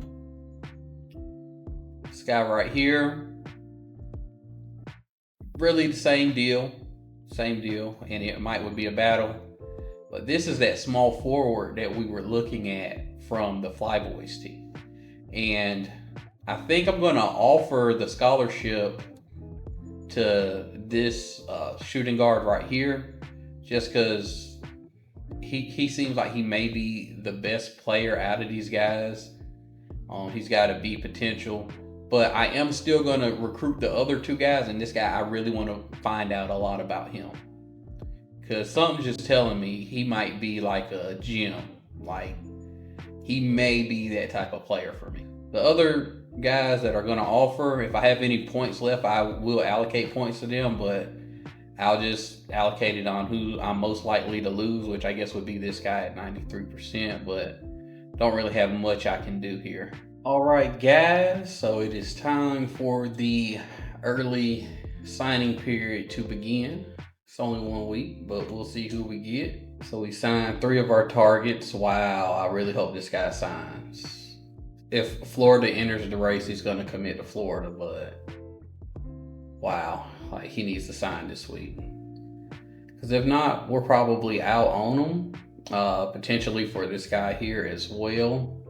This guy right here. Really the same deal. And it would be a battle. But this is that small forward that we were looking at from the Flyboys team. And I think I'm going to offer the scholarship to this shooting guard right here, just because he seems like he may be the best player out of these guys. He's got a B potential, but I am still going to recruit the other two guys, and this guy, I really want to find out a lot about him, because something's just telling me he might be like a gem. Like, he may be that type of player for me. The other guys that are going to offer, if I have any points left, I will allocate points to them, but I'll just allocate it on who I'm most likely to lose, which I guess would be this guy at 93%, but don't really have much I can do here. All right, guys, so it is time for the early signing period to begin. It's only 1 week, but we'll see who we get. So we signed 3 of our targets. Wow, I really hope this guy signs. If Florida enters the race, he's going to commit to Florida, but wow, like, he needs to sign this week. Because if not, we're probably out on him, potentially for this guy here as well.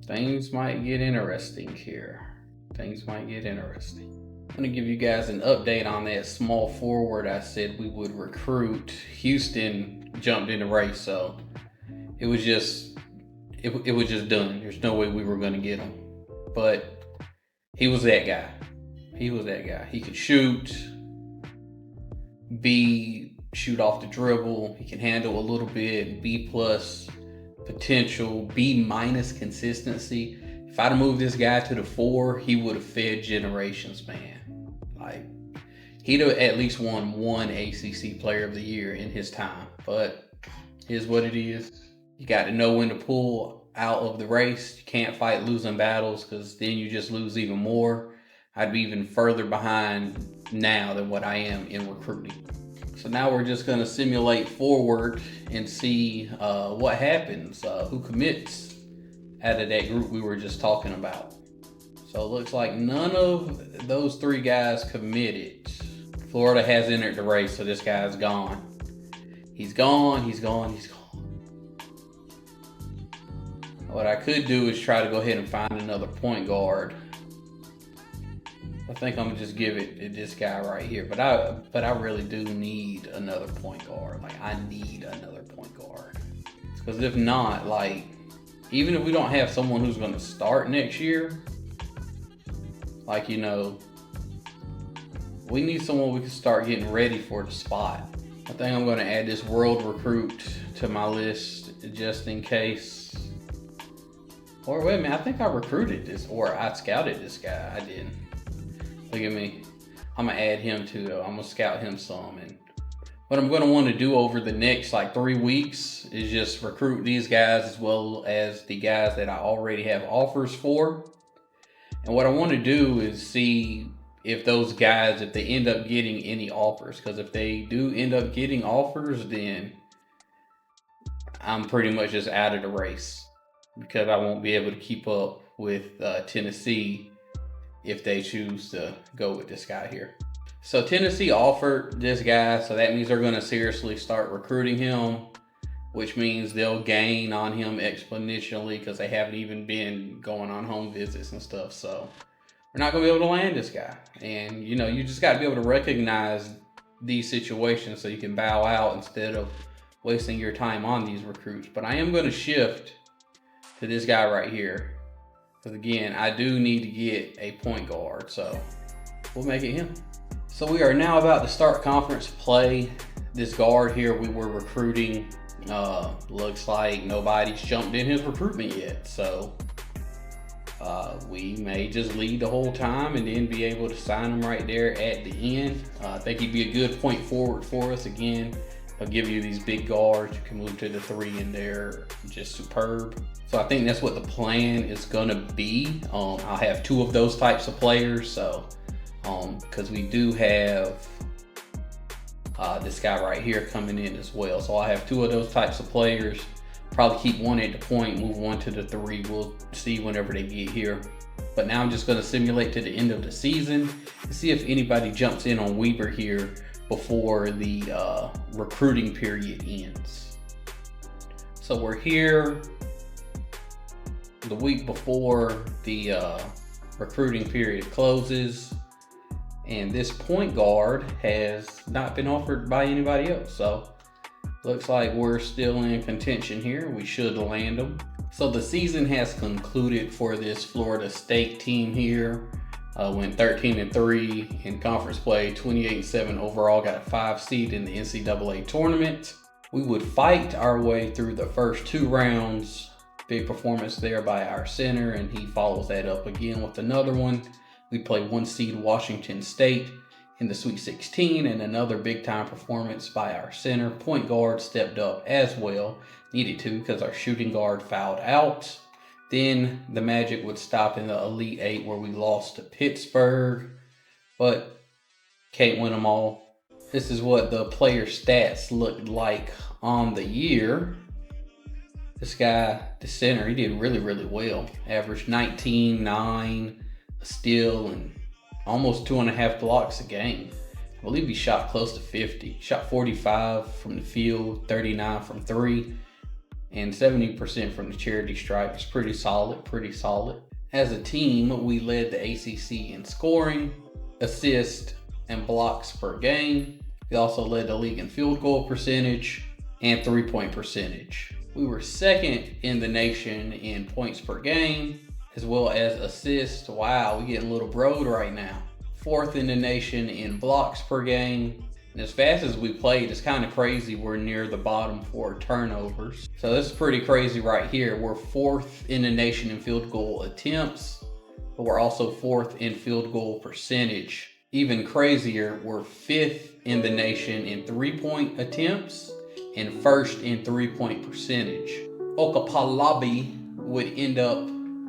Things might get interesting here. Things might get interesting. I'm going to give you guys an update on that small forward I said we would recruit. Houston jumped in the race, so it was just done. There's no way we were going to get him. But he was that guy. He was that guy. He could shoot, shoot off the dribble. He can handle a little bit. B+ potential, B- consistency. If I'd have moved this guy to the 4, he would have fed generations, man. Like, he'd have at least won 1 ACC Player of the Year in his time. But here's what it is. You got to know when to pull out of the race. You can't fight losing battles, because then you just lose even more. I'd be even further behind now than what I am in recruiting. So now we're just going to simulate forward and see what happens, who commits out of that group we were just talking about. So it looks like none of those 3 guys committed. Florida has entered the race, so this guy's gone. He's gone, he's gone, he's gone. What I could do is try to go ahead and find another point guard. I think I'm gonna just give it to this guy right here. But I really do need another point guard. Like, I need another point guard. Because if not, like, even if we don't have someone who's gonna start next year, like, you know, we need someone we can start getting ready for the spot. I think I'm gonna add this world recruit to my list just in case. Or wait a minute, I think I recruited this, or I scouted this guy. I didn't. Look at me. I'm gonna add him too, though. I'm gonna scout him some. And what I'm gonna want to do over the next like 3 weeks is just recruit these guys as well as the guys that I already have offers for. And what I want to do is see if those guys, if they end up getting any offers. Because if they do end up getting offers, then I'm pretty much just out of the race, because I won't be able to keep up with Tennessee if they choose to go with this guy here. So Tennessee offered this guy, so that means they're going to seriously start recruiting him, which means they'll gain on him exponentially, because they haven't even been going on home visits and stuff. So we're not going to be able to land this guy. And, you know, you just got to be able to recognize these situations so you can bow out instead of wasting your time on these recruits. But I am going to shift to this guy right here, because again, I do need to get a point guard, so we'll make it him. So we are now about to start conference play. This guard here we were recruiting, looks like nobody's jumped in his recruitment yet. So we may just lead the whole time and then be able to sign him right there at the end. I think he'd be a good point forward for us. Again, I'll give you these big guards. You can move to the 3 and they're just superb. So I think that's what the plan is gonna be. I'll have 2 of those types of players. So, because we do have this guy right here coming in as well. So I'll have 2 of those types of players. Probably keep 1 at the point, move 1 to the 3. We'll see whenever they get here. But now I'm just gonna simulate to the end of the season and see if anybody jumps in on Weber here before the recruiting period ends. So we're here the week before the recruiting period closes, And this point guard has not been offered by anybody else. So looks like we're still in contention here. We should land them. So the season has concluded for this Florida State team here. Went 13-3 in conference play, 28-7 overall, got a 5 seed in the NCAA tournament. We would fight our way through the first 2 rounds. Big performance there by our center, and he follows that up again with another one. We play 1 seed Washington State in the Sweet 16, and another big time performance by our center. Point guard stepped up as well. Needed to because our shooting guard fouled out. Then the Magic would stop in the Elite 8 where we lost to Pittsburgh, but can't win them all. This is what the player stats looked like on the year. This guy, the center, he did really, really well. Averaged 19, 9, a steal, and almost 2.5 blocks a game. I believe he shot close to 50. Shot 45 from the field, 39 from 3, and 70% from the charity stripe. It's pretty solid, pretty solid. As a team, we led the ACC in scoring, assists, and blocks per game. We also led the league in field goal percentage and 3-point percentage. We were second in the nation in points per game, as well as assists. Wow, we getting a little broad right now. 4th in the nation in blocks per game. And as fast as we played, it's kind of crazy we're near the bottom for turnovers. So this is pretty crazy right here. We're 4th in the nation in field goal attempts, but we're also 4th in field goal percentage. Even crazier, we're 5th in the nation in 3-point attempts and 1st in 3-point percentage. Okapalabi would end up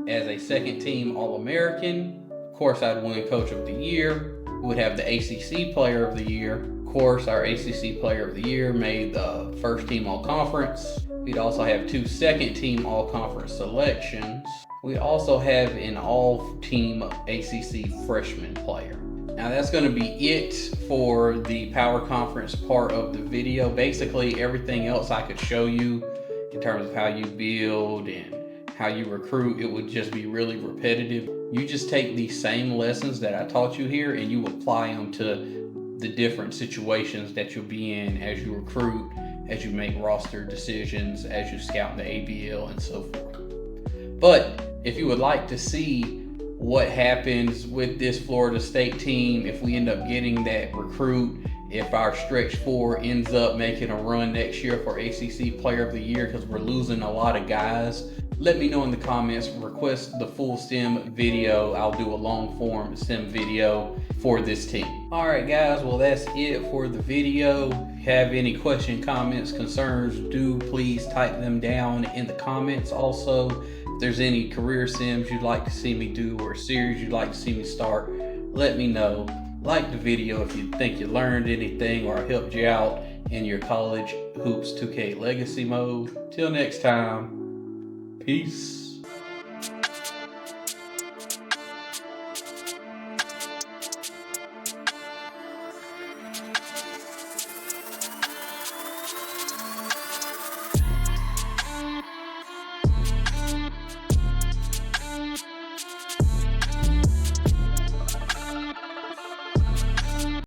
as a 2nd team All-American. Of course, I'd win Coach of the Year. We would have the ACC Player of the Year. Of course, our ACC Player of the Year made the 1st team All-Conference. We'd also have 2 2nd team All-Conference selections. We also have an All-Team ACC Freshman Player. Now that's going to be it for the Power Conference part of the video. Basically, everything else I could show you in terms of how you build and how you recruit, it would just be really repetitive. You just take these same lessons that I taught you here and you apply them to the different situations that you'll be in as you recruit, as you make roster decisions, as you scout the ABL and so forth. But if you would like to see what happens with this Florida State team, if we end up getting that recruit, if our stretch 4 ends up making a run next year for ACC Player of the Year because we're losing a lot of guys, let me know in the comments. Request the full sim video. I'll do a long form sim video for this team. All right, guys, well, that's it for the video. If you have any question, comments, concerns, do please type them down in the comments. Also, if there's any career sims you'd like to see me do or a series you'd like to see me start, let me know. Like the video if you think you learned anything or helped you out in your college hoops 2K legacy mode. Till next time, peace.